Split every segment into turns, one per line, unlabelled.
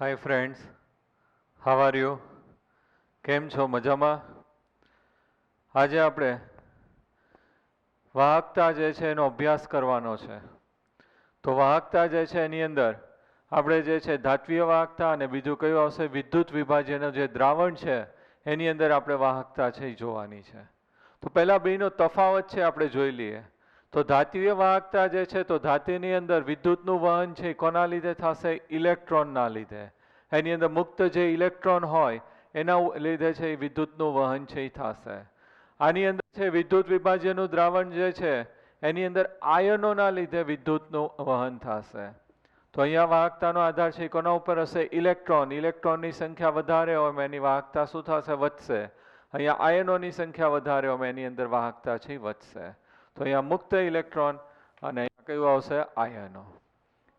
Hi friends, how are you? કેમ છો? મજામાં? આજે આપણે વાહકતા જે છે એનો અભ્યાસ કરવાનો છે. તો વાહકતા જે છે એની અંદર આપણે જે છે ધાત્વીય વાહકતા અને બીજું કયું આવશે વિદ્યુત વિભાજ્યનું જે દ્રાવણ છે એની અંદર આપણે વાહકતા છે એ જોવાની છે. તો પહેલા બેનો તફાવત છે આપણે જોઈ લઈએ. તો ધાત્વીય વાહકતા જે છે તો ધાતુની અંદર વિદ્યુતનું વહન છે કોના લીધે થશે? ઇલેક્ટ્રોનના લીધે. એની અંદર મુક્ત જે ઇલેક્ટ્રોન હોય એના લીધે છે એ વિદ્યુતનું વહન છે એ થશે. આની અંદર છે વિદ્યુત વિભાજ્યનું દ્રાવણ જે છે એની અંદર આયનોના લીધે વિદ્યુતનું વહન થશે. તો અહીંયા વાહકતાનો આધાર છે કોના ઉપર હશે? ઇલેક્ટ્રોન. ઇલેક્ટ્રોનની સંખ્યા વધારે હોય એની વાહકતા શું થશે? વધશે. અહીંયા આયનોની સંખ્યા વધારે હોય એની અંદર વાહકતા છે વધશે. તો અહીંયા મુક્ત ઇલેક્ટ્રોન અને અહીંયા કયું આવશે? આયનો.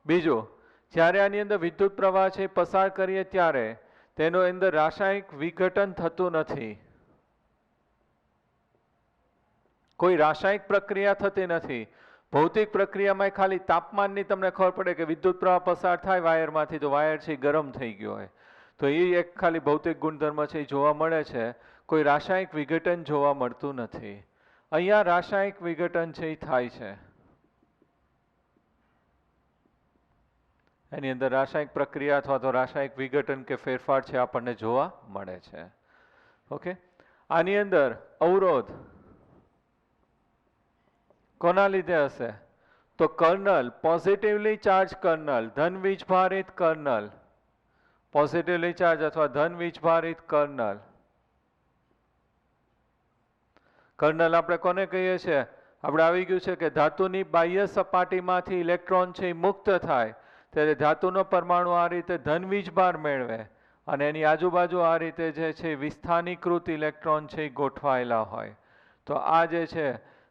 બીજું, જ્યારે આની અંદર વિદ્યુત પ્રવાહ છે પસાર કરીએ ત્યારે તેનો અંદર રાસાયણિક વિઘટન થતું નથી. કોઈ રાસાયણિક પ્રક્રિયા થતી નથી. ભૌતિક પ્રક્રિયામાં ખાલી તાપમાનની તમને ખબર પડે કે વિદ્યુત પ્રવાહ પસાર થાય વાયરમાંથી તો વાયર છે ગરમ થઈ ગયો હોય. તો એ એક ખાલી ભૌતિક ગુણધર્મ છે એ જોવા મળે છે. કોઈ રાસાયણિક વિઘટન જોવા મળતું નથી. અહીંયા રાસાયણિક વિઘટન છે એ થાય છે. એની અંદર રાસાયણિક પ્રક્રિયા અથવા તો રાસાયણિક વિઘટન કે ફેરફાર છે આપણને જોવા મળે છે. ઓકે, આની અંદર અવરોધ કોના લીધે હશે? તો કર્નલ, પોઝિટિવલી ચાર્જ કર્નલ, ધન વીજભારિત કર્નલ, પોઝિટિવલી ચાર્જ અથવા ધન વીજભારિત કર્નલ. કર્નલ આપણે કોને કહીએ છીએ? આપણે આવી ગયું છે કે ધાતુની બાહ્ય સપાટીમાંથી ઇલેક્ટ્રોન છે એ મુક્ત થાય ત્યારે ધાતુનો પરમાણુ આ રીતે ધન વીજભાર મેળવે અને એની આજુબાજુ આ રીતે જે છે વિસ્થાનીકૃત ઇલેક્ટ્રોન છે એ ગોઠવાયેલા હોય. તો આ જે છે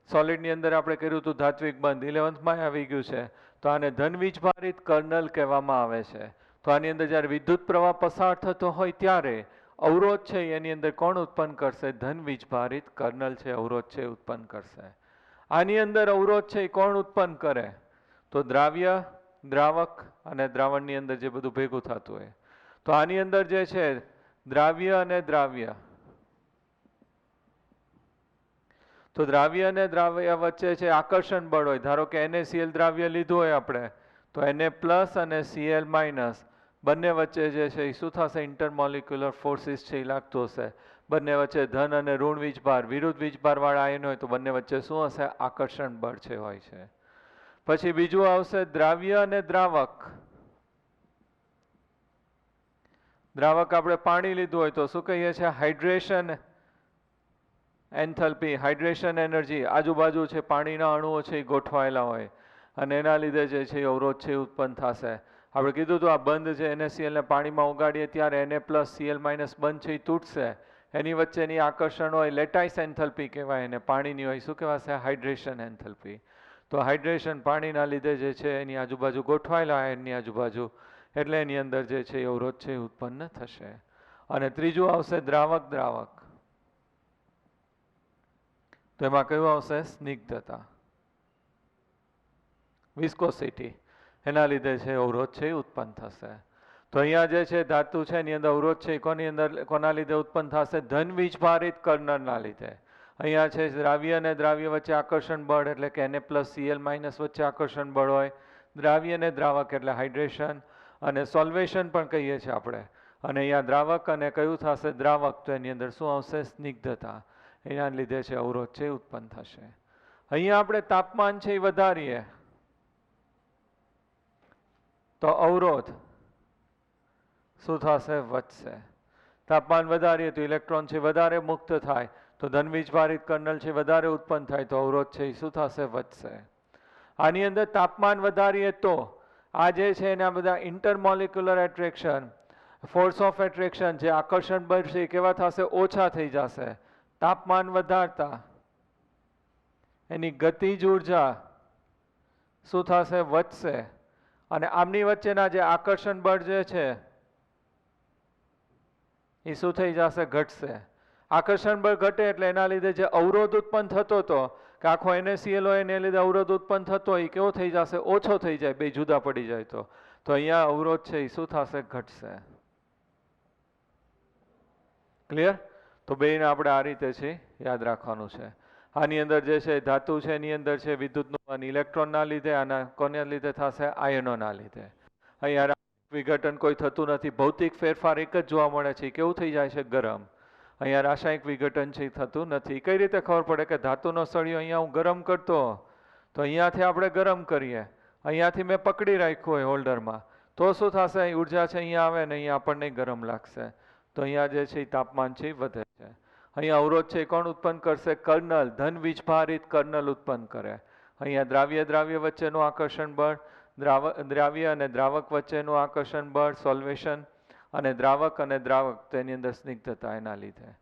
સોલિડની અંદર આપણે કર્યું હતું ધાત્વિક બંધ 11th આવી ગયું છે. તો આને ધન વીજભારિત કર્નલ કહેવામાં આવે છે. તો આની અંદર જ્યારે વિદ્યુત પ્રવાહ પસાર થતો હોય ત્યારે અવરોધ છે એની અંદર કોણ ઉત્પન્ન કરશે? ધન વીજભારિત કર્નલ છે અવરોધ છે ઉત્પન્ન કરશે. આની અંદર અવરોધ છે એ કોણ ઉત્પન્ન કરે? તો દ્રાવ્ય, દ્રાવક અને દ્રાવણની અંદર જે બધું ભેગું થતું હોય. તો આની અંદર જે છે દ્રાવ્ય અને દ્રાવ્ય, તો દ્રાવ્ય અને દ્રાવ્ય વચ્ચે છે આકર્ષણ બળ હોય. ધારો કે NaCl દ્રાવ્ય લીધું હોય આપણે તો Na+ અને Cl- બંને વચ્ચે જે છે એ શું થશે? ઇન્ટરમોલિક્યુલર ફોર્સિસ છે એ લાગતું હશે. બંને વચ્ચે ધન અને ઋણ વીજભાર, વિરુદ્ધ વીજભાર વાળા આયન હોય તો બંને વચ્ચે શું હશે? આકર્ષણ બળ છે હોય છે. પછી બીજું આવશે દ્રાવ્ય અને દ્રાવક. દ્રાવક આપણે પાણી લીધું હોય તો શું કહીએ છીએ? Hydration enthalpy, hydration energy. આજુબાજુ છે પાણીના અણુઓ છે એ ગોઠવાયેલા હોય અને એના લીધે જે છે અવરોધ છે ઉત્પન્ન થશે. આપણે કીધું હતું આ બંધ છે NaCl ને પાણીમાં ઓગાડીએ ત્યારે Na+ Cl- બંધ છે એ તૂટશે. એની વચ્ચેની આકર્ષણ હોય લેટાઇસ એન્થલ્પી કહેવાય અને પાણીની હોય શું કહેવાશે? હાઇડ્રેશન એન્થલ્પી. તો હાઇડ્રેશન પાણીના લીધે જે છે એની આજુબાજુ ગોઠવાયેલા એની આજુબાજુ એટલે એની અંદર જે છે અવરોધ છે ઉત્પન્ન થશે. અને ત્રીજું આવશે દ્રાવક, દ્રાવક. તો એમાં કયું આવશે? સ્નિગ્ધતા, વિસ્કોસિટી. એના લીધે છે અવરોધ છે ઉત્પન્ન થશે. તો અહીંયા જે છે ધાતુ છે એની અંદર અવરોધ છે કોની અંદર કોના લીધે ઉત્પન્ન થશે? ધન વીજભારિત કર્નલના લીધે. અહીંયા છે દ્રાવ્ય અને દ્રાવ્ય વચ્ચે આકર્ષણ બળ એટલે કે Na+ Cl- વચ્ચે આકર્ષણ બળ હોય. દ્રાવ્ય અને દ્રાવક એટલે હાઇડ્રેશન અને સોલ્વેશન પણ કહીએ છીએ આપણે. અને અહીંયા દ્રાવક અને કયું થશે? દ્રાવક. તો એની અંદર શું આવશે? સ્નિગ્ધતા. એના લીધે છે અવરોધ છે ઉત્પન્ન થશે. અહીંયા આપણે તાપમાન છે એ વધારીએ તો અવરોધ શું થશે? વધશે. તાપમાન વધારીએ તો ઇલેક્ટ્રોન છે વધારે મુક્ત થાય તો ધન વીજભારિત કર્નલ છે વધારે ઉત્પન્ન થાય તો અવરોધ છે એ શું થશે? વધશે. આની અંદર તાપમાન વધારીએ તો આ જે છે એના બધા ઇન્ટરમોલિક્યુલર એટ્રેક્શન, ફોર્સ ઓફ એટ્રેક્શન જે આકર્ષણ બળ છે એ કેવા થશે? ઓછા થઈ જશે. તાપમાન વધારતા એની ગતિજ ઉર્જા શું થશે? વધશે. અને આમની વચ્ચેના જે આકર્ષણ બળ જે છે એ શું થઈ જશે? ઘટશે. આકર્ષણ બળ ઘટે એટલે એના લીધે જે અવરોધ ઉત્પન્ન થતો હતો કે આખો NaCl હોય એને લીધે અવરોધ ઉત્પન્ન થતો હોય કેવો થઈ જશે? ઓછો થઈ જાય, બે જુદા પડી જાય તો અહીંયા અવરોધ છે એ શું થશે? ઘટશે. ક્લિયર? તો બેને આપણે આ રીતે છે યાદ રાખવાનું છે. આની અંદર જે છે ધાતુ છે એની અંદર છે વિદ્યુતનું ઇલેક્ટ્રોનના લીધે, આના કોના લીધે થશે? આયનોના લીધે. અહીંયા વિઘટન કોઈ થતું નથી, ભૌતિક ફેરફાર એક જ જોવા મળે છે. કેવું થઈ જાય છે? ગરમ. અહીંયા રાસાયણિક વિઘટન છે થતું નથી. કઈ રીતે ખબર પડે કે ધાતુનો સળિયો અહીંયા હું ગરમ કરતો તો અહીંયાથી આપણે ગરમ કરીએ, અહીંયાથી મેં પકડી રાખ્યું હોય હોલ્ડરમાં, તો શું થશે? અહીં ઉર્જા છે અહીંયા આવે ને અહીંયા આપણને ગરમ લાગશે. તો અહીંયા જે છે તાપમાન છે વધે છે. અહીંયા અવરોધ છે કોણ ઉત્પન્ન કરશે? કર્નલ, ધન વીજભારિત કર્નલ ઉત્પન્ન કરે. અહીંયા દ્રાવ્ય વચ્ચેનું આકર્ષણ બળ, દ્રાવ્ય અને દ્રાવક વચ્ચેનું આકર્ષણ બળ, સોલ્વેશન, અને દ્રાવક અને દ્રાવક તેની અંદર સ્નિગ્ધતા, એના લીધે.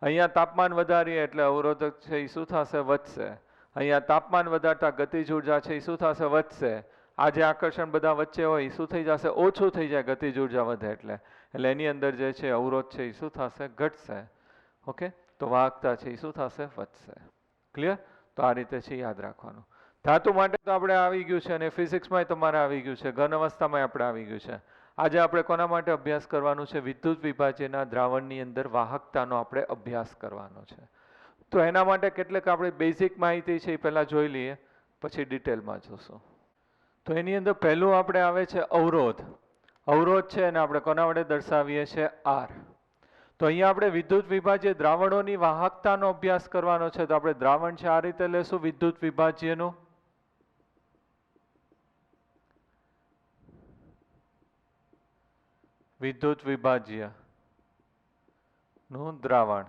અહીંયા તાપમાન વધારીએ એટલે અવરોધક છે એ શું થશે? વધશે. અહીંયા તાપમાન વધારતા ગતિજ ઉર્જા છે એ શું થશે? વધશે. આ જે આકર્ષણ બધા વચ્ચે હોય એ શું થઈ જશે? ઓછું થઈ જાય, ગતિજ ઉર્જા વધે એટલે એની અંદર જે છે અવરોધ છે એ શું થશે? ઘટશે. ઓકે, તો વાહકતા છે એ શું થશે? વધશે. ક્લિયર? તો આ રીતે છે યાદ રાખવાનું. ધાતુ માટે તો આપણે આવી ગયું છે અને ફિઝિક્સમાં તમારે આવી ગયું છે, ઘન અવસ્થામાં આપણે આવી ગયું છે. આજે આપણે કોના માટે અભ્યાસ કરવાનું છે? વિદ્યુત વિભાજ્યના દ્રાવણની અંદર વાહકતાનો આપણે અભ્યાસ કરવાનો છે. તો એના માટે કેટલીક આપણી બેઝિક માહિતી છે એ પહેલાં જોઈ લઈએ, પછી ડિટેલમાં જોશું. તો એની અંદર પહેલું આપણે આવે છે અવરોધ. અવરોધ છે એને આપણે કોના વડે દર્શાવીએ છીએ? R. તો અહીંયા આપણે વિદ્યુત વિભાજ્ય દ્રાવણોની વાહકતાનો અભ્યાસ કરવાનો છે. તો આપણે દ્રાવણ છે આ રીતે લેશું, વિદ્યુત વિભાજ્યનું. વિદ્યુત વિભાજ્ય નું દ્રાવણ.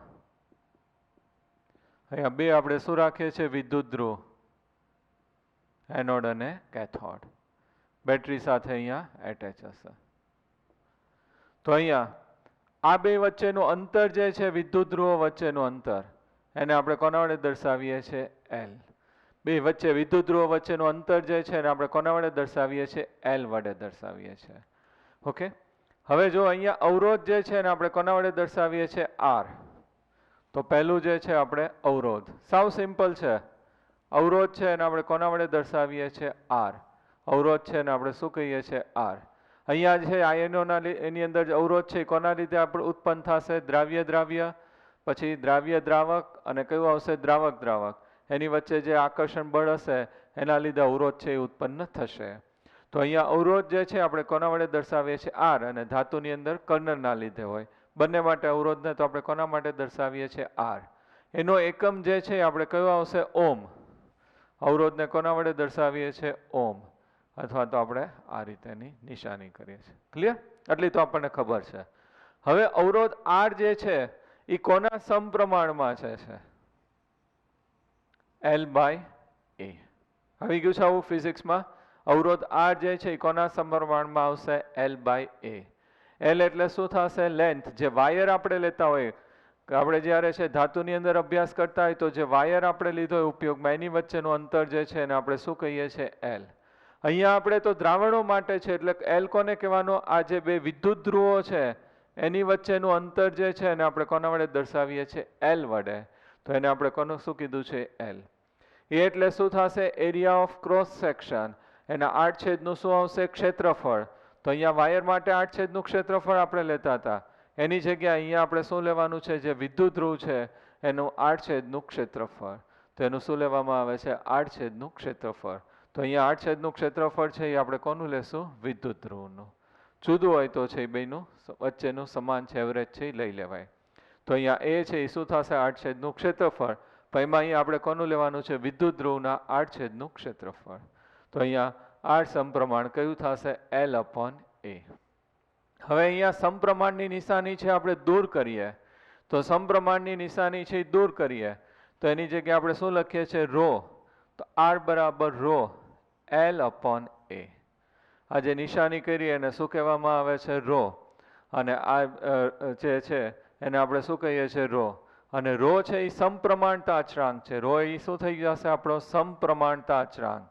અહીંયા બે આપણે શું રાખીએ છીએ? વિદ્યુત ધ્રુવ, એનોડ અને કેથોડ. બેટરી સાથે અહીંયા એટેચ હશે. તો અહીંયા આ બે વચ્ચેનું અંતર જે છે વિદ્યુત ધ્રુવો વચ્ચેનું અંતર, એને આપણે કોના વડે દર્શાવીએ છીએ? L. બે વચ્ચે વિદ્યુત ધ્રુવો વચ્ચેનું અંતર જે છે એને આપણે કોના વડે દર્શાવીએ છીએ? L વડે દર્શાવીએ છીએ. ઓકે, હવે જો અહીંયા અવરોધ જે છે એને આપણે કોના વડે દર્શાવીએ છીએ? R. તો પહેલું જે છે આપણે અવરોધ, સાવ સિમ્પલ છે. અવરોધ છે એને આપણે કોના વડે દર્શાવીએ છીએ? R. અવરોધ છે એને આપણે શું કહીએ છીએ? R. અહીંયા છે આયનોના એની અંદર અવરોધ છે કોના લીધે આપણે ઉત્પન્ન થશે? દ્રાવ્ય, પછી દ્રાવ્ય દ્રાવક અને કયું આવશે? દ્રાવક દ્રાવક. એની વચ્ચે જે આકર્ષણ બળ હશે એના લીધે અવરોધ છે એ ઉત્પન્ન થશે. તો અહીંયા અવરોધ જે છે આપણે કોના વડે દર્શાવીએ છીએ? R. અને ધાતુની અંદર કર્નલના લીધે હોય. બંને માટે અવરોધને તો આપણે કોના માટે દર્શાવીએ છીએ? R. એનો એકમ જે છે આપણે કયો આવશે? ઓમ. અવરોધને કોના વડે દર્શાવીએ છીએ? ઓમ. અથવા તો આપણે આ રીતેની નિશાની કરીએ છીએ. ક્લિયર? એટલી તો આપણને ખબર છે. હવે અવરોધ R જે છે એ કોના સમપ્રમાણમાં છે? L/A. આવી ગયું છે આવું ફિઝિક્સમાં? અવરોધ R જે છે એ કોના સમપ્રમાણમાં આવશે? L/A. L એટલે શું થશે? લેન્થ. જે વાયર આપણે લેતા હોય, આપણે જ્યારે છે ધાતુની અંદર અભ્યાસ કરતા હોય તો જે વાયર આપણે લીધો હોય ઉપયોગમાં, એની વચ્ચેનું અંતર જે છે એને આપણે શું કહીએ છીએ? L. અહીંયા આપણે તો દ્રાવણો માટે છે એટલે L કોને કહેવાનો? આ જે બે વિદ્યુત ધ્રુવો છે એની વચ્ચેનું અંતર જે છે એને આપણે કોના વડે દર્શાવીએ છીએ? L વડે. તો એને આપણે કોનું શું કીધું છે? L. એ એટલે શું થશે? Area of cross section. એના આડછેદનું શું આવશે? ક્ષેત્રફળ. તો અહીંયા વાયર માટે આડછેદનું ક્ષેત્રફળ આપણે લેતા હતા, એની જગ્યાએ અહીંયા આપણે શું લેવાનું છે? જે વિદ્યુત ધ્રુવ છે એનું આડછેદનું ક્ષેત્રફળ. તો એનું શું લેવામાં આવે છે? આડછેદનું ક્ષેત્રફળ. તો અહીંયા આડછેદનું ક્ષેત્રફળ છે એ આપણે કોનું લેશું? વિદ્યુત ધ્રુવનું. જુદું હોય તો છે એ બેનું વચ્ચેનું સમાન છે, એવરેજ છે એ લઈ લેવાય. તો અહીંયા એ છે એ શું થશે? આડછેદનું ક્ષેત્રફળ. પણ એમાં અહીંયા આપણે કોનું લેવાનું છે? વિદ્યુત ધ્રુવના આડછેદનું ક્ષેત્રફળ. તો અહીંયા આડ સમપ્રમાણ કયું થશે? L/A. હવે અહીંયા સમપ્રમાણની નિશાની છે આપણે દૂર કરીએ. તો સમપ્રમાણની નિશાની છે એ દૂર કરીએ તો એની જગ્યાએ આપણે શું લખીએ છીએ? ρ. તો R બરાબર ρ L/A. આ જે નિશાની કરી એને શું કહેવામાં આવે છે? ρ. અને આ જે છે એને આપણે શું કહીએ છીએ? ρ. અને ρ છે એ સમપ્રમાણતા અચળાંક છે. ρ એ શું થઈ જશે? આપણો સમપ્રમાણતા અચળાંક.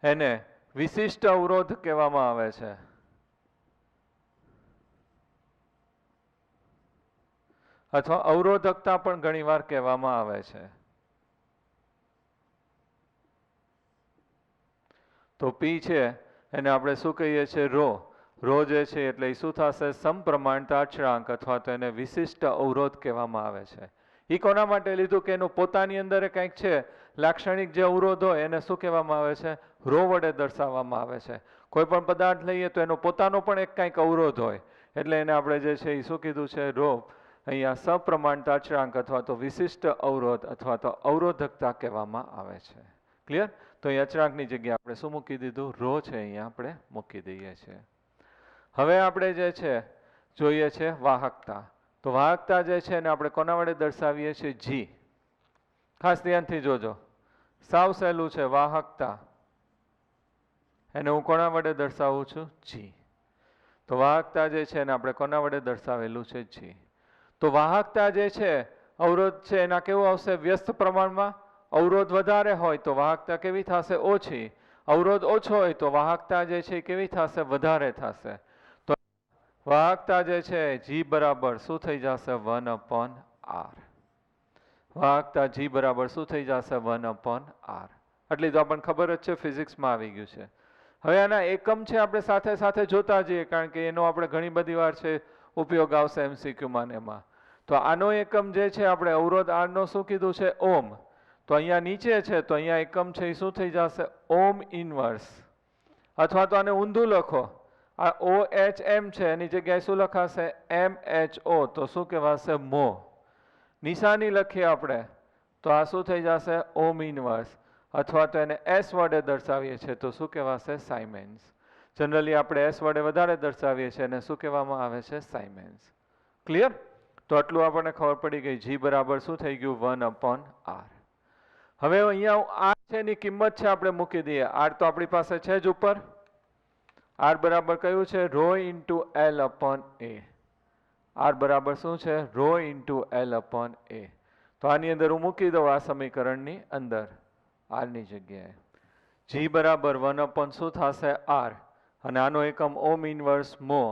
એને વિશિષ્ટ અવરોધ કહેવામાં આવે છે. અથવા અવરોધકતા પણ ઘણીવાર કહેવામાં આવે છે. તો પી છે એને આપણે શું કહીએ છીએ? રો. રો જે છે એટલે એ શું થશે? સમપ્રમાણતા અચળાંક અથવા તો એને વિશિષ્ટ અવરોધ કહેવામાં આવે છે. એ કોના માટે લીધું? કે એનું પોતાની અંદર કંઈક છે લાક્ષણિક જે અવરોધ હોય એને શું કહેવામાં આવે છે? રો વડે દર્શાવવામાં આવે છે. કોઈ પણ પદાર્થ લઈએ તો એનો પોતાનો પણ એક કંઈક અવરોધ હોય એટલે એને આપણે જે છે એ શું કીધું છે? રો. અહીંયા સપ્રમાણતા અચળાંક અથવા તો વિશિષ્ટ અવરોધ અથવા તો અવરોધકતા કહેવામાં આવે છે. ક્લિયર? તો અહીં અચળાંકની જગ્યાએ આપણે શું મૂકી દીધું? રો છે અહીંયા આપણે મૂકી દઈએ છીએ. હવે આપણે જે છે જોઈએ છે વાહકતા. તો વાહકતા જે છે એને આપણે કોના વડે દર્શાવીએ છીએ? જી. ખાસ ધ્યાનથી જોજો, સાવ સહેલું છે. વાહકતા એને હું કોના વડે દર્શાવું છું? જી. તો વાહકતા જે છે એને આપણે કોના વડે દર્શાવેલું છે? જી. તો વાહકતા જે છે અવરોધ છે એના કેવું આવશે? વ્યસ્ત પ્રમાણમાં. અવરોધ વધારે હોય તો વાહકતા કેવી થશે? ઓછી. અવરોધ ઓછો હોય તો વાહકતા જે છે કેવી થશે? વધારે થશે. તો વાહકતા જે છે જી બરાબર શું થઈ જશે? 1/r. વાહકતા જી બરાબર શું થઈ જશે? 1/r. એટલી તો આપણને ખબર જ છે, ફિઝિક્સમાં આવી ગયું છે. હવે આના એકમ છે આપણે સાથે સાથે જોતા જઈએ કારણ કે એનો આપણે ઘણી બધી વાર છે ઉપયોગ આવશે MCQમાં ને એમાં. તો આનો એકમ જે છે આપણે અવરોધ R નો શું કીધું છે? ઓમ. તો અહીંયા નીચે છે તો અહીંયા એકમ છે એ શું થઈ જશે? ઓમ ઇનવર્સ. અથવા તો આને ઊંધું લખો, આ OHM છે એની જગ્યાએ શું લખાશે? MHO. તો શું કહેવાશે? મો. નિશાની લખીએ આપણે તો આ શું થઈ જશે? ઓમ ઇનવર્સ. અથવા તો એને S વડે દર્શાવીએ છીએ તો શું કહેવાશે? સાયમેન્સ. જનરલી આપણે S વડે વધારે દર્શાવીએ છીએ અને શું કહેવામાં આવે છે? સાયમેન્સ. ક્લિયર? તો આટલું આપણને ખબર પડી ગઈ. જી બરાબર શું થઈ ગયું? 1/r. હવે અહીંયા R છે એની કિંમત છે આપણે મૂકી દઈએ. R તો આપણી પાસે છે જ ઉપર. R બરાબર કયું છે? Row into L/A. R બરાબર શું છે? Row into L/A. તો આની અંદર હું મૂકી દઉં આ સમીકરણની અંદર R ની જગ્યાએ. G બરાબર 1/ શું થશે? R. અને આનો એકમ ઓમ ઇનવર્સ મો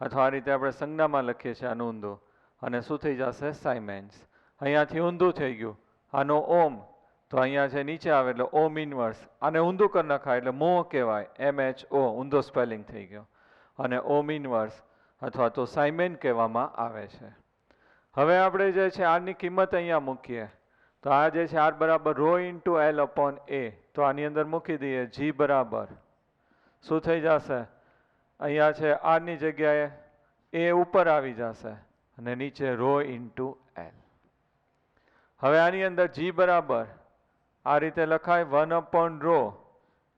અથવા આ રીતે આપણે સંજ્ઞામાં લખીએ છીએ આનું ઊંધું. અને શું થઈ જશે? સાયમેન્સ. અહીંયાથી ઊંધું થઈ ગયું. આનો ઓમ તો અહીંયા છે નીચે આવે એટલે ઓમ ઇનવર્સ. આને ઊંધું કરી નખાય એટલે મો કહેવાય. MHO ઊંધો સ્પેલિંગ થઈ ગયો. અને ઓમ ઇનવર્સ અથવા તો સાયમેન કહેવામાં આવે છે. હવે આપણે જે છે આરની કિંમત અહીંયા મૂકીએ તો આ જે છે R બરાબર રો ઇન્ટુ L/A. તો આની અંદર મૂકી દઈએ. G બરાબર શું થઈ જશે? અહીંયા છે R ની જગ્યાએ A ઉપર આવી જશે અને નીચે રો ઇન્ટુ L. હવે આની અંદર G બરાબર આ રીતે લખાય 1/ρ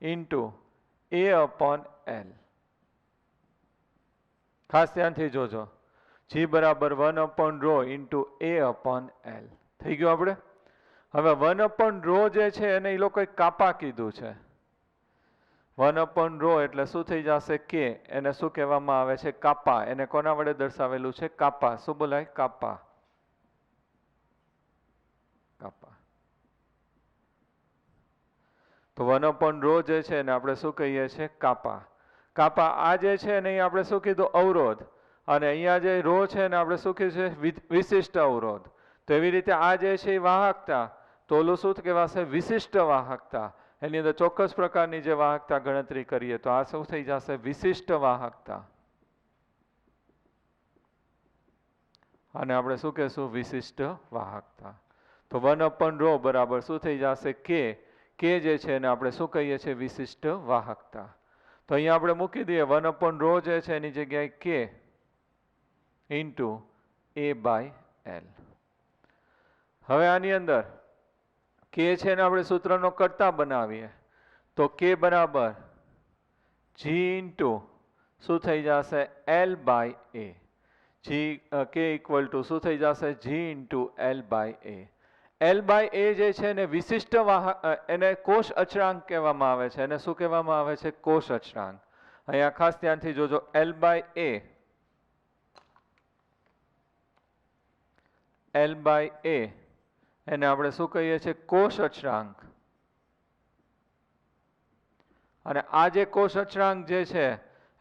ઇન્ટુ A/L. ખાસ ધ્યાનથી જોજો. G બરાબર 1/ρ ઇન્ટુ A/L. થઈ ગયું આપણે? હવે 1/ρ જે છે એને એ લોકોએ કાપા કીધું છે. 1/ρ એટલે શું થઈ જશે? કે. એને શું કહેવામાં આવે છે? કાપા. એને કોના વડે દર્શાવેલું છે? કાપા. શું બોલાય? કાપા. કાપા. તો 1/ρ જે છે એને આપણે શું કહીએ છીએ? કાપા. કાપા. આ જે છે એને આપણે શું કીધું? અવરોધ. અને અહીંયા જે રો છે એને આપણે શું કીધું છે? વિશિષ્ટ અવરોધ. તો એવી રીતે આ જે છે એ વાહકતા તો ઓલું શું કહેવાશે? વિશિષ્ટ વાહકતા. એની અંદર ચોક્કસ પ્રકારની જે વાહકતા ગણતરી કરીએ તો આ શું થઈ જશે? વિશિષ્ટ વાહકતા. અને આપણે શું કહેશું? વિશિષ્ટ વાહકતા. તો 1/ρ બરાબર શું થઈ જશે? કે. કે જે છે એને આપણે શું કહીએ છીએ? વિશિષ્ટ વાહકતા. તો અહીંયા આપણે મૂકી દઈએ 1/ρ જે છે એની જગ્યાએ કે ઇન્ટુ A/L. હવે આની અંદર કે છે એને આપણે સૂત્રનો કરતા બનાવીએ તો કે બરાબર G ઇન્ટુ શું થઈ જશે? L/A. કે ઇક્વલ ટુ શું થઈ જશે? G into L/A. L/A જે છે એને વિશિષ્ટ એને કોષ અચળાંક કહેવામાં આવે છે. એને શું કહેવામાં આવે છે? કોષ અચળાંક. અહીંયા ખાસ ધ્યાનથી જોજો. L/A એને આપણે શું કહીએ છીએ? કોષ અચળાંક. અને આ જે કોષ અચળાંક જે છે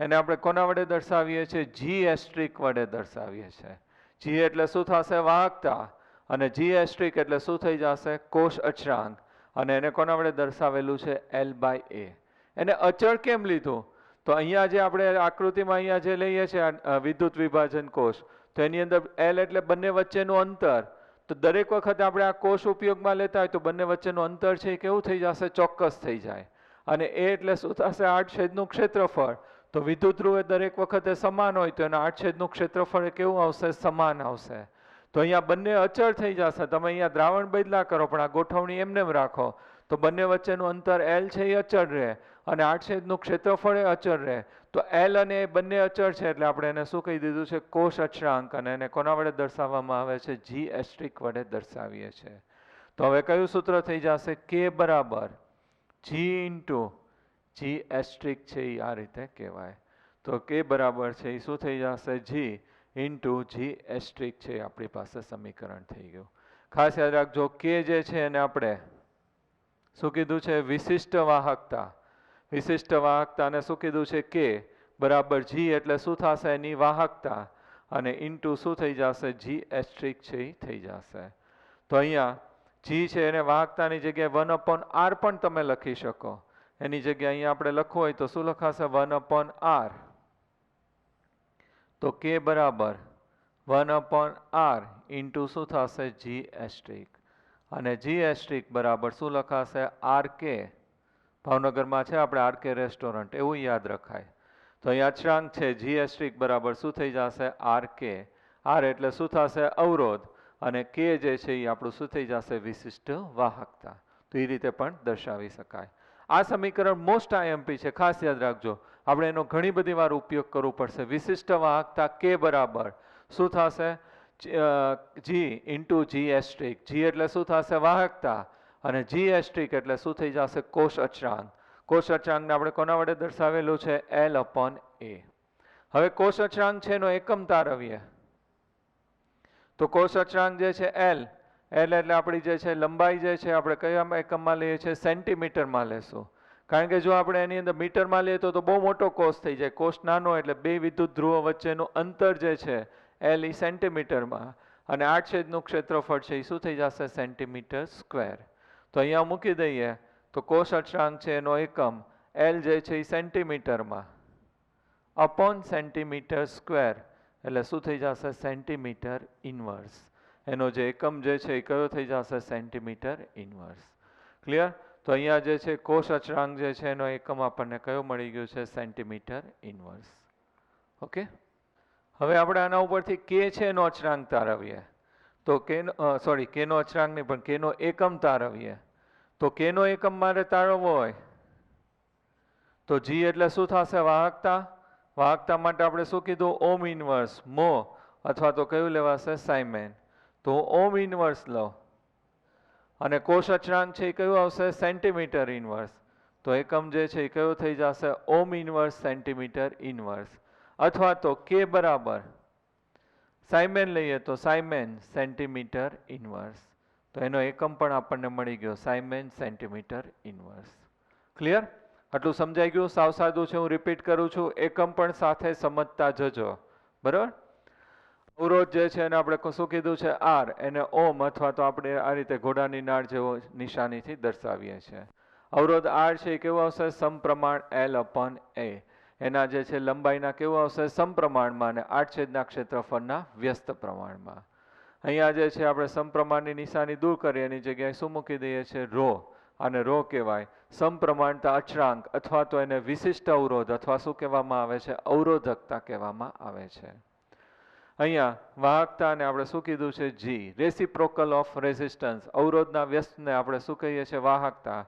એને આપણે કોના વડે દર્શાવીએ છીએ? G એસ્ટ્રિક વડે દર્શાવીએ છીએ. G એટલે શું થશે? વાહકતા. અને G એસ્ટ્રિક એટલે શું થઈ જશે? કોષ અચળાંક. અને એને કોના વડે દર્શાવેલું છે? L/A. એને અચળ કેમ લીધું? તો અહીંયા જે આપણે આકૃતિમાં અહીંયા જે લઈએ છીએ વિદ્યુત વિભાજન કોષ, તો એની અંદર L એટલે બંને વચ્ચેનું અંતર. તો દરેક વખતે આપણે આ કોષ ઉપયોગમાં લેતા હોય તો બંને વચ્ચેનું અંતર છે એ કેવું થઈ જશે? ચોક્કસ થઈ જાય. અને એ એટલે શું થશે? 8/નું ક્ષેત્રફળ. તો વિદ્યુત ધ્રુવ એ દરેક વખતે સમાન હોય તો એના 8/નું ક્ષેત્રફળ એ કેવું આવશે? સમાન આવશે. તો અહીંયા બંને અચળ થઈ જશે. તમે અહીંયા દ્રાવણ બદલા કરો પણ આ ગોઠવણી એમને રાખો તો બંને વચ્ચેનું અંતર L છે એ અચળ રહે અને 8/નું ક્ષેત્રફળ એ અચળ રહે. તો L અને એ બંને અચળ છે એટલે આપણે એને શું કહી દીધું છે? કોષ અચળાંક. અને એને કોના વડે દર્શાવવામાં આવે છે? G એસ્ટ્રિક વડે દર્શાવીએ છીએ. તો હવે કયું સૂત્ર થઈ જશે? K બરાબર G ઇન્ટુ G એસ્ટ્રિક છે એ આ રીતે કહેવાય. તો K બરાબર છે એ શું થઈ જશે? G ઇન્ટુ G એસ્ટ્રિક છે આપણી પાસે સમીકરણ થઈ ગયું. ખાસ યાદ રાખજો K જે છે એને આપણે શું કીધું છે? વિશિષ્ટ વાહકતા. વિશિષ્ટ વાહકતાને શું કીધું છે? K બરાબર G એટલે શું થશે? એની વાહકતા. અને ઇન્ટુ શું થઈ જશે? G એસ્ટ્રિક છે એ થઈ જશે. તો અહીંયા G છે એને વાહકતાની જગ્યાએ 1/r પણ તમે લખી શકો. એની જગ્યાએ અહીંયા આપણે લખવું હોય તો શું લખાશે? 1/r. તો K બરાબર 1/r ઇન્ટુ શું થશે? G asterisk. અને G એસ્ટ્રિક બરાબર શું લખાશે? RK. ભાવનગરમાં છે આપણે RK રેસ્ટોરન્ટ, એવું યાદ રખાય. તો અહીં અચળાંક છે G એસ્ટ્રિક બરાબર શું થઈ જશે? RK. R એટલે શું થશે? અવરોધ. અને K જે છે એ આપણું શું થઈ જશે? વિશિષ્ટ વાહકતા. તો એ રીતે પણ દર્શાવી શકાય. આ સમીકરણ મોસ્ટ IMP છે, ખાસ યાદ રાખજો. આપણે એનો ઘણી બધી વાર ઉપયોગ કરવો પડશે. વિશિષ્ટ વાહકતા K બરાબર શું થશે? G into G asterisk. G એટલે શું થશે? વાહકતા. અને G એસ્ટ્રિક એટલે શું થઈ જશે? કોષ અચળાંક. કોષ અચળાંકને આપણે કોના વડે દર્શાવેલું છે? L/A. હવે કોષ અચળાંક છે એનો એકમ તારવીએ. તો કોષ અચળાંક જે છે L એટલે આપણી જે છે લંબાઈ જે છે આપણે કયા એકમમાં લઈએ છીએ? સેન્ટીમીટરમાં લેશું. કારણ કે જો આપણે એની અંદર મીટરમાં લઈએ તો બહુ મોટો કોષ થઈ જાય. કોષ નાનો એટલે બે વિદ્યુત ધ્રુવો વચ્ચેનું અંતર જે છે L એ સેન્ટીમીટરમાં. અને 8/નું ક્ષેત્રફળ છે એ શું થઈ જશે? Centimetre square. તો અહીંયા મૂકી દઈએ તો કોષ અચળાંક છે એનો એકમ L જે છે એ સેન્ટીમીટરમાં અપોન સેન્ટીમીટર સ્ક્વેર એટલે શું થઈ જશે? Centimetre inverse. એનો જે એકમ જે છે એ કયો થઈ જશે? Centimetre inverse. ક્લિયર? તો અહીંયા જે છે કોષ અચળાંક જે છે એનો એકમ આપણને કયો મળી ગયો છે? Centimetre inverse. ઓકે. હવે આપણે આના ઉપરથી K છે એનો અચળાંક તારવીએ. તો K નો અચળાંક નહીં પણ K નો એકમ તારવીએ. તો K નો એકમ મારે તારવવો હોય તો G એટલે શું થશે? વાહકતા. વાહકતા માટે આપણે શું કીધું? ઓમ ઇન્વર્સ, મો અથવા તો કયું લેવાશે? સાયમેન. તો ઓમ ઇન્વર્સ લો અને કોષ અચળાંક છે એ કયું આવશે? Centimetre inverse. તો એકમ જે છે એ કયો થઈ જશે? ઓમ ઇન્વર્સ સેન્ટીમીટર ઇન્વર્સ. અથવા તો K બરાબર સાયમેન લઈએ તો સાયમેન સેન્ટીમીટર ઇન્વર્સ. તો એનો એકમ પણ આપણને મળી ગયો સાયમેન સેન્ટીમીટર ઇન્વર્સ. ક્લિયર? આટલું સમજાઈ ગયું? સાવ સાદું છે, હું રિપીટ કરું છું. એકમ પણ સાથે સમજતા જજો. બરાબર? અવરોધ જે છે એને આપણે શું કીધું છે? R. એને ઓમ અથવા તો આપણે આ રીતે ઘોડાની નાળ જેવો નિશાનીથી દર્શાવીએ છીએ. અવરોધ R છે એ કેવું આવશે? સમપ્રમાણ L/A. એના જે છે લંબાઈના કેવું આવશે? સમપ્રમાણમાં અને 8/ના ક્ષેત્રફળના વ્યસ્ત પ્રમાણમાં. અહીંયા જે છે આપણે સમપ્રમાણની નિશાની દૂર કરી એની જગ્યાએ શું મૂકી દઈએ છીએ? ρ. અને ρ કહેવાય સમપ્રમાણતા અચળાંક અથવા તો એને વિશિષ્ટ અવરોધ અથવા શું કહેવામાં આવે છે? અવરોધકતા કહેવામાં આવે છે. અહીંયા વાહકતાને આપણે શું કીધું છે? G. Reciprocal of resistance. અવરોધના વ્યસ્તને આપણે શું કહીએ છીએ? વાહકતા.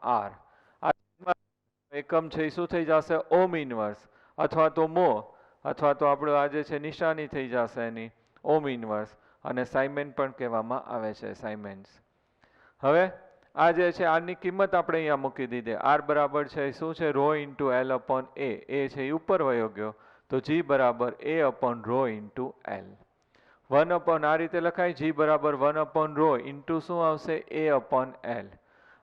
R. એકમ છે એ શું થઈ જશે? ઓમ ઇન્વર્સ અથવા તો મો અથવા તો આપણું આ જે છે નિશાની થઈ જશે એની ઓમ ઇન્વર્સ. અને સાયમેન પણ કહેવામાં આવે છે, સાયમેન્સ. હવે આ જે છે આની કિંમત આપણે અહીંયા મૂકી દીધી. R બરાબર છે શું છે? ρ ઇન્ટુ L/A. એ છે એ ઉપર વયો ગયો તો G બરાબર A/ρ ઇન્ટુ L. 1/ આ રીતે લખાય. G બરાબર 1/ρ ઇન્ટુ શું આવશે? A/L.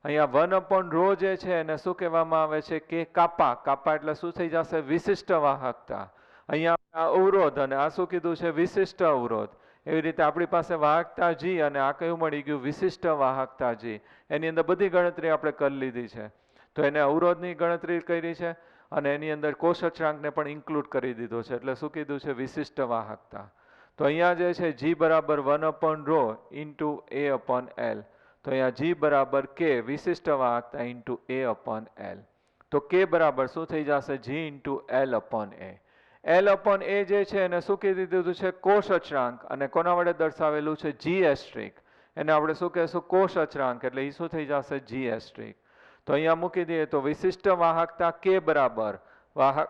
અહીંયા 1/ρ જે છે એને શું કહેવામાં આવે છે? કે કાપા. કાપા એટલે શું થઈ જશે? વિશિષ્ટ વાહકતા. અહીંયા આ અવરોધ અને આ શું કીધું છે? વિશિષ્ટ અવરોધ. એવી રીતે આપણી પાસે વાહકતા જી અને આ કયું મળી ગયું? વિશિષ્ટ વાહકતા જી. એની અંદર બધી ગણતરી આપણે કરી લીધી છે. તો એને અવરોધની ગણતરી કરી છે અને એની અંદર કોષ અચળાંકને પણ ઇન્ક્લુડ કરી દીધો છે. એટલે શું કીધું છે? વિશિષ્ટ વાહકતા. તો અહીંયા જે છે જી બરાબર 1/ρ ઇન્ટુ A/L. તો અહીંયા જી બરાબર કે વિશિષ્ટ વાહકતા ઇન્ટુ A/L. તો કે બરાબર શું થઈ જશે? જી ઇન્ટુ L/A. L/A જે છે એને શું કીધી દીધું છે? કોષ અચળાંક. અને કોના વડે દર્શાવેલું છે? જી એસ્ટ્રિક. એને આપણે શું કહેશું? કોષ અચળાંક. એટલે એ શું થઈ જશે? જી એસ્ટ્રિક. તો અહીંયા મૂકી દઈએ તો વિશિષ્ટ વાહકતા કે બરાબર વાહક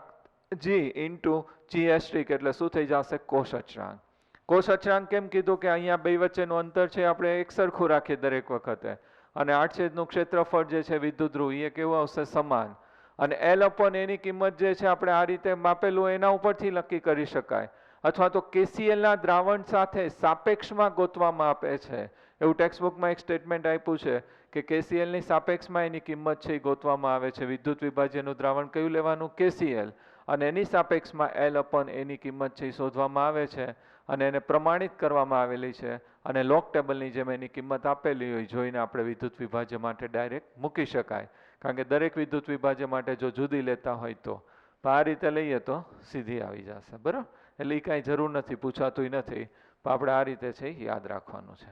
જી ઇન્ટુ જી એસ્ટ્રિક. એટલે શું થઈ જશે? કોષ અચળાંક. કોષ અચળાંક કેમ કીધું? કે અહીંયા બે વચ્ચેનું અંતર છે આપણે એક સરખું રાખીએ દરેક વખતે. અને આડછેદનું ક્ષેત્રફળ જે છે વિદ્યુતધ્રુવ એ કેવું આવશે? સમાન. અને L/A ની કિંમત જે છે આપણે આ રીતે માપેલું એના ઉપરથી નક્કી કરી શકાય. અથવા તો KCl ના દ્રાવણ સાથે સાપેક્ષમાં ગોતવામાં આપે છે. એવું ટેક્સ્ટબુકમાં એક સ્ટેટમેન્ટ આપ્યું છે કે KCl ની સાપેક્ષમાં એની કિંમત છે એ ગોતવામાં આવે છે. વિદ્યુત વિભાજ્યનું દ્રાવણ કયું લેવાનું? KCl. અને એની સાપેક્ષમાં L/A ની કિંમત છે એ શોધવામાં આવે છે અને એને પ્રમાણિત કરવામાં આવેલી છે. અને લોક ટેબલની જેમ એની કિંમત આપેલી હોય જોઈને આપણે વિદ્યુત વિભાજ્ય માટે ડાયરેક્ટ મૂકી શકાય. કારણ કે દરેક વિદ્યુત વિભાજ્ય માટે જો જુદી લેતા હોય તો આ રીતે લઈએ તો સીધી આવી જશે. બરાબર? એટલે એ કાંઈ જરૂર નથી, પૂછાતુંય નથી. પણ આપણે આ રીતે છે યાદ રાખવાનું છે.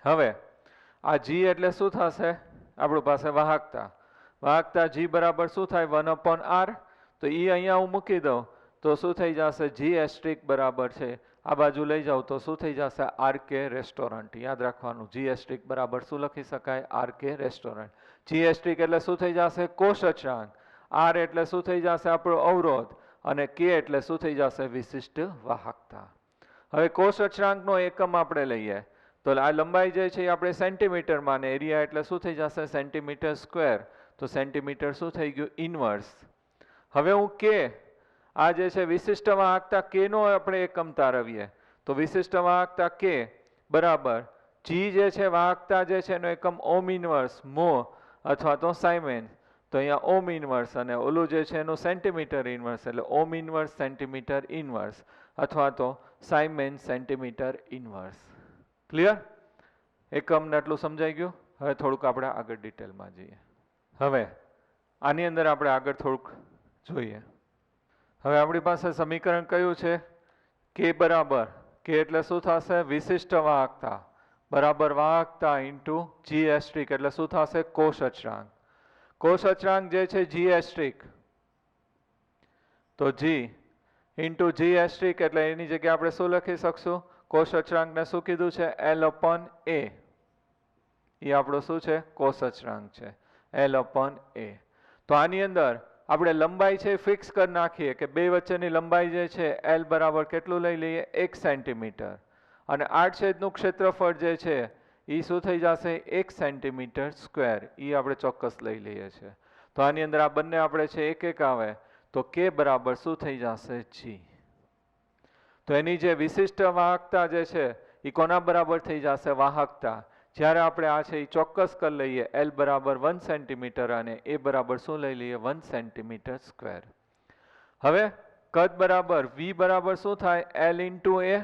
હવે આ જી એટલે શું થશે? આપણી પાસે વાહકતા. વાહકતા જી બરાબર શું થાય? 1/r. તો એ અહીંયા હું મૂકી દઉં તો શું થઈ જશે? જી એસ્ટ્રિક બરાબર છે આ બાજુ લઈ જાઉં તો શું થઈ જશે? RK restaurant. યાદ રાખવાનું, જી એસ્ટ્રિક બરાબર શું લખી શકાય? RK restaurant. જી એસ્ટ્રિક એટલે શું થઈ જશે? કોષ અચળાંક. R એટલે શું થઈ જશે? આપણો અવરોધ. અને K એટલે શું થઈ જશે? વિશિષ્ટ વાહકતા. હવે કોષ અચળાંકનો એકમ આપણે લઈએ તો આ લંબાઈ જે છે એ આપણે સેન્ટીમીટરમાં ને એરિયા એટલે શું થઈ જશે? Centimetre square. તો સેન્ટીમીટર શું થઈ ગયું? ઇનવર્સ. હવે હું K આ જે છે વિશિષ્ટ વાહકતા K નો આપણે એકમ તારવીએ તો વિશિષ્ટ વાહકતા K બરાબર જી જે છે વાહકતા જે છે એનો એકમ ઓમ ઇનવર્સ મો અથવા તો સાયમેન. તો અહીંયા ઓમ ઇનવર્સ અને ઓલું જે છે એનું સેન્ટીમીટર ઇનવર્સ. એટલે ઓમ ઇનવર્સ સેન્ટીમીટર ઇનવર્સ અથવા તો સાયમેન સેન્ટીમીટર ઇનવર્સ. ક્લિયર? એકમને એટલું સમજાઈ ગયું? હવે થોડુંક આપણે આગળ ડિટેલમાં જઈએ. હવે આની અંદર આપણે આગળ થોડુંક જોઈએ. હવે આપણી પાસે સમીકરણ કયું છે? K બરાબર K એટલે શું થશે? વિશિષ્ટ વાહકતા બરાબર વાહકતા ઇન્ટુ જી એસ્ટ્રિક. એટલે શું થશે? કોષ અચળાંક. કોષ અચળાંક જે છે જી એસ્ટ્રિક. તો જી ઇન્ટુ જી એસ્ટ્રિક એટલે એની જગ્યાએ આપણે શું લખી શકશું? કોષ અચળાંકને શું કીધું છે? L/A. એ આપણો શું છે? કોષ અચળાંક છે L/A. તો આની અંદર આપણે લંબાઈ છે ફિક્સ કરી નાખીએ કે બે વચ્ચેની લંબાઈ જે છે L બરાબર કેટલું લઈ લઈએ? 1 સેન્ટીમીટર. અને આડછેદનું ક્ષેત્રફળ જે છે એ શું થઈ જશે? 1 સેન્ટીમીટર સ્ક્વેર. એ આપણે ચોક્કસ લઈ લઈએ છીએ. તો આની અંદર આ બંને આપણે છે એક એક આવે તો K બરાબર શું થઈ જશે? G. તો એની જે વિશિષ્ટ વાહકતા જે છે એ કોના બરાબર થઈ જશે? વાહકતા. જ્યારે આપણે આ છે એ ચોક્કસ કરી લઈએ L બરાબર 1 સેન્ટીમીટર અને A બરાબર શું લઈ લઈએ? 1 સેન્ટીમીટર સ્ક્વેર. હવે કદ બરાબર V બરાબર શું થાય? L into A.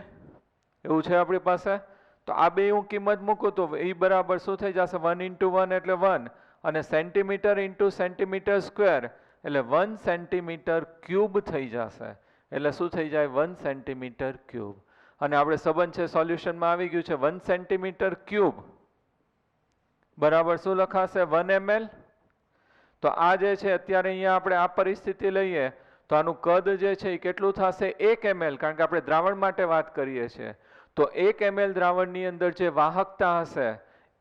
એવું છે આપણી પાસે. તો આ બે હું કિંમત મૂકું તો E બરાબર શું થઈ જશે? 1 ઇન્ટુ 1 એટલે 1 અને સેન્ટીમીટર ઇન્ટુ સેન્ટીમીટર સ્ક્વેર એટલે 1 સેન્ટીમીટર ક્યુબ થઈ જશે. એટલે શું થઈ જાય? 1 સેન્ટીમીટર ક્યુબ. અને આપણે સંબંધ છે સોલ્યુશનમાં આવી ગયું છે 1 સેન્ટીમીટર ક્યુબ બરાબર શું લખાશે? 1 ml. તો આ જે છે અત્યારે અહીંયા આપણે આ પરિસ્થિતિ લઈએ તો આનું કદ જે છે એ કેટલું થશે? 1 ml. કારણ કે આપણે દ્રાવણ માટે વાત કરીએ છીએ. તો 1 ml દ્રાવણની અંદર જે વાહકતા હશે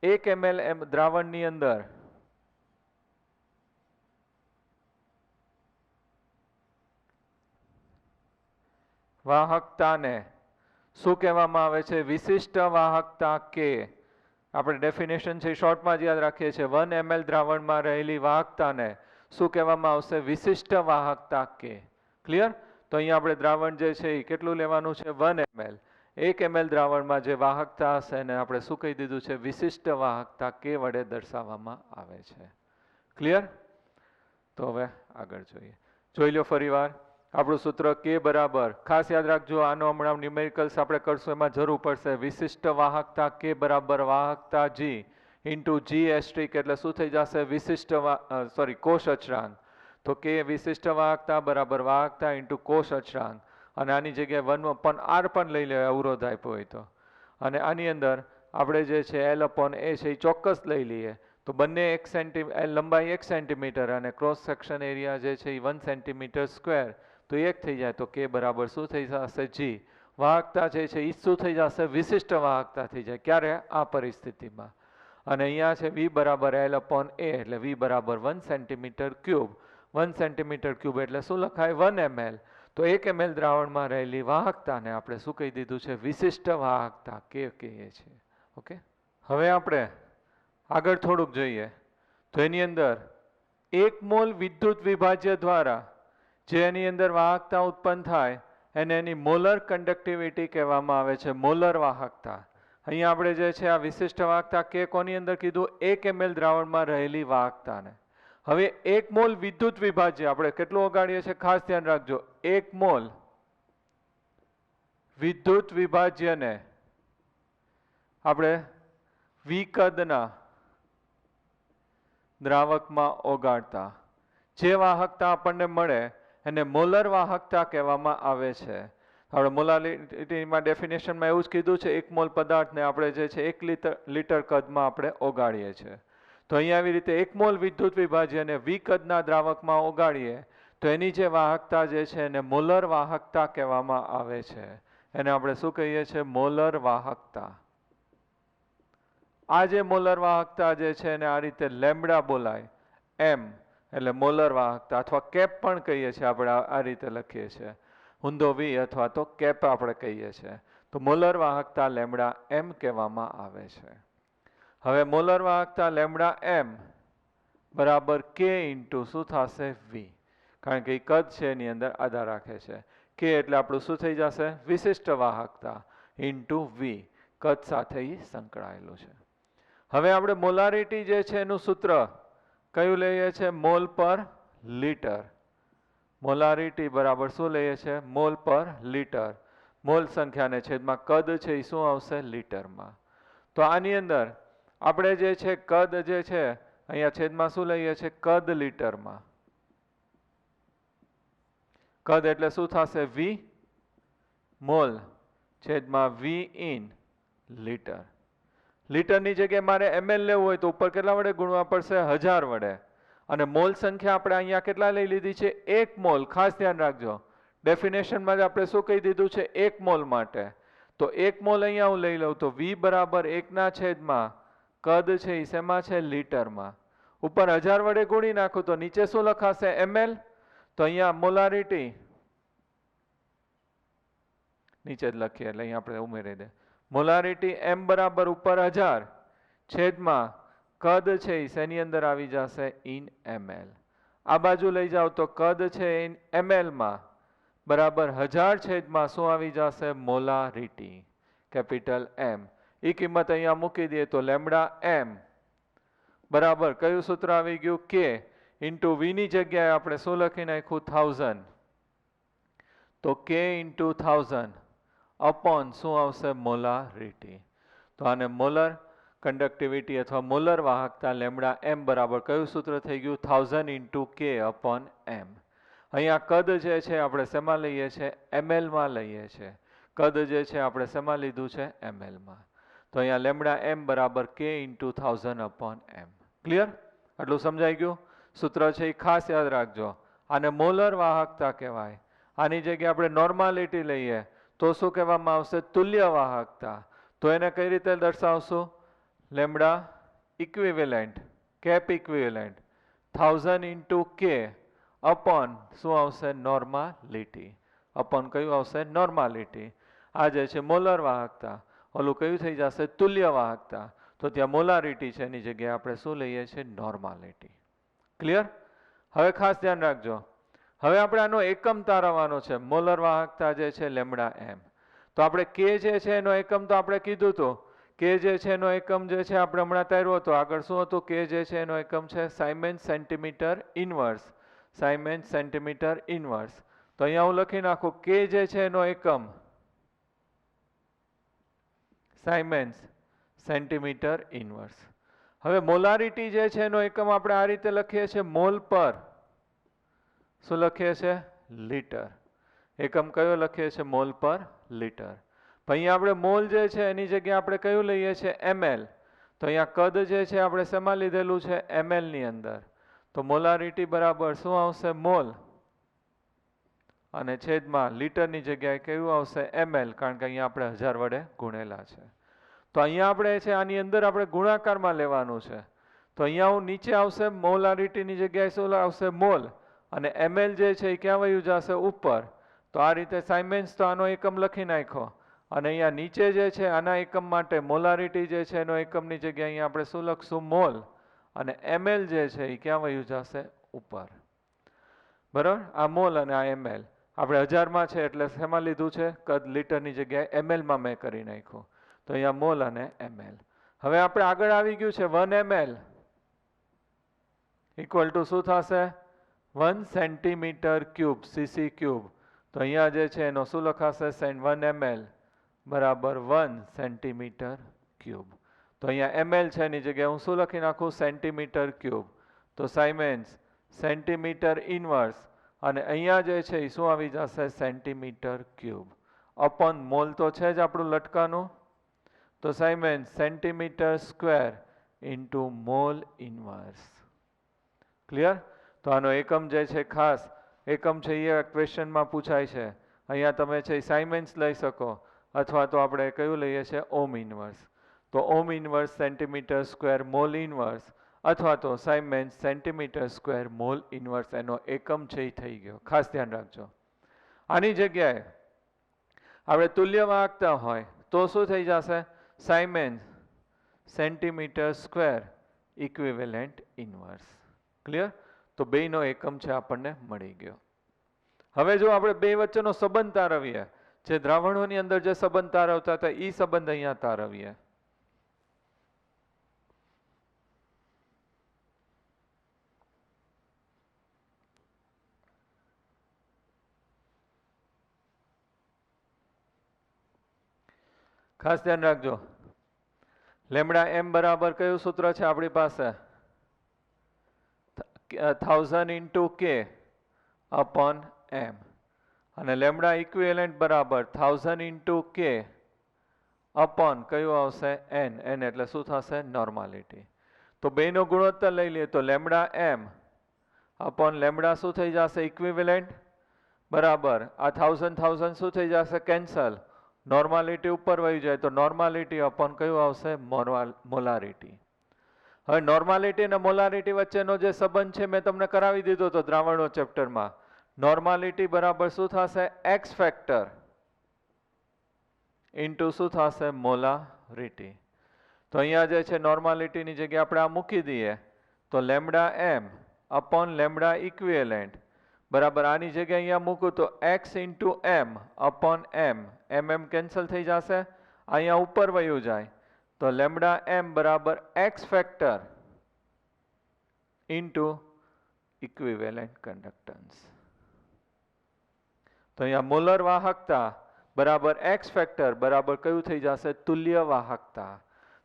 1 ml દ્રાવણની અંદર વાહકતાને શું કહેવામાં આવે છે? વિશિષ્ટ વાહકતા K. આપણે ડેફિનેશન છે શોર્ટમાં જ યાદ રાખીએ છીએ. 1 ml દ્રાવણમાં રહેલી વાહકતાને શું કહેવામાં આવશે? વિશિષ્ટ વાહકતા K. ક્લિયર? તો અહીંયા આપણે દ્રાવણ જે છે એ કેટલું લેવાનું છે? 1 ml. 1 ml દ્રાવણમાં જે વાહકતા હશે એને આપણે શું કહી દીધું છે? વિશિષ્ટ વાહકતા K વડે દર્શાવવામાં આવે છે. ક્લિયર? તો હવે આગળ જોઈએ. જોઈ લો ફરી વાર. આપણું સૂત્ર કે બરાબર, ખાસ યાદ રાખજો, આનો હમણાં ન્યુમેરિકલ્સ આપણે કરશું એમાં જરૂર પડશે. વિશિષ્ટ વાહકતા કે બરાબર વાહકતા જી ઇન્ટુ જી એસ્ટ્રિક એટલે શું થઈ જશે? વિશિષ્ટ કોષ અચળાંક. તો કે વિશિષ્ટ વાહકતા બરાબર વાહકતા ઇન્ટુ કોષ અચળાંક, અને આની જગ્યાએ 1/r પણ લઈ લેવાય અવરોધ આપ્યો હોય તો. અને આની અંદર આપણે જે છે L/A છે એ ચોક્કસ લઈ લઈએ. તો બંને લંબાઈ 1 સેન્ટીમીટર અને ક્રોસ સેક્શન એરિયા જે છે એ 1 સેન્ટીમીટર સ્ક્વેર, તો એક થઈ જાય. તો કે બરાબર શું થઈ જશે? જી. વાહકતા જે છે એ શું થઈ જશે? વિશિષ્ટ વાહકતા થઈ જાય. ક્યારે? આ પરિસ્થિતિમાં. અને અહીંયા છે V બરાબર L/A એટલે V બરાબર 1 સેન્ટીમીટર ક્યુબ. 1 સેન્ટીમીટર ક્યુબ એટલે શું લખાય? 1 ml. તો 1 ml દ્રાવણમાં રહેલી વાહકતાને આપણે શું કહી દીધું છે? વિશિષ્ટ વાહકતા કે કહીએ છીએ. ઓકે, હવે આપણે આગળ થોડુંક જોઈએ તો એની અંદર 1 મોલ વિદ્યુત વિભાજ્ય દ્વારા જે એની અંદર વાહકતા ઉત્પન્ન થાય એને એની મોલર કન્ડક્ટિવિટી કહેવામાં આવે છે, મોલર વાહકતા. અહીંયા આપણે જે છે આ વિશિષ્ટ વાહકતા કે કોની અંદર કીધું? 1 ml દ્રાવણમાં રહેલી વાહકતાને. હવે 1 મોલ વિદ્યુત વિભાજ્ય આપણે કેટલું ઓગાળીએ છીએ? ખાસ ધ્યાન રાખજો, 1 મોલ વિદ્યુત વિભાજ્યને આપણે વિકદના દ્રાવકમાં ઓગાળતા જે વાહકતા આપણને મળે એને મોલર વાહકતા કહેવામાં આવે છે. આપણે મોલારિટીમાં ડેફિનેશનમાં એવું જ કીધું છે, 1 મોલ પદાર્થને આપણે જે છે 1 લીટર કદમાં આપણે ઓગાળીએ છીએ. તો અહીંયા આવી રીતે 1 મોલ વિદ્યુત વિભાજ્યને વિકદના દ્રાવકમાં ઓગાળીએ તો એની જે વાહકતા જે છે એને મોલર વાહકતા કહેવામાં આવે છે. એને આપણે શું કહીએ છીએ? મોલર વાહકતા. આ જે મોલર વાહકતા જે છે એને આ રીતે લેમ્બડા બોલાય, એમ એટલે મોલર વાહકતા, અથવા કેપ પણ કહીએ છીએ આપણે, આ રીતે લખીએ છીએ, ઊંધો V અથવા તો કેપ આપણે કહીએ છીએ. તો મોલર વાહકતા લેમ્બડા એમ કહેવામાં આવે છે. હવે મોલર વાહકતા લેમ્બડા એમ બરાબર K ઇન્ટુ શું થશે? V. કારણ કે એ કદ છે એની અંદર આધાર રાખે છે. K એટલે આપણું શું થઈ જશે? વિશિષ્ટ વાહકતા ઇન્ટુ V, કદ સાથે એ સંકળાયેલું છે. હવે આપણે મોલારિટી જે છે એનું સૂત્ર કયું લઈએ છીએ? મોલ પર લીટર. મોલારિટી બરાબર શું લઈએ છીએ? મોલ પર લીટર. મોલ સંખ્યાને છેદમાં કદ છે એ શું આવશે? લીટરમાં. તો આની અંદર આપણે જે છે કદ જે છે અહીંયા છેદમાં શું લઈએ છીએ? કદ લીટરમાં. કદ એટલે શું થશે? V મોલ છેદમાં V ઇન લીટર. લીટરની જગ્યાએ મારે ml લેવું હોય તો ઉપર કેટલા વડે ગુણવા પડશે? 1000 વડે. અને મોલ સંખ્યા આપણે અહીંયા કેટલા લઈ લીધી છે? 1 મોલ. ખાસ ધ્યાન રાખજો, ડેફિનેશનમાં જ આપણે શું કહી દીધું છે? 1 મોલ માટે. તો 1 મોલ અહીંયા હું લઈ લઉં તો V બરાબર 1 છેદમાં કદ છે એ શેમાં છે? લીટરમાં. ઉપર 1000 વડે ગુણી નાખું તો નીચે શું લખાશે? ml. તો અહીંયા મોલારિટી નીચે જ લખીએ એટલે અહીંયા આપણે ઉમેરી દે. મોલારિટી M બરાબર ઉપર 1000 છેદમાં કદ છે એ શેની અંદર આવી જશે? In ml. આ બાજુ લઈ જાઓ તો કદ છે ઇન ml માં બરાબર 1000 છેદમાં શું આવી જશે? Molarity capital M. એ કિંમત અહીંયા મૂકી દઈએ તો લેમ્બડા M બરાબર કયું સૂત્ર આવી ગયું? K ઇન્ટુ V ની જગ્યાએ આપણે શું લખી નાખ્યું? 1000. તો K ઇન્ટુ 1000 અપોન શું આવશે? મોલારિટી. તો આને મોલર કન્ડક્ટિવિટી અથવા મોલર વાહકતા લેમ્બડા એમ બરાબર કયું સૂત્ર થઈ ગયું? 1000 ઇન્ટુ K અપોન M. અહીંયા કદ જે છે આપણે શેમાં લઈએ છીએ? ml માં લઈએ છીએ. કદ જે છે આપણે શેમાં લીધું છે? ml માં. તો અહીંયા લેમ્બડા એમ બરાબર K into 1000 upon M. Clear? આટલું સમજાઈ ગયું? સૂત્ર છે એ ખાસ યાદ રાખજો. આને મોલર વાહકતા કહેવાય. આની જગ્યાએ આપણે નોર્માલિટી લઈએ તો શું કહેવામાં આવશે? તુલ્ય વાહકતા. તો એને કઈ રીતે દર્શાવશું? Lambda equivalent, kappa equivalent 1000 into K upon શું આવશે? નોર્માલિટી. અપોન કયું આવશે? નોર્માલિટી. આ જે છે મોલર વાહકતા, ઓલું કયું થઈ જશે? તુલ્ય વાહકતા. તો ત્યાં મોલારિટી છે એની જગ્યાએ આપણે શું લઈએ છીએ? નોર્માલિટી. ક્લિયર? હવે ખાસ ધ્યાન રાખજો, હવે આપણે આનો એકમ તારવવાનો છે. મોલર વાહકતા જે છે લેમ્બડા એમ. તો આપણે K જે છે એનો એકમ તો આપણે કીધું હતું. K જે છે એનો એકમ જે છે આપણે હમણાં તાર્યો હતો. આગળ શું હતું? K જે છે એનો એકમ છે સાયમેન્સ સેન્ટીમીટર ઇનવર્સ. સાયમેન્સ સેન્ટીમીટર ઇનવર્સ તો અહીંયા હું લખી નાખું કે જે છે એનો એકમ સાયમેન્સ સેન્ટીમીટર ઇનવર્સ. હવે મોલારિટી જે છે એનો એકમ આપણે આ રીતે લખીએ છીએ મોલ પર. શું લખીએ છીએ? લીટર. એકમ કયો લખીએ છીએ? મોલ પર લીટર. અહીંયા આપણે મોલ જે છે એની જગ્યાએ આપણે કયું લઈએ છીએ? ml. તો અહીંયા કદ જે છે આપણે શેમાં લીધેલું છે? ml ની અંદર. તો મોલારિટી બરાબર શું આવશે? મોલ અને છેદમાં લીટરની જગ્યાએ કયું આવશે? ml, કારણ કે અહીંયા આપણે 1000 વડે ગુણેલા છે. તો અહીંયા આપણે છે આની અંદર આપણે ગુણાકારમાં લેવાનું છે. તો અહીંયા હું નીચે આવશે મોલારિટીની જગ્યાએ શું આવશે? મોલ, અને ml જે છે એ ક્યાં વયું જશે? ઉપર. તો આ રીતે સાયમેન્સ તો આનો એકમ લખી નાખ્યો, અને અહીંયા નીચે જે છે આના એકમ માટે મોલારિટી જે છે એનો એકમની જગ્યાએ અહીંયા આપણે શું લખશું? મોલ, અને ml જે છે એ ક્યાં વયું જશે? ઉપર. બરાબર? આ મોલ અને આ ml આપણે 1000માં છે એટલે શેમાં લીધું છે? કદ લીટરની જગ્યાએ mlમાં મેં કરી નાખ્યું. તો અહીંયા મોલ અને ml. હવે આપણે આગળ આવી ગયું છે 1 ml ઇક્વલ ટુ શું થશે? 1 સેન્ટીમીટર ક્યુબ cc ક્યુબ. તો અહીંયા જે છે એનો શું લખાશે? 1 ml બરાબર 1 સેન્ટીમીટર ક્યુબ. તો અહીંયા ml છે એની જગ્યાએ હું શું લખી નાખું? Centimetre cube. તો સાયમેન્સ સેન્ટીમીટર ઇનવર્સ, અને અહીંયા જે છે એ શું આવી જશે? સેન્ટીમીટર ક્યુબ અપોન મોલ તો છે જ આપણું લટકાનું. તો siemens centimetre square into mole inverse. Clear? તો આનો એકમ જે છે ખાસ એકમ છે એ ક્વેશ્ચનમાં પૂછાય છે. અહીંયા તમે છે સાયમેન્સ લઈ શકો, અથવા તો આપણે કયું લઈએ છીએ? Ohm inverse. તો ohm inverse centimetre square mole inverse, અથવા તો siemens centimetre square mole inverse એનો એકમ છે એ થઈ ગયો. ખાસ ધ્યાન રાખજો. આની જગ્યાએ આપણે તુલ્ય વાહકતા હોય તો શું થઈ જશે? Siemens centimetre square equivalent inverse. Clear? તો બેનો એકમ છે આપણને મળી ગયો. હવે જો આપણે બે વચ્ચેનો સંબંધ તારવીએ, જે દ્રાવણોની અંદર જે સંબંધ તારવતા હતા એ સંબંધ અહીંયા તારવીએ. ખાસ ધ્યાન રાખજો. લેમડા m બરાબર કયું સૂત્ર છે આપણી પાસે? 1000 ઇન્ટુ k અપોન m, અને લેમડા ઇક્વિવેલન્ટ બરાબર 1000 ઇન્ટુ k અપોન કયું આવશે? n. n એટલે શું થશે? નોર્માલિટી. તો બેનો ગુણોત્તર લઈ લઈએ તો લેમડા m અપોન લેમડા શું થઈ જશે? ઇક્વિવેલન્ટ બરાબર આ 1000 શું થઈ જશે? કેન્સલ. નોર્માલિટી ઉપર વહી જાય તો નોર્માલિટી અપોન કયું આવશે? મોલારિટી. હવે નોર્માલિટી અને મોલારિટી વચ્ચેનો જે સંબંધ છે મેં તમને કરાવી દીધો હતો દ્રાવણો ચેપ્ટરમાં. નોર્માલિટી બરાબર શું થશે? એક્સ ફેક્ટર ઇન્ટુ શું થશે? મોલારિટી. તો અહીંયા જે છે નોર્માલિટીની જગ્યાએ આપણે આ મૂકી દઈએ તો lambda m upon lambda equivalent બરાબર આની જગ્યાએ અહીંયા મૂકું તો x into m upon m. mm cancel થઈ જશે, અહીંયા ઉપર વયું જાય તો લેમડા m બરાબર x factor into equivalent conductance. તો અહીંયા મોલર વાહકતા બરાબર x ફેક્ટર બરાબર કયું થઈ જશે? તુલ્ય વાહકતા.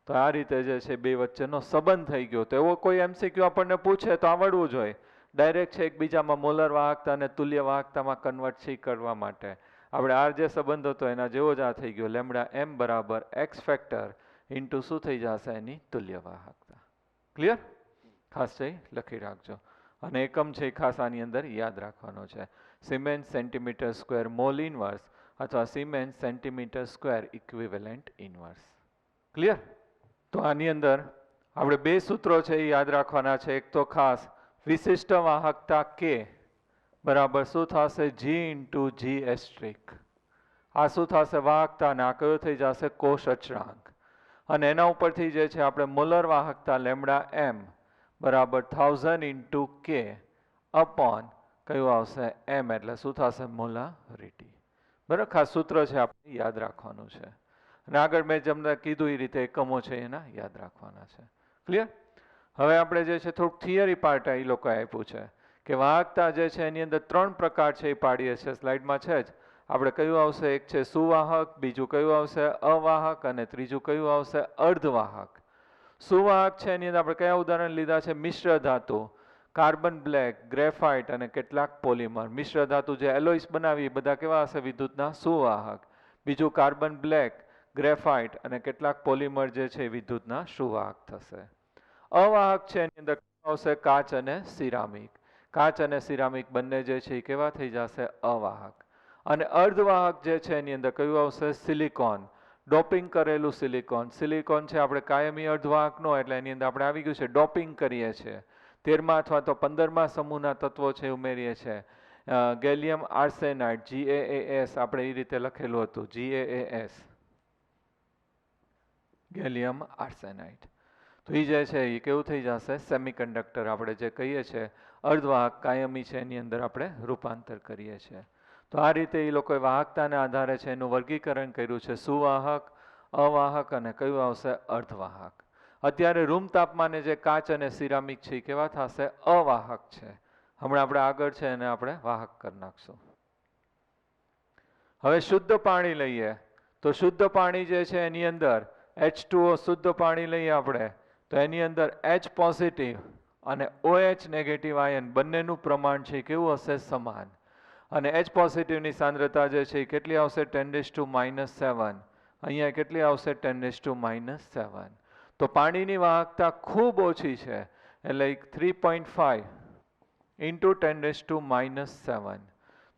તો આ રીતે જે છે બે વચ્ચેનો સંબંધ થઈ ગયો. તો એવો કોઈ MCQ આપણને પૂછે તો આવડવું જોઈએ. ડાયરેક્ટ છે એકબીજામાં મોલર વાહકતા અને તુલ્ય વાહકતામાં કન્વર્ટ છે કરવા માટે આપણે આ જે સંબંધ હતો એના જેવો જ આ થઈ ગયો. લેમડા m બરાબર x ફેક્ટર ઇન્ટુ શું થઈ જશે? એની તુલ્ય વાહકતા. ક્લિયર? ખાસ છે લખી રાખજો. અને એકમ છે ખાસ આની અંદર યાદ રાખવાનો છે. Siemens centimetre square mole inverse અથવા siemens centimetre square equivalent inverse. Clear? તો આની અંદર આપણે બે સૂત્રો છે એ યાદ રાખવાના છે. એક તો ખાસ વિશિષ્ટ વાહકતા k બરાબર શું થશે? g into g asterisk. આ શું થશે? વાહકતા, અને આ કયો થઈ જશે? કોષ અચળાંક. અને એના ઉપરથી જે છે આપણે મોલર વાહકતા લેમડા m બરાબર 1000 ઇન્ટુ k અપોન કયું આવશે? m એટલે શું થશે? મોલારિટી. બરાબર? ખાસ સૂત્ર છે આપણે યાદ રાખવાનું છે. અને આગળ મેં જેમને કીધું એ રીતે એકમો છે એના યાદ રાખવાના છે. ક્લિયર? હવે આપણે જે છે થોડુંક થિયરી પાર્ટ એ લોકો આપ્યું છે કે વાહકતા જે છે એની અંદર 3 પ્રકાર છે એ પાડીએ છીએ, સ્લાઇડમાં છે જ. આપણે કયું આવશે? એક છે સુવાહક, બીજું કયું આવશે? અવાહક, અને ત્રીજું કયું આવશે? અર્ધવાહક. સુવાહક છે એની અંદર આપણે કયા ઉદાહરણ લીધા છે? મિશ્ર ધાતુ, કાર્બન બ્લેક, ગ્રેફાઇટ અને કેટલાક પોલિમર. મિશ્ર ધાતુ જે એલોઇસ બનાવી એ બધા કેવા હશે? વિદ્યુતના સુવાહક. બીજું કાર્બન બ્લેક, ગ્રેફાઇટ અને કેટલાક પોલિમર જે છે એ વિદ્યુતના સુવાહક થશે. અવાહક છે એની અંદર આવશે કાચ અને સિરામિક. કાચ અને સિરામિક બંને જે છે એ કેવા થઈ જશે? અવાહક. અને અર્ધવાહક જે છે એની અંદર કયું આવશે? સિલિકોન, ડોપિંગ કરેલું સિલિકોન. સિલિકોન છે આપણે કાયમી અર્ધવાહક નો, એટલે એની અંદર આપણે આવી ગયું છે ડોપિંગ કરીએ છીએ. 13મા અથવા તો 15મા સમૂહના તત્વો છે ઉમેરીએ છીએ. ગેલિયમ આર્સેનાઇડ, GaAs, આપણે એ રીતે લખેલું હતું, GaAs, ગેલિયમ આર્સેનાઇડ. તો એ જે છે એ કેવું થઈ જશે? સેમિકન્ડક્ટર, આપણે જે કહીએ છીએ અર્ધવાહક કાયમી છે એની અંદર આપણે રૂપાંતર કરીએ છીએ. તો આ રીતે એ લોકોએ વાહકતાના આધારે છે એનું વર્ગીકરણ કર્યું છે, સુવાહક, અવાહક અને કયું આવશે? અર્ધવાહક. અત્યારે રૂમ તાપમાને જે કાચ અને સિરામિક છે એ કેવા થશે? અવાહક છે. હમણાં આપણે આગળ છે એને આપણે વાહક કરી નાખશું. હવે શુદ્ધ પાણી લઈએ તો શુદ્ધ પાણી જે છે એની અંદર H2O શુદ્ધ પાણી લઈએ આપણે તો એની અંદર H પોઝિટિવ અને OH નેગેટિવ આયન બંનેનું પ્રમાણ છે કેવું હશે? સમાન. અને H પોઝિટિવની સાંદ્રતા જે છે એ કેટલી આવશે? 10⁻⁷. અહીંયા કેટલી આવશે? 10⁻⁷. તો પાણીની વાહકતા ખૂબ ઓછી છે, એટલે 3.5 × 10⁻⁷.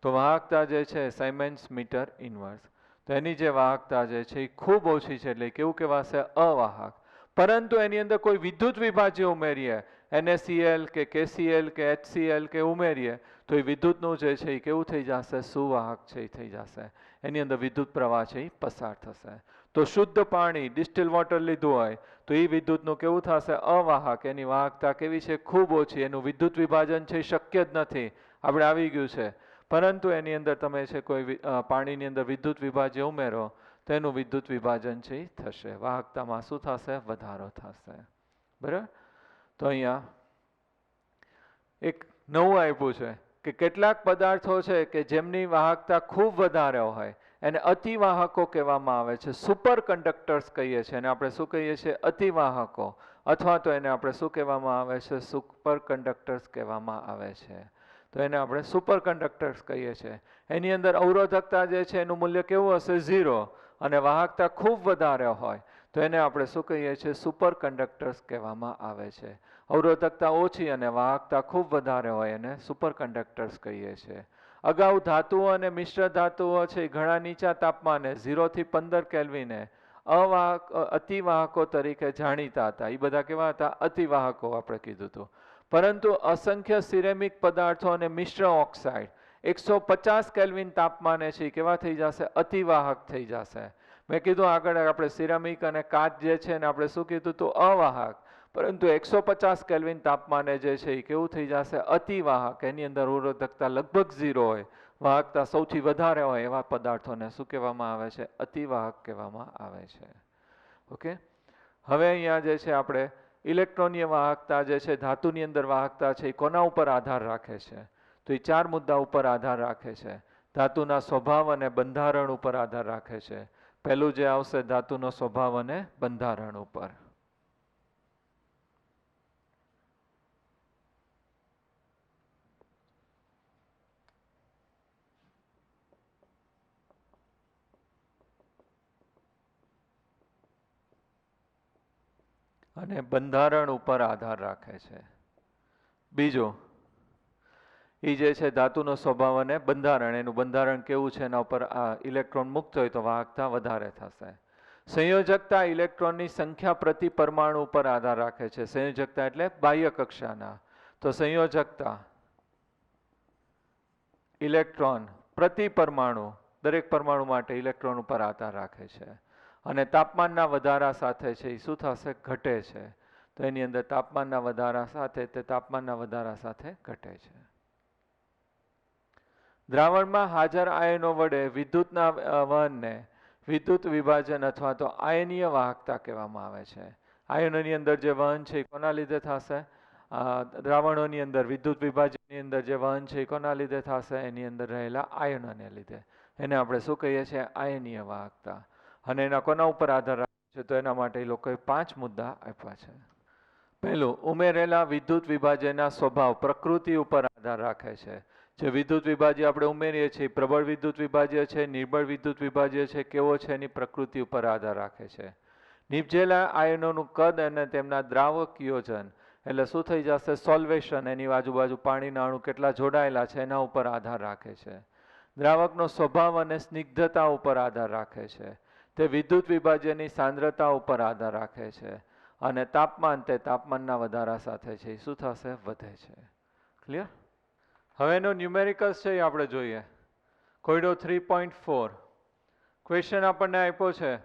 તો વાહકતા જે છે સાયમેન્સ મીટર ઇન્વર્સ. તો એની જે વાહકતા જે છે એ ખૂબ ઓછી છે, એટલે કેવું કહેવાશે? અવાહક. પરંતુ એની અંદર કોઈ વિદ્યુત વિભાજ્ય ઉમેરીએ, NaCl કે KCl કે HCl કે ઉમેરીએ તો એ વિદ્યુતનું જે છે એ કેવું થઈ જશે? સુવાહક છે એ થઈ જશે. એની અંદર વિદ્યુત પ્રવાહ છે એ પસાર થશે. તો શુદ્ધ પાણી, ડિસ્ટિલ વોટર લીધું હોય તો એ વિદ્યુતનું કેવું થશે? અવાહક. એની વાહકતા કેવી છે? ખૂબ ઓછી. એનું વિદ્યુત વિભાજન છે એ શક્ય જ નથી. આપણે આવી ગયું છે. પરંતુ એની અંદર તમે છે કોઈ પાણીની અંદર વિદ્યુત વિભાજ્ય ઉમેરો તો એનું વિદ્યુત વિભાજન છે એ થશે. વાહકતામાં શું થશે? વધારો થશે. બરાબર? તો અહીંયા એક નવું આપ્યું છે કે કેટલાક પદાર્થો છે કે જેમની વાહકતા ખૂબ વધારે હોય એને અતિવાહકો કહેવામાં આવે છે. સુપર કંડક્ટર્સ કહીએ છીએ અને આપણે શું કહીએ છીએ? અતિવાહકો. અથવા તો એને આપણે શું કહેવામાં આવે છે? સુપર કંડક્ટર્સ કહેવામાં આવે છે. તો એને આપણે સુપર કંડક્ટર્સ કહીએ છીએ. એની અંદર અવરોધકતા જે છે એનું મૂલ્ય કેવું હશે? 0. અને વાહકતા ખૂબ વધારે હોય તો એને આપણે શું કહીએ છીએ? સુપર કંડક્ટર્સ કહેવામાં આવે છે. અવરોધકતા ઓછી અને વાહકતા ખૂબ વધારે હોય એને સુપર કંડક્ટર્સ કહીએ છીએ. અગાઉ ધાતુઓ અને મિશ્ર ધાતુઓ છે ઘણા નીચા તાપમાને 0 થી 15 કેલ્વિને અતિવાહકો તરીકે જાણીતા હતા. એ બધા કેવા હતા? અતિવાહકો આપણે કીધું હતું. પરંતુ અસંખ્ય સિરેમિક પદાર્થો અને મિશ્ર ઓક્સાઇડ 150 કેલ્વિન તાપમાને છે કેવા થઈ જશે? અતિવાહક થઈ જશે. મેં કીધું આગળ આપણે સિરામિક અને કાચ જે છે ને આપણે શું કીધું હતું? અવાહક. પરંતુ 150 કેલ્વિન તાપમાને જે છે એ કેવું થઈ જશે? અતિવાહક. એની અંદર અવરોધકતા લગભગ 0 હોય, વાહકતા સૌથી વધારે હોય એવા પદાર્થોને શું કહેવામાં આવે છે? અતિવાહક કહેવામાં આવે છે. ઓકે. હવે અહીંયા જે છે આપણે ઇલેક્ટ્રોનીય વાહકતા જે છે, ધાતુની અંદર વાહકતા છે એ કોના ઉપર આધાર રાખે છે? તો એ 4 મુદ્દા ઉપર આધાર રાખે છે. ધાતુના સ્વભાવ અને બંધારણ ઉપર આધાર રાખે છે. પહેલું જે આવશે ધાતુનો સ્વભાવ અને બંધારણ ઉપર. અને બંધારણ ઉપર આધાર રાખે છે. બીજું એ જે છે ધાતુનો સ્વભાવ અને બંધારણ, એનું બંધારણ કેવું છે એના ઉપર ઇલેક્ટ્રોન મુક્ત હોય તો વાહકતા વધારે થશે. સંયોજકતા ઇલેક્ટ્રોનની સંખ્યા પ્રતિ પરમાણુ ઉપર આધાર રાખે છે. સંયોજકતા એટલે બાહ્ય કક્ષાના. તો સંયોજકતા ઇલેક્ટ્રોન પ્રતિ પરમાણુ, દરેક પરમાણુ માટે ઇલેક્ટ્રોન ઉપર આધાર રાખે છે. અને તાપમાનના વધારા સાથે છે એ શું થશે? ઘટે છે. તો એની અંદર તાપમાનના વધારા સાથે તે તાપમાનના વધારા સાથે ઘટે છે. દ્રાવણમાં હાજર આયનો વડે વિદ્યુતના વહનને વિદ્યુત વિભાજન અથવા તો આયનીય વાહકતા કહેવામાં આવે છે. આયનોની અંદર જે વહન છે એ કોના લીધે થશે? દ્રાવણોની અંદર વિદ્યુત વિભાજન ની અંદર જે વહન છે એ કોના લીધે થશે? એની અંદર રહેલા આયનોને લીધે. એને આપણે શું કહીએ છીએ? આયનીય વાહકતા. અને એના કોના ઉપર આધાર રાખે છે? તો એના માટે એ લોકોએ 5 મુદ્દા આપ્યા છે. પહેલું, ઉમેરેલા વિદ્યુત વિભાજ્યના સ્વભાવ પ્રકૃતિ ઉપર આધાર રાખે છે. જે વિદ્યુત વિભાજ્ય આપણે ઉમેરીએ છીએ પ્રબળ વિદ્યુત વિભાજ્ય છે, નિર્બળ વિદ્યુત વિભાજ્ય છે, કેવો છે એની પ્રકૃતિ ઉપર આધાર રાખે છે. નિપજેલા આયનોનું કદ અને તેમના દ્રાવક યોજન એટલે શું થઈ જશે? સોલ્વેશન, એની આજુબાજુ પાણીના અણુ કેટલા જોડાયેલા છે એના ઉપર આધાર રાખે છે. દ્રાવકનો સ્વભાવ અને સ્નિગ્ધતા ઉપર આધાર રાખે છે. તે વિદ્યુત વિભાજ્યની સાંદ્રતા ઉપર આધાર રાખે છે. અને તાપમાન તે તાપમાનના વધારા સાથે છે શું થશે? વધે છે. ક્લિયર? હવે એનો ન્યુમેરિકલ્સ છે એ આપણે જોઈએ. કોયડો 3.4 ક્વેશ્ચન આપણને આપ્યો છે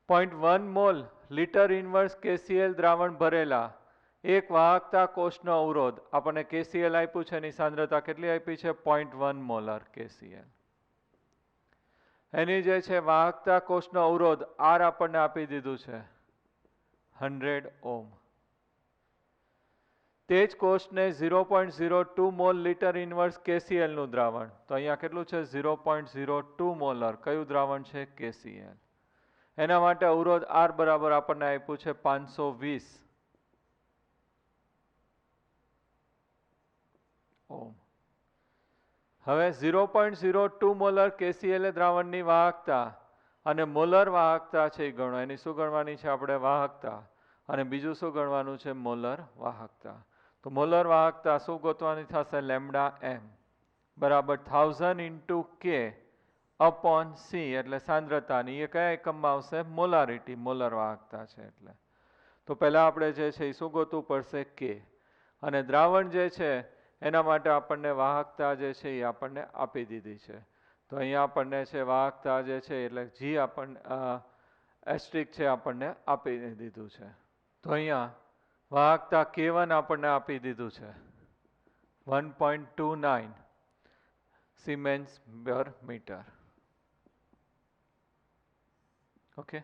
0.1 મોલ લિટર ઇન્વર્સ KCl દ્રાવણ ભરેલા એક વાહકતા કોષનો અવરોધ. આપણને KCl આપ્યું છે, એની સાંદ્રતા કેટલી આપી છે? 0.1 મોલર KCl. એની જે છે વાહકતા કોષનો અવરોધ R આપણને આપી દીધું છે 100 ઓહ્મ. તે જ કોષને 0.02 મોલ લિટર ઇન્વર્સ KCl નું દ્રાવણ. તો અહીંયા કેટલું છે? 0.02 મોલર. કયું દ્રાવણ છે? KCl. એના માટે અવરોધ R બરાબર આપણને આપ્યું છે 520 ઓહ્મ. હવે 0.02 મોલર KCl દ્રાવણની વાહકતા અને મોલર વાહકતા છે એ ગણો. એની શું ગણવાની છે આપણે? વાહકતા. અને બીજું શું ગણવાનું છે? મોલર વાહકતા. તો મોલર વાહકતા શું ગોતવાની થશે? લેમ્ડા m બરાબર 1000 ઇન્ટુ K અપોન C એટલે સાંદ્રતાની. એ કયા એકમમાં આવશે? મોલારિટી. મોલર વાહકતા છે એટલે. તો પહેલા આપણે જે છે એ શું ગોતવું પડશે? K. અને દ્રાવણ જે છે એના માટે આપણને વાહકતા જે છે એ આપણને આપી દીધી છે. તો અહીંયા આપણને છે વાહકતા જે છે એટલે G આપણને એસ્ટ્રિક છે આપણને આપી દીધું છે. તો અહીંયા વાહકતા K1 આપણને આપી દીધું છે 1.29 સિમેન્સ પર મીટર. ઓકે,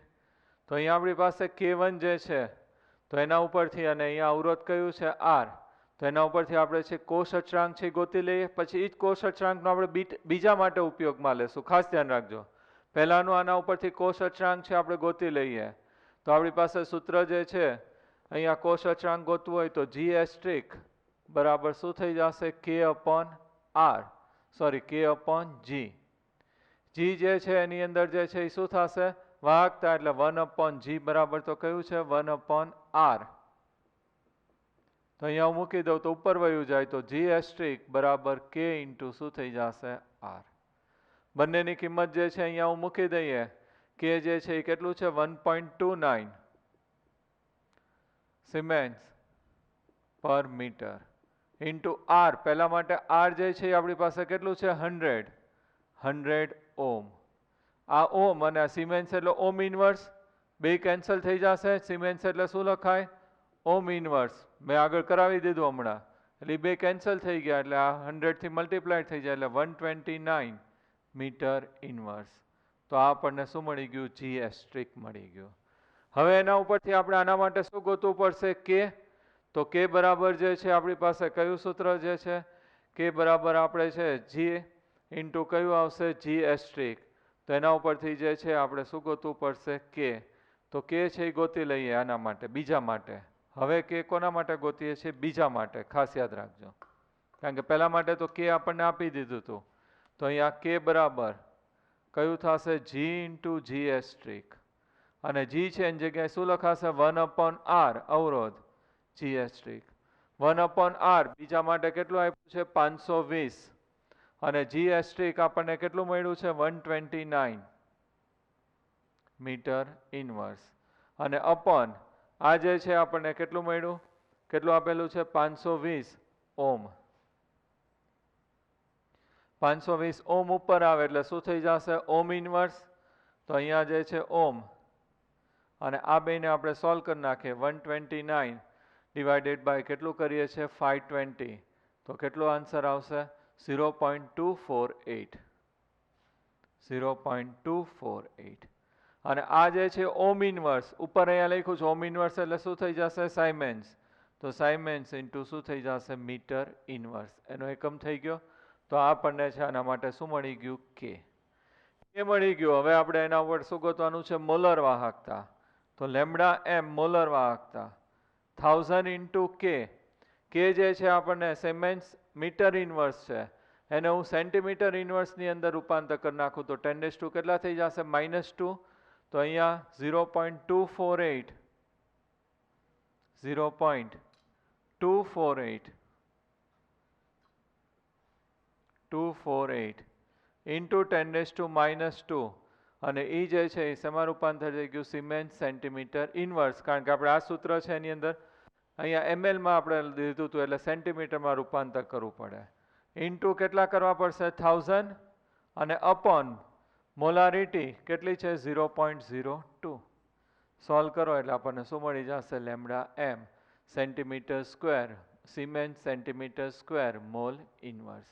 તો અહીંયા આપણી પાસે K1 જે છે તો એના ઉપરથી, અને અહીંયા અવરોધ કયું છે? R. તો એના ઉપરથી આપણે છે કોષ અચળાંક છે ગોતી લઈએ. પછી એ જ કોષ અચળાંકનો આપણે બીજા માટે ઉપયોગમાં લેશું. ખાસ ધ્યાન રાખજો. પહેલાનું આના ઉપરથી કોષ અચળાંક છે આપણે ગોતી લઈએ. તો આપણી પાસે સૂત્ર જે છે અહીંયા કોષ અચળાંક ગોતવું હોય તો G એસ્ટ્રિક બરાબર શું થઈ જશે? K upon R, sorry K upon G. G જે છે એની અંદર જે છે એ શું થશે? વાહકતા એટલે 1 અપોન G બરાબર તો કયું છે? 1 અપોન R. તો અહીંયા હું મૂકી દઉં તો ઉપર વયું જાય તો G એસ્ટ્રિક બરાબર K ઇન્ટુ શું થઈ જશે? R. બંનેની કિંમત જે છે અહીંયા હું મૂકી દઈએ. K જે છે એ કેટલું છે? 1.29 સિમેન્સ પર મીટર ઇન્ટુ R. પહેલા માટે R જે છે એ આપણી પાસે કેટલું છે? 100 ઓહ્મ. આ ઓહ્મ અને આ સિમેન્સ એટલે ઓહ્મ ઇન્વર્સ. બે કેન્સલ થઈ જશે. સિમેન્સ એટલે શું લખાય? Ohm inverse. મેં આગળ કરાવી દીધું હમણાં. એટલે બે કેન્સલ થઈ ગયા એટલે આ 100 થી મલ્ટીપ્લાય થઈ જાય એટલે 129 મીટર ઇન્વર્સ. તો આ આપણને શું મળી ગયું? G એસ્ટ્રિક મળી ગયું. હવે એના ઉપરથી આપણે આના માટે શું ગોતવું પડશે? K. તો K બરાબર જે છે આપણી પાસે કયું સૂત્ર જે છે? K બરાબર આપણે છે G ઇન્ટુ કયું આવશે? G asterisk. તો એના ઉપરથી જે છે આપણે શું ગોતવું પડશે? K. તો K છે એ ગોતી લઈએ આના માટે, બીજા માટે. હવે K કોના માટે ગોતીએ છીએ? બીજા માટે. ખાસ યાદ રાખજો, કારણ કે પહેલા માટે તો K આપણને આપી દીધું હતું. તો અહીંયા K બરાબર કયું થશે? G into G asterisk. અને G છે એની જગ્યાએ શું લખાશે? 1 અપોન R અવરોધ G એસ્ટ્રિક. 1 અપોન R બીજા માટે કેટલું આપ્યું છે? 520. અને G એસ્ટ્રિક આપણને કેટલું મળ્યું છે? 129 મીટર ઇન્વર્સ. અને અપોન આ જે છે આપણને કેટલું મળ્યું? કેટલું આપેલું છે? 520 ઓહ્મ. 520 ઓહ્મ ઉપર આવે એટલે શું થઈ જશે? Ohm inverse. તો અહીંયા જે છે ઓહ્મ અને આ બેને આપણે સોલ્વ કરી નાખીએ. 129 ડિવાઇડેડ બાય કેટલું કરીએ છીએ? 520. તો કેટલો આન્સર આવશે? 0.248. 0.248. અને આ જે છે ઓહ્મ ઇન્વર્સ ઉપર અહીંયા લખ્યું છે ઓહ્મ ઇન્વર્સ એટલે શું થઈ જશે? સાયમેન્સ. તો તો સાયમેન્સ ઇન્ટુ શું થઈ જશે મીટર ઇનવર્સ, એનો એકમ થઈ ગયો. તો આપણને છે આના માટે શું મળી ગયું કે. એ મળી ગયું. હવે આપણે એના ઉપર શું ગોતવાનું છે મોલર વાહકતા. તો લેમડા એમ મોલર વાહકતા 1000 ઇન્ટુ કે. કે જે છે આપણને સેમેન્સ મીટર ઇનવર્સ છે, એને હું સેન્ટીમીટર ઇનવર્સની અંદર રૂપાંતર કરી નાખું તો 10⁻² કેટલા થઈ જશે -2. તો અહીંયા 0.248 ઇન્ટુ 10⁻², અને એ જે છે એ શેમાં રૂપાંતર થઈ ગયું સિમેન્સ સેન્ટીમીટર ઇનવર્સ, કારણ કે આપણે આ સૂત્ર છે એની અંદર અહીંયા એમએલમાં આપણે લીધું હતું એટલે સેન્ટીમીટરમાં રૂપાંતર કરવું પડે. ઇન્ટુ કેટલા કરવા પડશે 1000, અને અપોન મોલારિટી કેટલી છે 0.02. સોલ્વ કરો એટલે આપણને શું મળી જશે lambda m centimetre square siemens centimetre square mole inverse.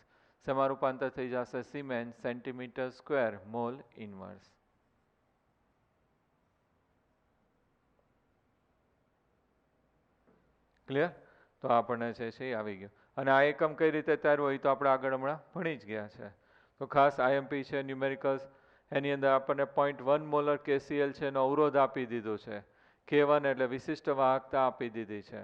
શેમાં રૂપાંતર થઈ જશે siemens centimetre square mole inverse. Clear? તો આપણને છે એ આવી ગયું. અને આ એકમ કઈ રીતે તૈયાર હોય તો આપણે આગળ હમણાં ભણી જ ગયા છે. તો ખાસ આઈએમપી છે ન્યુમેરિકલ્સ, એની અંદર આપણને 0.1 મોલર KCl છે એનો અવરોધ આપી દીધો છે. K1 એટલે વિશિષ્ટ વાહકતા આપી દીધી છે.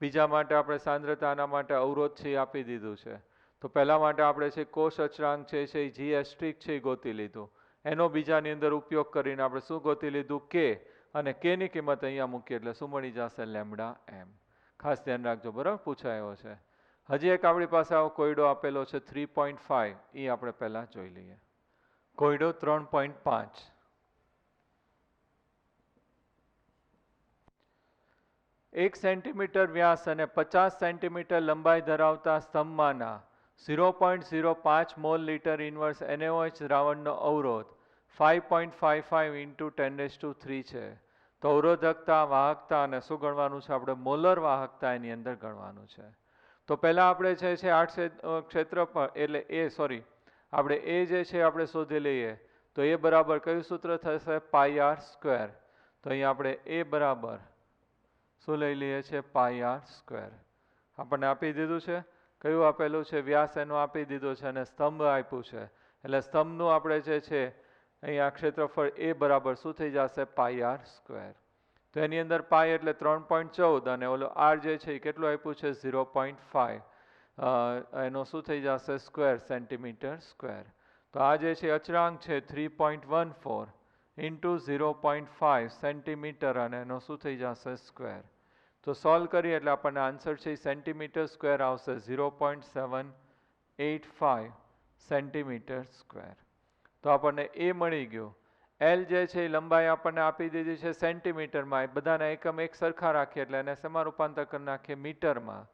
બીજા માટે આપણે સાંદ્રતાના માટે અવરોધ છે એ આપી દીધું છે. તો પહેલા માટે આપણે છે કોષ અચળાંક છે એ જી એસ્ટ્રિક છે એ ગોતી લીધું. એનો બીજાની અંદર ઉપયોગ કરીને આપણે શું ગોતી લીધું કે, અને કે ની કિંમત અહીંયા મૂકી એટલે શું મળી જશે લેમડા એમ. ખાસ ધ્યાન રાખજો, બરાબર પૂછાયો છે. હજી એક આપણી પાસે આવો કોયડો આપેલો છે 3.5, એ આપણે પહેલા જોઈ લઈએ. કોયડો 3.5. એક સેન્ટીમીટર વ્યાસ અને 50 સેન્ટીમીટર લંબાઈ ધરાવતા સ્તંભમાંના 0.05 મોલ લીટર ઇનવર્સ NaOH દ્રાવણનો અવરોધ 5.55 ઇન્ટુ 10⁻³ છે. તો અવરોધકતા, વાહકતા અને શું ગણવાનું છે આપણે મોલર વાહકતા એની અંદર ગણવાનું છે. તો પહેલા આપણે છે આ ક્ષેત્રફળ એટલે આપણે એ જે છે આપણે શોધી લઈએ. તો એ બરાબર કયું સૂત્ર થશે πr². તો અહીંયા આપણે એ બરાબર શું લઈ લઈએ છીએ πr². આપણને આપી દીધું છે કયું આપેલું છે વ્યાસ એનો આપી દીધો છે અને સ્તંભ આપ્યું છે, એટલે સ્તંભનું આપણે જે છે અહીંયા ક્ષેત્રફળ એ બરાબર શું થઈ જશે πr². તો એની અંદર પાઈ એટલે 3.14 અને ઓલો આર જે છે એ કેટલું આપ્યું છે 0.5, એનો શું થઈ જશે સ્ક્વેર સેન્ટીમીટર સ્ક્વેર. તો આ જે છે અચળાંક છે 3.14 ઇન્ટુ 0.5 સેન્ટીમીટર અને એનો શું થઈ જશે સ્ક્વેર. તો સોલ્વ કરીએ એટલે આપણને આન્સર છે સેન્ટીમીટર સ્ક્વેર આવશે 0.785 સેન્ટીમીટર સ્ક્વેર. તો આપણને એ મળી ગયું. એલ જે છે એ લંબાઈ આપણને આપી દીધી છે સેન્ટીમીટરમાં, એ બધાના એકમ એક સરખા રાખીએ એટલે એને શેમાં રૂપાંતર કરી નાખીએ મીટરમાં.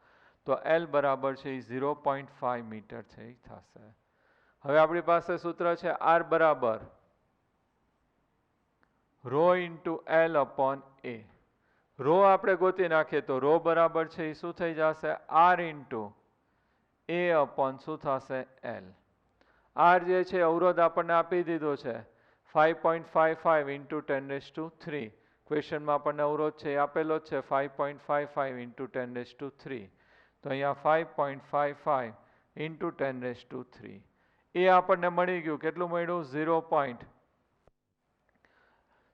તો એલ બરાબર છે એ 0.5 મીટર છે એ થશે. હવે આપણી પાસે સૂત્ર છે આર બરાબર રો ઇન્ટુ એલ અપોન એ. રો આપણે ગોતી નાખીએ તો રો બરાબર છે એ શું થઈ જશે આર ઇન્ટુ એ અપોન શું થશે એલ. આર જે છે અવરોધ આપણને આપી દીધો છે 5.55 ઇન્ટુ 10⁻³ ક્વેશ્ચનમાં આપણને અવરોધ છે એ આપેલો જ છે 5.55 ઇન્ટુ 10⁻³. તો અહીંયા 5.55 ઇન્ટુ 10⁻³ એ આપણને મળી ગયું. કેટલું મળ્યું 0.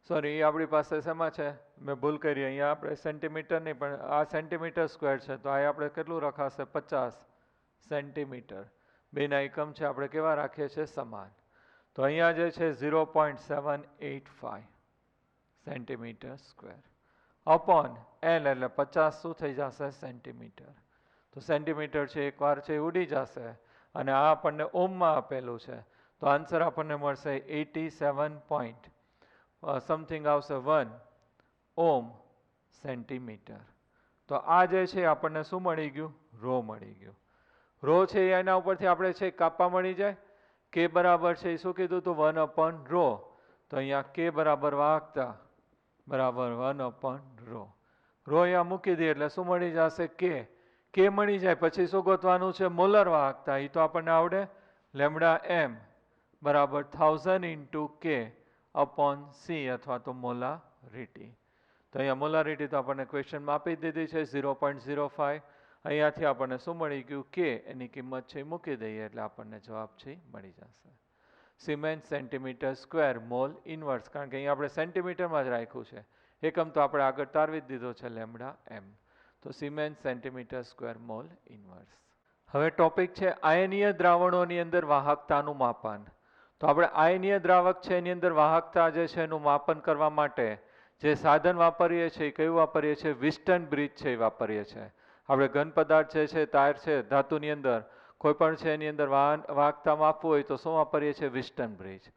સોરી, એ આપણી પાસે શેમાં છે મેં ભૂલ કરી, અહીંયા આપણે સેન્ટીમીટર નહીં પણ આ સેન્ટીમીટર સ્ક્વેર છે તો આ આપણે કેટલું રખાશે 50 સેન્ટીમીટર. બેના એકમ છે આપણે કેવા રાખીએ છીએ સમાન. તો અહીંયા જે છે 0.785 સેન્ટીમીટર સ્ક્વેર અપોન એલ એટલે 50 શું થઈ જશે સેન્ટીમીટર. તો સેન્ટીમીટર છે એકવાર છે ઉડી જશે અને આ આપણને ઓમમાં આપેલું છે. તો આન્સર આપણને મળશે 87 સમથિંગ આવશે 1 ઓમ સેન્ટીમીટર. તો આ જે છે આપણને શું મળી ગયું રો મળી ગયું. રો છે એના ઉપરથી આપણે છે કાપા મળી જાય. કે બરાબર છે એ શું કીધું તો 1/ρ. તો અહીંયા કે બરાબર વાહકતા બરાબર 1/ρ. રો અહીંયા મૂકી દઈએ એટલે શું મળી જશે કે મળી જાય. પછી શું ગોતવાનું છે મોલર વાહકતા, એ તો આપણને આવડે. લેમડા એમ બરાબર 1000 ઇન્ટુ કે અપોન સી અથવા તો મોલારિટી. તો અહીંયા મોલારિટી તો આપણને ક્વેશ્ચનમાં આપી દીધી છે 0.05. અહીંયાથી આપણને શું મળી ગયું કે એની કિંમત છે એ મૂકી દઈએ એટલે આપણને જવાબ છે મળી જશે. Cement centimetre square mole inverse, કારણ કે અહીંયા આપણે સેન્ટીમીટરમાં જ રાખ્યું છે, એકમ તો આપણે આગળ તારવી જ દીધો છે લેમડા એમ. તો cement centimetre square mole inverse. હવે ટોપિક છે આયનીય દ્રાવણોની અંદર વાહકતાનું માપન. તો આપણે આયનીય દ્રાવક છે એની અંદર વાહકતા જે છે એનું માપન કરવા માટે જે સાધન વાપરીએ છીએ એ કયું વાપરીએ છીએ? વિસ્ટન બ્રિજ છે એ વાપરીએ છીએ. આપણે ઘન પદાર્થ જે છે તાર છે ધાતુની અંદર કોઈ પણ છે એની અંદર વાહકતા માપવું હોય તો શું વાપરીએ છીએ? વિસ્ટન બ્રિજ.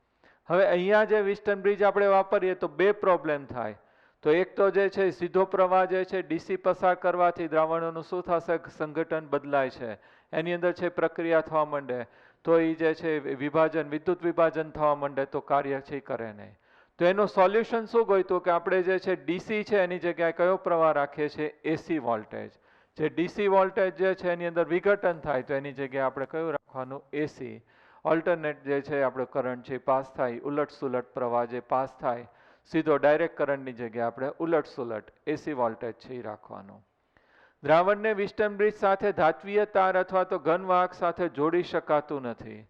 હવે અહીંયા જે વિસ્ટન બ્રિજ આપણે વાપરીએ તો બે પ્રોબ્લેમ થાય. તો એક તો જે છે સીધો પ્રવાહ જે છે ડીસી પસાર કરવાથી દ્રાવણોનું શું થશે? સંઘટન બદલાય છે, એની અંદર છે પ્રક્રિયા થવા માંડે, તો એ જે છે વિભાજન વિદ્યુત વિભાજન થવા માંડે તો કાર્ય છે કરે નહીં. તો એનું સોલ્યુશન શું ગોઈતું કે આપણે જે છે ડીસી છે એની જગ્યાએ કયો પ્રવાહ રાખીએ છીએ? AC voltage. જે ડીસી વોલ્ટેજ જે છે એની અંદર વિઘટન થાય તો એની જગ્યાએ આપણે કયું રાખવાનું? એસી. ઓલ્ટરનેટ જે છે આપણો કરંટ છે પાસ થાય, ઉલટ સુલટ પ્રવાહ જે પાસ થાય, સીધો ડાયરેક્ટ કરંટની જગ્યાએ આપણે ઉલટ સુલટ એસી વોલ્ટેજ છે એ રાખવાનું. દ્રાવણને વિસ્ટન બ્રિજ સાથે ધાત્વીય તાર અથવા તો ઘન વાહક સાથે જોડી શકાતું નથી.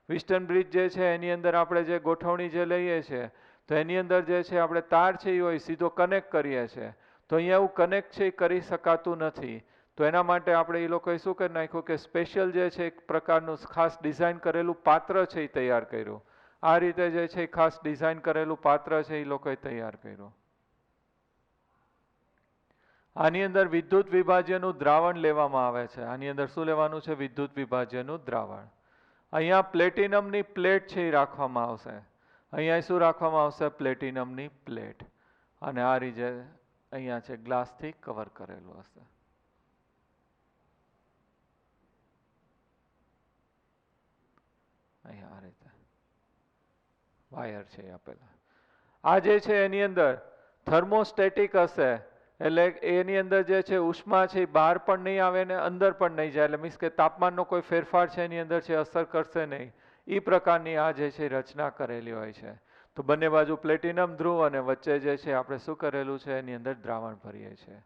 વિસ્ટન બ્રિજ જે છે એની અંદર આપણે જે ગોઠવણી જે લઈએ છીએ તો એની અંદર જે છે આપણે તાર છે એ હોય સીધો કનેક્ટ કરીએ છીએ, તો અહીંયા એવું કનેક્ટ છે એ કરી શકાતું નથી. તો એના માટે આપણે એ લોકોએ શું કરી નાખ્યું કે સ્પેશિયલ જે છે એક પ્રકારનું ખાસ ડિઝાઇન કરેલું પાત્ર છે એ તૈયાર કર્યું. આ રીતે જે છે ખાસ ડિઝાઇન કરેલું પાત્ર છે એ લોકોએ તૈયાર કર્યું. આની અંદર વિદ્યુત વિભાજ્યનું દ્રાવણ લેવામાં આવે છે. આની અંદર શું લેવાનું છે? વિદ્યુત વિભાજ્યનું દ્રાવણ. અહીંયા પ્લેટિનમની પ્લેટ છે એ રાખવામાં આવશે. અહીંયા શું રાખવામાં આવશે? પ્લેટિનમની પ્લેટ. અને આ રીતે અહીંયા છે ગ્લાસથી કવર કરેલું હશે. અહીંયા આ રીતે વાયર છે આપેલા. આ જે છે એની અંદર થર્મોસ્ટેટિક હશે, એટલે એની અંદર જે છે ઉષ્મા છે બહાર પણ નહીં આવે ને અંદર પણ નહીં જાય, એટલે મીન્સ કે તાપમાનનો કોઈ ફેરફાર છે એની અંદર છે અસર કરશે નહીં. એ પ્રકારની આ જે છે રચના કરેલી હોય છે. તો બંને બાજુ પ્લેટિનમ ધ્રુવ અને વચ્ચે જે છે આપણે શું કરેલું છે એની અંદર દ્રાવણ ભરીએ છીએ.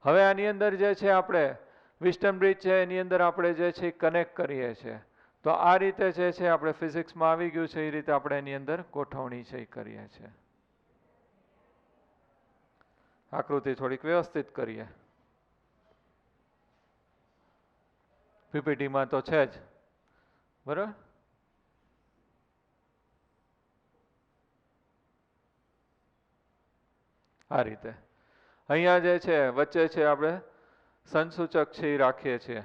હવે આની અંદર જે છે આપણે વિસ્ટન બ્રિજ છે એની અંદર આપણે જે છે કનેક્ટ કરીએ છીએ. તો આ રીતે જે છે આપણે ફિઝિક્સમાં આવી ગયું છે એ રીતે આપણે એની અંદર ગોઠવણી છે એ કરીએ છીએ. આકૃતિ થોડીક વ્યવસ્થિત કરીએ. પીપીટીમાં તો છે જ, બરાબર. આ રીતે અહીંયા જે છે વચ્ચે છે આપણે સંસૂચક છે એ રાખીએ છીએ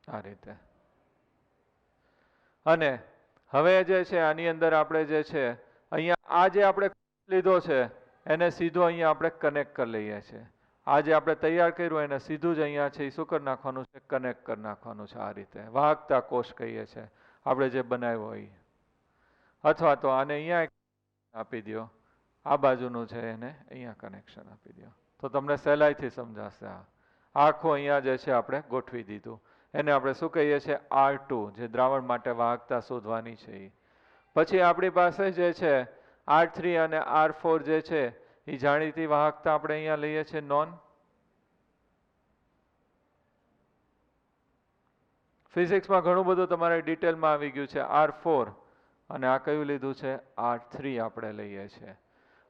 આ રીતે. અને હવે જે છે આની અંદર આપણે જે છે અહીંયા આ જે આપણે લીધો છે એને સીધો અહીંયા આપણે કનેક્ટ કરી લઈએ છીએ. આ જે આપણે તૈયાર કર્યું એને સીધું જ અહીંયા છે એ શું કરી નાખવાનું છે? કનેક્ટ કરી નાખવાનું છે. આ રીતે વાહકતા કોષ કહીએ છીએ આપણે જે બનાવ્યો હોય. અથવા તો આને અહીંયા આપી દો, આ બાજુનું છે એને અહીંયા કનેક્શન આપી દો તો તમને સહેલાઈથી સમજાશે. આખું અહીંયા જે છે આપણે ગોઠવી દીધું. એને આપણે શું કહીએ છીએ? R2, જે દ્રાવણ માટે વાહકતા શોધવાની છે. પછી આપણી પાસે જે છે R3 અને R4 જે છે એ જાણીતી વાહકતા આપણે અહીંયા લઈએ છીએ નોન. ફિઝિક્સમાં ઘણું બધું તમારે ડિટેલમાં આવી ગયું છે. R4 અને આ કયું લીધું છે? R3 આપણે લઈએ છીએ.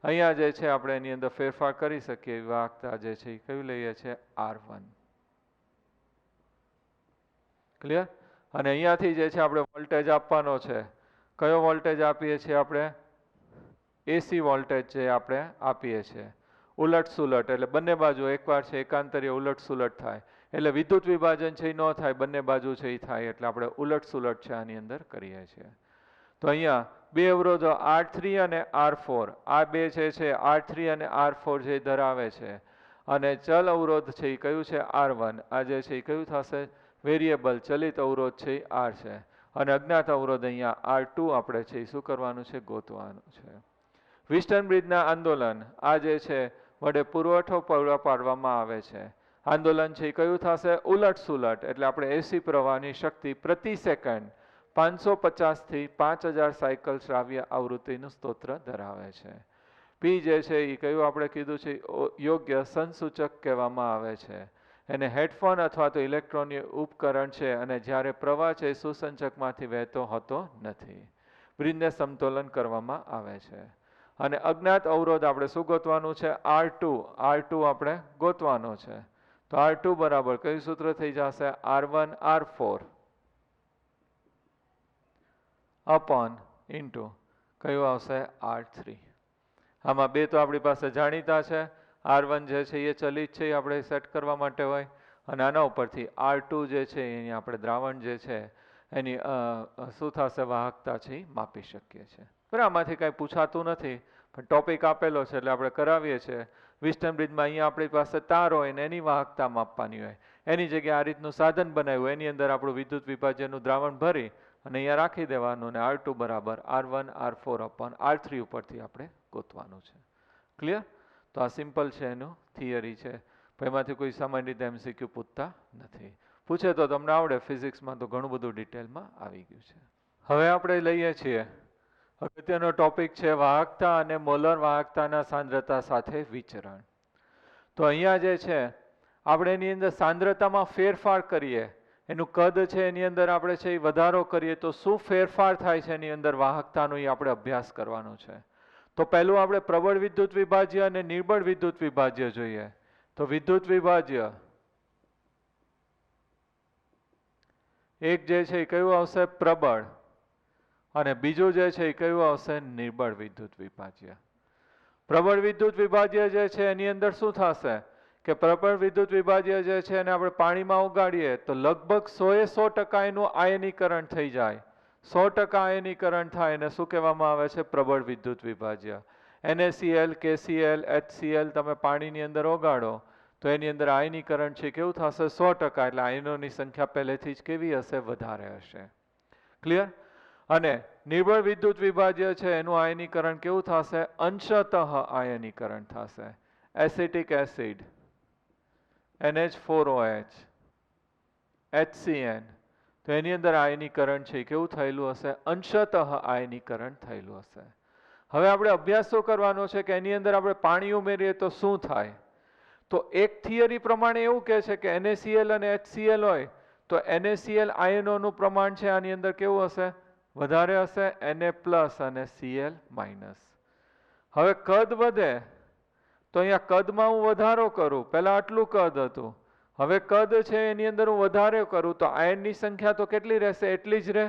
અહીંયા જે છે આપણે એની અંદર ફેરફાર કરી શકીએ એવી વાહકતા જે છે એ કયું લઈએ છીએ? R1. ક્લિયર? અને અહીંયાથી જે છે આપણે વોલ્ટેજ આપવાનો છે. કયો વોલ્ટેજ આપીએ છીએ આપણે? એસી વોલ્ટેજ જે આપણે આપીએ છીએ. ઉલટ સુલટ એટલે બંને બાજુ એકવાર છે એકાંતરીય ઉલટ સુલટ થાય એટલે વિદ્યુત વિભાજન છે એ ન થાય, બંને બાજુ છે એ થાય એટલે આપણે ઉલટ સુલટ છે આની અંદર કરીએ છીએ. તો અહીંયા બે અવરોધો R3 અને R4, આ બે છે R3 અને R4 જે ધરાવે છે. અને ચલ અવરોધ છે એ કયું છે? R1. આ જે છે એ કયું થશે? વેરિયેબલ ચલિત અવરોધ છે એ R છે. અને અજ્ઞાત અવરોધ અહીંયા R2 આપણે છે એ શું કરવાનું છે? ગોતવાનું છે. વિસ્ટન બ્રિજના આંદોલન આ જે છે વડે પુરવઠો પૂરો પાડવામાં આવે છે. આંદોલન છે એ કયું થશે? ઉલટ સુલટ એટલે આપણે એસી પ્રવાહની શક્તિ પ્રતિ સેકન્ડ 550 થી 5000 સાયકલ શ્રાવ્ય આવૃત્તિનું સ્તોત્ર ધરાવે છે. પી જે છે એ કયું આપણે કીધું છે યોગ્ય સંસૂચક કહેવામાં આવે છે. એને હેડફોન અથવા તો ઇલેક્ટ્રોનિક ઉપકરણ છે અને જ્યારે પ્રવાહ છે એ સુસંચકમાંથી વહેતો હોતો નથી. બ્રિજને સમતોલન કરવામાં આવે છે. અને અજ્ઞાત અવરોધ આપણે શું ગોતવાનું છે? R2 આપણે ગોતવાનો છે. તો R2 બરાબર કયું સૂત્ર થઈ જશે? R1 R4 અપોન ઇન્ટુ કયું આવશે? R3. આમાં બે તો આપણી પાસે જાણીતા છે. R1 જે છે એ ચલિત છે, એ આપણે સેટ કરવા માટે હોય, અને આના ઉપરથી R2 જે છે એની આપણે દ્રાવણ જે છે એની શું થશે? વાહકતા છે એ માપી શકીએ છીએ. બરાબર, આમાંથી કાંઈ પૂછાતું નથી પણ ટોપિક આપેલો છે એટલે આપણે કરાવીએ છીએ. વિસ્ટન બ્રિજમાં અહીંયા આપણી પાસે તાર હોય ને એની વાહકતા માપવાની હોય, એની જગ્યાએ આ રીતનું સાધન બનાવ્યું, એની અંદર આપણું વિદ્યુત વિભાજ્યનું દ્રાવણ ભરી અને અહીંયા રાખી દેવાનું, ને R2 બરાબર R1 R4 અપોન R3 ઉપરથી આપણે ગોતવાનું છે. ક્લિયર? તો આ સિમ્પલ છે, એનું થિયરી છે. એમાંથી કોઈ સામાન્ય રીતે MCQ પૂછતા નથી. પૂછે તો તમને આવડે, ફિઝિક્સમાં તો ઘણું બધું ડિટેલમાં આવી ગયું છે. હવે આપણે લઈએ છીએ અગત્યનો ટોપિક છે વાહકતા અને મોલર વાહકતાના સાંદ્રતા સાથે વિચરણ. તો અહીંયા જે છે આપણે એની અંદર સાંદ્રતામાં ફેરફાર કરીએ, એનું કદ છે એની અંદર આપણે છે એ વધારો કરીએ તો શું ફેરફાર થાય છે એની અંદર વાહકતાનો, એ આપણે અભ્યાસ કરવાનો છે. તો પહેલું આપણે પ્રબળ વિદ્યુત વિભાજ્ય અને નિર્બળ વિદ્યુત વિભાજ્ય જોઈએ. તો વિદ્યુત વિભાજ્ય એક જે છે એ કયું આવશે? પ્રબળ. અને બીજું જે છે એ કયું આવશે? નિર્બળ વિદ્યુત વિભાજ્ય. પ્રબળ વિદ્યુત વિભાજ્ય જે છે એની અંદર શું થશે કે પ્રબળ વિદ્યુત વિભાજ્ય જે છે એને આપણે પાણીમાં ઓગાળીએ તો લગભગ 100% એનું આયનીકરણ થઈ જાય. 100% આયનીકરણ થાય એને શું કહેવામાં આવે છે? પ્રબળ વિદ્યુત વિભાજ્ય. NaCl, KCl, HCl તમે પાણીની અંદર ઓગાળો તો એની અંદર આયનીકરણ છે કેવું થશે? 100%. એટલે આયનોની સંખ્યા પહેલેથી જ કેવી હશે? વધારે હશે. ક્લિયર? અને નિર્બળ વિદ્યુત વિભાજ્ય છે એનું આયનીકરણ કેવું થશે? અંશતઃ આયનીકરણ થશે. એસિટિક એસિડ, NH4OH, HCN, તો એની અંદર આયનીકરણ છે કેવું થયેલું હશે? અંશતઃ આયનીકરણ થયેલું હશે. હવે આપણે અભ્યાસ શું કરવાનો છે કે એની અંદર આપણે પાણી ઉમેરીએ તો શું થાય? તો એક થિયરી પ્રમાણે એવું કહે છે કે NaCl અને HCl હોય તો NaCl આયનોનું પ્રમાણ છે આની અંદર કેવું હશે? વધારે હશે. Na+ અને Cl-. હવે કદ વધે તો અહીંયા કદમાં હું વધારો કરું, પહેલા આટલું કદ હતું, હવે કદ છે એની અંદર હું વધારે કરું તો આયનની સંખ્યા તો કેટલી રહેશે? એટલી જ રહે.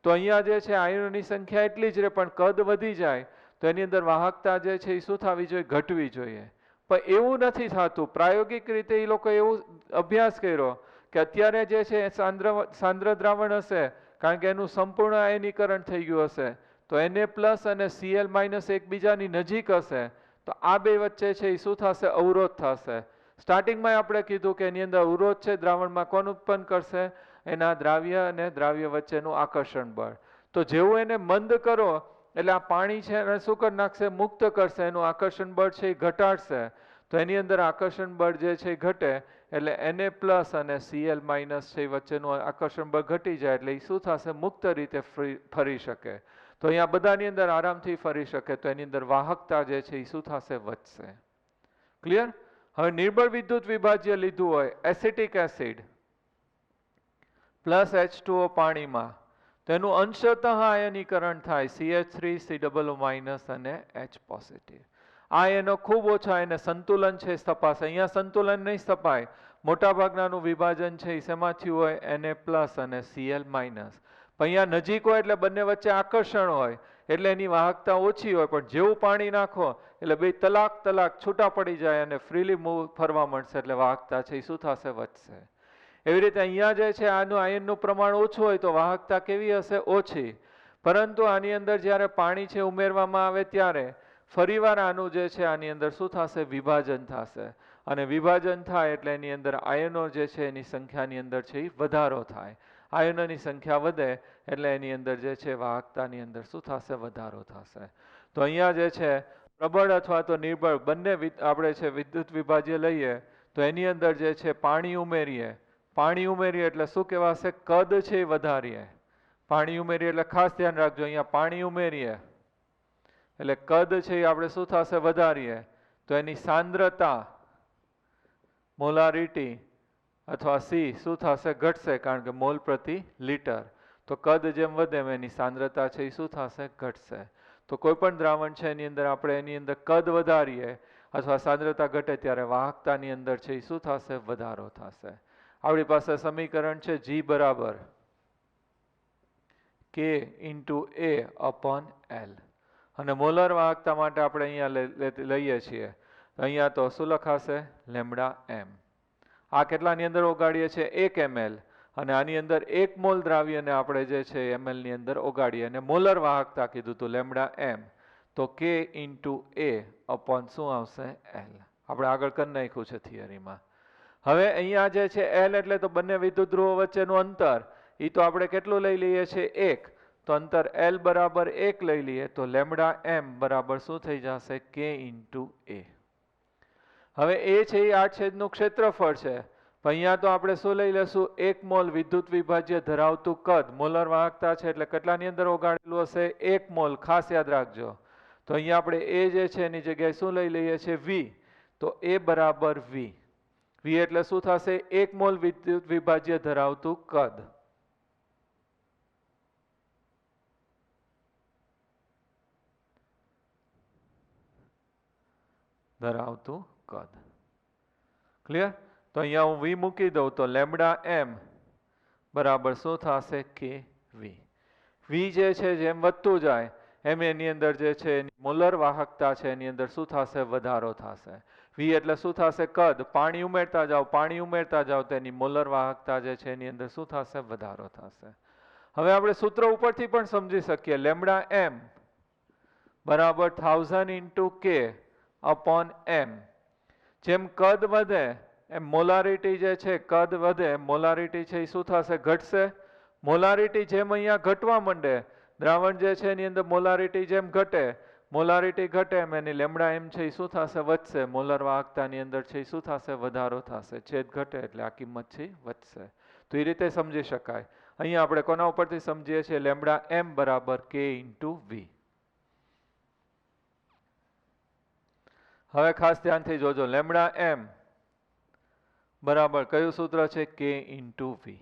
તો અહીંયા જે છે આયનોની સંખ્યા એટલી જ રહે, પણ કદ વધી જાય તો એની અંદર વાહકતા જે છે એ શું થવી જોઈએ? ઘટવી જોઈએ. પણ એવું નથી થતું. પ્રાયોગિક રીતે એ લોકો એવું અભ્યાસ કર્યો કે અત્યારે જે છે સાંદ્ર દ્રાવણ હશે, કારણ કે એનું સંપૂર્ણ આયનીકરણ થઈ ગયું હશે, તો Na+ અને Cl- એકબીજાની નજીક હશે તો આ બે વચ્ચે છે એ શું થશે? અવરોધ થશે. સ્ટાર્ટિંગમાં આપણે કીધું કે એની અંદર અવરોધ છે દ્રાવણમાં કોણ ઉત્પન્ન કરશે? એના દ્રાવ્ય અને દ્રાવ્ય વચ્ચેનું આકર્ષણ બળ. તો જેવું એને મંદ કરો એટલે આ પાણી છે એને શું કરી નાખશે? મુક્ત કરશે. એનું આકર્ષણ બળ છે એ ઘટાડશે. તો એની અંદર આકર્ષણ બળ જે છે એ ઘટે એટલે Na+ અને Cl- છે વચ્ચેનું આકર્ષણ બળ ઘટી જાય એટલે એ શું થશે? મુક્ત રીતે ફરી શકે. તો અહીંયા બધાની અંદર આરામથી ફરી શકે તો એની અંદર વાહકતા જે છે એ શું થશે? વધશે. ક્લિયર? હવે નિર્બળ વિદ્યુત વિભાજ્ય લીધું હોય એસિટિક એસિડ પ્લસ H2O પાણીમાં, તો એનું અંશતઃ આયનીકરણ થાય CH3, C અને H+. આ એનો ખૂબ ઓછા, એને સંતુલન છે સ્થપાશે. અહીંયા સંતુલન નહીં સ્થપાય. મોટાભાગનાનું વિભાજન છે એ શેમાં થયું હોય? Na+ અને Cl-. પણ અહીંયા નજીક હોય એટલે બંને વચ્ચે આકર્ષણ હોય એટલે એની વાહકતા ઓછી હોય, પણ જેવું પાણી નાખો એટલે બે તલાક છૂટા પડી જાય અને ફ્રીલી મૂવ ફરવા મળશે એટલે વાહકતા છે એ શું થશે? વધશે. એવી રીતે અહીંયા જે છે આનું આયનનું પ્રમાણ ઓછું હોય તો વાહકતા કેવી હશે? ઓછી. પરંતુ આની અંદર જ્યારે પાણી છે ઉમેરવામાં આવે ત્યારે ફરીવાર આનું જે છે આની અંદર શું થશે? વિભાજન થશે. અને વિભાજન થાય એટલે એની અંદર આયનો જે છે એની સંખ્યાની અંદર છે એ વધારો થાય. આયનોની સંખ્યા વધે એટલે એની અંદર જે છે વાહકતાની અંદર શું થશે? વધારો થશે. તો અહીંયા જે છે પ્રબળ અથવા તો નિર્બળ બંને આપણે છે વિદ્યુત વિભાજ્ય લઈએ તો એની અંદર જે છે પાણી ઉમેરીએ એટલે શું કહેવાશે? કદ છે એ વધારીએ. પાણી ઉમેરીએ એટલે ખાસ ધ્યાન રાખજો, અહીંયા પાણી ઉમેરીએ એટલે કદ છે એ આપણે શું થશે વધારીએ તો એની સાંદ્રતા મોલારિટી અથવા સી શું થશે ઘટશે કારણ કે મોલ પ્રતિ લિટર તો કદ જેમ વધે એમ એની સાંદ્રતા છે એ શું થશે ઘટશે તો કોઈ પણ દ્રાવણ છે એની અંદર આપણે એની અંદર કદ વધારીએ અથવા સાંદ્રતા ઘટે ત્યારે વાહકતાની અંદર છે એ શું થશે વધારો થશે આપણી પાસે સમીકરણ છે G બરાબર K into A upon L અને મોલર વાહકતા માટે આપણે અહીંયા લઈએ છીએ અહીંયા તો શું લખાશે લેમ્બડા એમ આ કેટલાની અંદર ઓગાળીએ છીએ 1 ml અને આની અંદર 1 મોલ દ્રાવ્યને આપણે જે છે ml ની અંદર ઓગાળીએ અને મોલર વાહકતા કીધું તો લેમ્બડા એમ તો K ઇન્ટુ A અપોન શું આવશે L આપણે આગળ કરી નાખ્યું છે થિયરીમાં હવે અહીંયા જે છે L એટલે તો બંને વિદ્યુત ધ્રુવો વચ્ચેનું અંતર એ તો આપણે કેટલું લઈ લઈએ છીએ 1 તો અંતર L બરાબર 1 લઈ લઈએ તો લેમ્બડા એમ બરાબર શું થઈ જશે K ઇન્ટુ A હવે એ છે એ આ છેદનું ક્ષેત્રફળ છે અહીંયા તો આપણે શું લઈ લેશું 1 મોલ વિદ્યુત વિભાજ્ય ધરાવતું કદ મોલર વાહકતા છે એટલે કેટલાની અંદર ઓગાળેલું હશે 1 મોલ ખાસ યાદ રાખજો તો અહીંયા આપણે એ જે છે એની જગ્યાએ શું લઈ લઈએ છીએ V તો A બરાબર V V એટલે શું થશે 1 મોલ વિદ્યુત વિભાજ્ય ધરાવતું કદ ક્લિયર તો અહીંયા હું V મૂકી દઉં તો લેમ્બડા એમ બરાબર શું થશે કે V જે છે જેમ વધતું જાય એમ એની અંદર જે છે એની મોલર વાહકતા છે એની અંદર શું થશે વધારો થશે V એટલે શું થશે કદ પાણી ઉમેરતા જાઓ તો એની મોલર વાહકતા જે છે એની અંદર શું થશે વધારો થશે હવે આપણે સૂત્ર ઉપરથી પણ સમજી શકીએ લેમ્બડા એમ બરાબર 1000 ઇન્ટુ K અપોન એમ જેમ કદ વધે એમ મોલારિટી જે છે કદ વધે મોલારિટી છે એ શું થશે ઘટશે મોલારિટી જેમ અહીંયા ઘટવા માંડે દ્રાવણ જે છે એની અંદર મોલારિટી જેમ મોલારિટી ઘટે એમ એની લેમ્બડા એમ છે એ શું થશે વધશે મોલર વાહકતાની અંદર છે એ શું થશે વધારો થશે છેદ ઘટે એટલે આ કિંમત છે વધશે તો એ રીતે સમજી શકાય અહીંયા આપણે કોના ઉપરથી સમજીએ છીએ લેમ્બડા એમ બરાબર K ઇન્ટુ V હવે ખાસ ધ્યાનથી જોજો લેમ્બડા એમ બરાબર કયું સૂત્ર છે K ઇન્ટુ V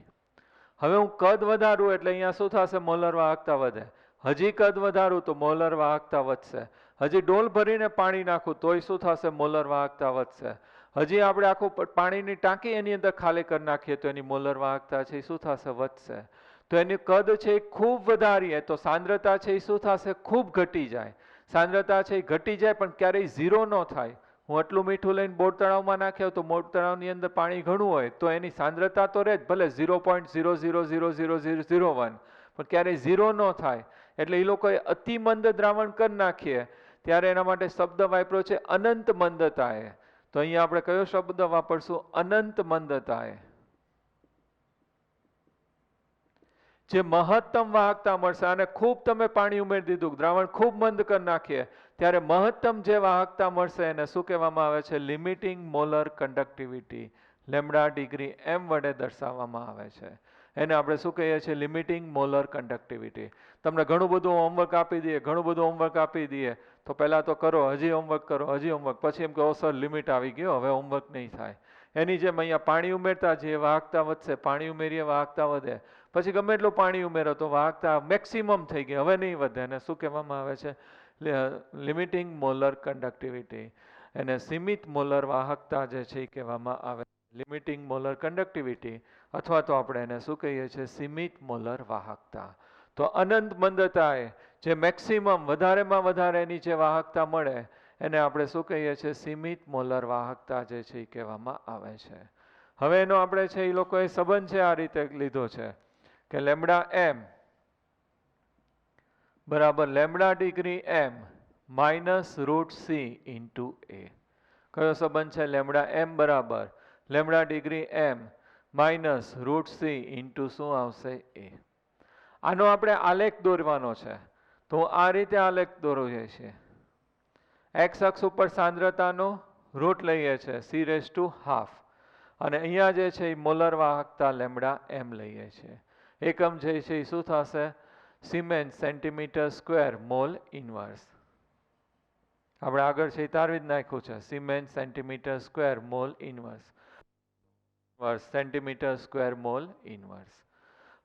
હવે હું કદ વધારું એટલે અહીંયા શું થશે મોલર વાહકતા વધે હજી કદ વધારું તો મોલર વાહકતા વધશે હજી ડોલ ભરીને પાણી નાખું તોય શું થશે મોલર વાહકતા વધશે હજી આપણે આખું પાણીની ટાંકી એની અંદર ખાલી કરી નાખીએ તો એની મોલર વાહકતા છે એ શું થશે વધશે તો એની કદ છે એ ખૂબ વધારીએ તો સાંદ્રતા છે એ શું થશે ખૂબ ઘટી જાય સાંદ્રતા છે એ ઘટી જાય પણ ક્યારેય ઝીરો ન થાય હું આટલું મીઠું લઈને બોર તળાવમાં નાખ્યો તો બોર તળાવની અંદર પાણી ઘણું હોય તો એની સાંદ્રતા તો રહે જ ભલે 0.000001 પણ ક્યારેય ઝીરો ન થાય એટલે એ લોકોએ અતિ મંદ દ્રાવણ કરી નાખીએ ત્યારે એના માટે શબ્દ વાપર્યો છે અનંત મંદતાએ તો અહીંયા આપણે કયો શબ્દ વાપરશું અનંત મંદતાએ જે મહત્તમ વાહકતા મળશે અને ખૂબ તમે પાણી ઉમેરી દીધું દ્રાવણ ખૂબ મંદ કરી નાખીએ ત્યારે મહત્તમ જે વાહકતા મળશે એને શું કહેવામાં આવે છે limiting molar conductivity lambda degree M વડે દર્શાવવામાં આવે છે એને આપણે શું કહીએ છીએ લિમિટિંગ મોલર કંડક્ટિવિટી તમને ઘણું બધું હોમવર્ક આપી દઈએ તો પહેલાં તો કરો હજી હોમવર્ક પછી એમ કહો સર લિમિટ આવી ગયો હવે હોમવર્ક નહીં થાય એની જેમ અહીંયા પાણી ઉમેરતા જઈએ વાહકતા વધશે પાણી ઉમેરીએ વાહકતા વધે પછી ગમે એટલું પાણી ઉમેરો તો વાહકતા મેક્સિમમ થઈ ગઈ હવે નહીં વધે એને શું કહેવામાં આવે છે લિમિટિંગ મોલર કંડક્ટિવિટી એને સીમિત મોલર વાહકતા જે છે એ કહેવામાં આવે લિમિટિંગ મોલર કંડક્ટિવિટી અથવા તો આપણે એને શું કહીએ છીએ સીમિત મોલર વાહકતા તો અનંત મંદતાએ જે મેક્સિમમ વધારેમાં વધારે એની જે વાહકતા મળે એને આપણે શું કહીએ છીએ સીમિત મોલર વાહકતા જે છે એ કહેવામાં આવે છે હવે એનો આપણે છે એ લોકોએ સંબંધ છે આ રીતે લીધો છે કે લેમ્બડા એમ બરાબર lambda degree M minus √c into એ કયો સંબંધ છે લેમ્બડા એમ બરાબર lambda degree M minus √c into શું આવશે એ આનો આપણે આલેખ દોરવાનો છે તો આ રીતે આલેખ દોરીએ છીએ એક્સ અક્ષ ઉપર સાંદ્રતાનો રૂટ લઈએ છીએ c⁻½ અને અહીંયા જે છે એ મોલર વાહકતા લેમ્બડા એમ લઈએ છીએ એકમ જે છે એ શું થશે siemens centimetre square mole inverse આપણે આગળ છે તારવી જ નાખ્યું છે, cement centimetre square mole inverse, centimetre square mole inverse.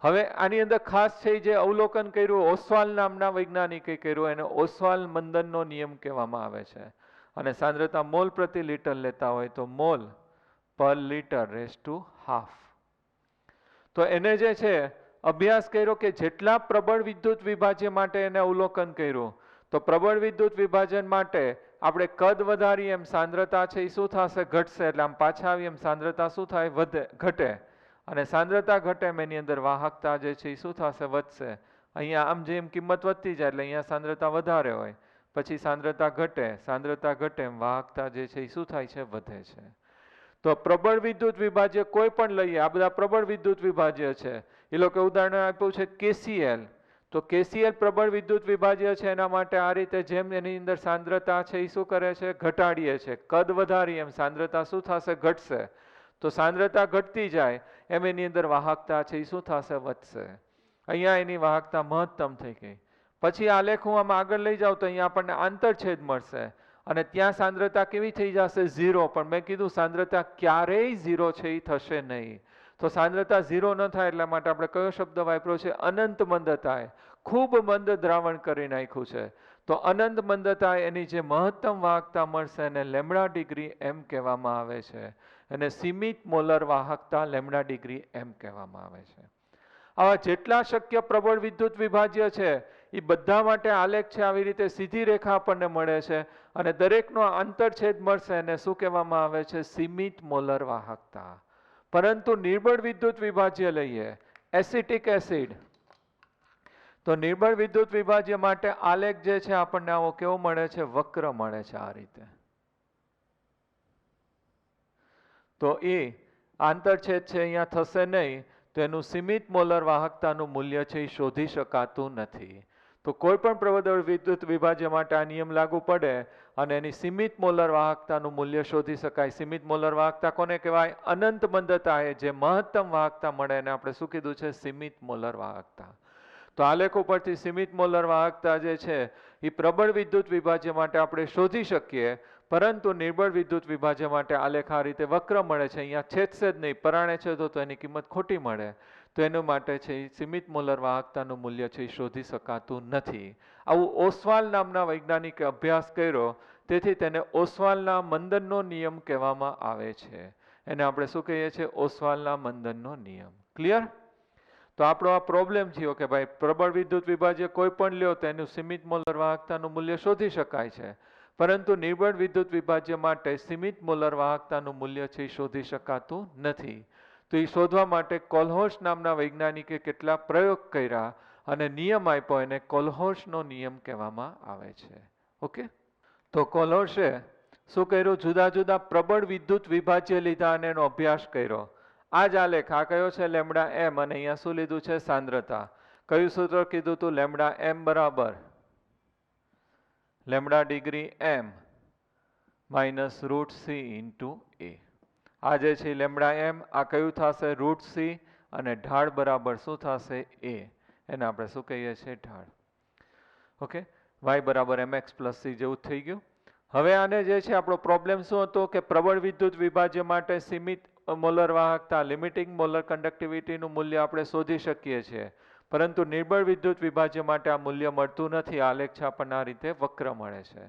હવે આની અંદર ખાસ છે જે અવલોકન કર્યું ઓસ્વાલ નામના વૈજ્ઞાનિકે કર્યું, એને ઓસ્વાલ મંદનનો નિયમ કહેવામાં આવે છે. અને સાંદ્રતા મોલ પ્રતિ લીટર લેતા હોય તો મોલ પર લીટર રેઝ ટુ હાફ. તો એને જે છે અભ્યાસ કર્યો કે જેટલા પ્રબળ વિદ્યુત વિભાજ્ય માટે એને અવલોકન કર્યું, તો પ્રબળ વિદ્યુત વિભાજન માટે આપણે કદ વધારીએ એમ સાંદ્રતા છે એ શું થશે? ઘટશે. એટલે આમ પાછા આવી એમ સાંદ્રતા શું થાય? ઘટે. અને સાંદ્રતા ઘટે એમ એની અંદર વાહકતા જે છે એ શું થશે? વધશે. અહીંયા આમ જેમ કિંમત વધતી જાય એટલે અહીંયા સાંદ્રતા વધારે હોય, પછી સાંદ્રતા ઘટે એમ વાહકતા જે છે એ શું થાય છે? વધે છે. તો પ્રબળ વિદ્યુત વિભાજ્ય કોઈ પણ લઈએ, આ બધા પ્રબળ વિદ્યુત વિભાજ્ય છે. એ લોકો ઉદાહરણ આપ્યું છે KCl. તો KCl પ્રબળ વિદ્યુત વિભાજ્ય છે, એના માટે આ રીતે જેમ એની અંદર સાંદ્રતા છે એ શું કરે છે? ઘટાડીએ છે. કદ વધારીએ એમ સાંદ્રતા શું થશે? ઘટશે. તો સાંદ્રતા ઘટતી જાય એમ એની અંદર વાહકતા છે એ શું થશે? વધશે. અહીંયા એની વાહકતા મહત્તમ થઈ ગઈ. પછી આલેખ હું આમાં આગળ લઈ જાઉં તો અહીંયા આપણને આંતરછેદ મળશે અને ત્યાં સાંદ્રતા કેવી થઈ જશે? 0. પણ મેં કીધું સાંદ્રતા ક્યારેય 0 છે એ થશે નહીં. તો સાંદ્રતા 0 ન થાય એટલા માટે આપણે કયો શબ્દ વાપર્યો છે? અનંત મંદતાએ. ખૂબ મંદ દ્રાવણ કરી નાખ્યું છે. તો અનંત મંદતાએ એની જે મહત્તમ વાહકતા મળશે એને લેમ્ડા ડિગ્રી એમ કહેવામાં આવે છે. અને સીમિત મોલર વાહકતા લેમ્ડા ડિગ્રી એમ કહેવામાં આવે છે. આવા જેટલા શક્ય પ્રબળ વિદ્યુત વિભાજ્ય છે એ બધા માટે આલેખ છે આવી રીતે સીધી રેખા આપણને મળે છે અને દરેકનો આંતરછેદ મળશે એને શું કહેવામાં આવે છે? સીમિત મોલર વાહકતા. પરંતુ નિર્બળ વિદ્યુત વિભાજ્ય લઈએ, એસિટિક એસિડ, તો નિર્બળ વિદ્યુત વિભાજ્ય માટે આલેખ જે છે આપણને આવો કેવો મળે છે? વક્ર મળે છે આ રીતે. તો એ આંતરછેદ છે અહીંયા થશે નહીં, તો એનું સીમિત મોલર વાહકતાનું મૂલ્ય છે એ શોધી શકાતું નથી. તો કોઈ પણ પ્રબળ વિદ્યુત વિભાજ્ય માટે આ નિયમ લાગુ પડે અને એની સીમિત મોલર વાહકતાનું મૂલ્ય શોધી શકાય. સીમિત મોલર વાહકતા કોને કહેવાય? અનંત મંદતાએ જે મહત્તમ વાહકતા મળે એને આપણે શું કીધું છે? સીમિત મોલર વાહકતા. તો આલેખ ઉપરથી સીમિત મોલર વાહકતા જે છે એ પ્રબળ વિદ્યુત વિભાજ્ય માટે આપણે શોધી શકીએ, પરંતુ નિર્બળ વિદ્યુત વિભાજ્ય માટે આલેખ આ રીતે વક્ર મળે છે. અહીંયા છેદશે જ નહીં, પરાણે છેદો તો એની કિંમત ખોટી મળે. તો એનું માટે છે એ સીમિત મોલર વાહકતાનું મૂલ્ય છે એ શોધી શકાતું નથી. આવું ઓસ્વાલ નામના વૈજ્ઞાનિકે અભ્યાસ કર્યો, તેથી તેને ઓસ્વાલના મંદનનો નિયમ કહેવામાં આવે છે. એને આપણે શું કહીએ છીએ? ઓસ્વાલના મંદનનો નિયમ. ક્લિયર? તો આપણો આ પ્રોબ્લેમ થયો કે ભાઈ પ્રબળ વિદ્યુત વિભાજ્ય કોઈ પણ લ્યો તો એનું સીમિત મોલર વાહકતાનું મૂલ્ય શોધી શકાય છે, પરંતુ નિર્બળ વિદ્યુત વિભાજ્ય માટે સીમિત મોલર વાહકતાનું મૂલ્ય છે એ શોધી શકાતું નથી. તો એ શોધવા માટે કોલ્હોશ નામના વૈજ્ઞાનિકે કેટલા પ્રયોગ કર્યા અને નિયમ આપ્યો, એને કોલ્હોશનો નિયમ કહેવામાં આવે છે. ઓકે, તો કોલ્હોશે શું કર્યું? જુદા જુદા પ્રબળ વિદ્યુત વિભાજ્ય લીધા અને એનો અભ્યાસ કર્યો. આ જ આલેખ, આ કયો છે? લેમ્ડા એમ, અને અહીંયા શું લીધું છે? સાંદ્રતા. કયું સૂત્ર કીધું હતું? લેમ્ડા એમ બરાબર લેમ્ડા ડિગ્રી એમ માઇનસ રૂટ સી ઇન્ટુ એ. આ જે છે લેમ્ડા એમ, આ કયું થશે? રૂટ સી, અને ઢાળ બરાબર શું થશે? એ. એને આપણે શું કહીએ છીએ? ઢાળ. ઓકે, વાય બરાબર mx પ્લસ સી જેવું થઈ ગયું. હવે આને જે છે આપણો પ્રોબ્લેમ શું હતો કે પ્રબળ વિદ્યુત વિભાજ્ય માટે સીમિત મોલર વાહકતા લિમિટિંગ મોલર કન્ડક્ટિવિટીનું મૂલ્ય આપણે શોધી શકીએ છીએ, પરંતુ નિર્બળ વિદ્યુત વિભાજ્ય માટે આ મૂલ્ય મળતું નથી. આલેખ છે આપણને આ રીતે વક્ર મળે છે.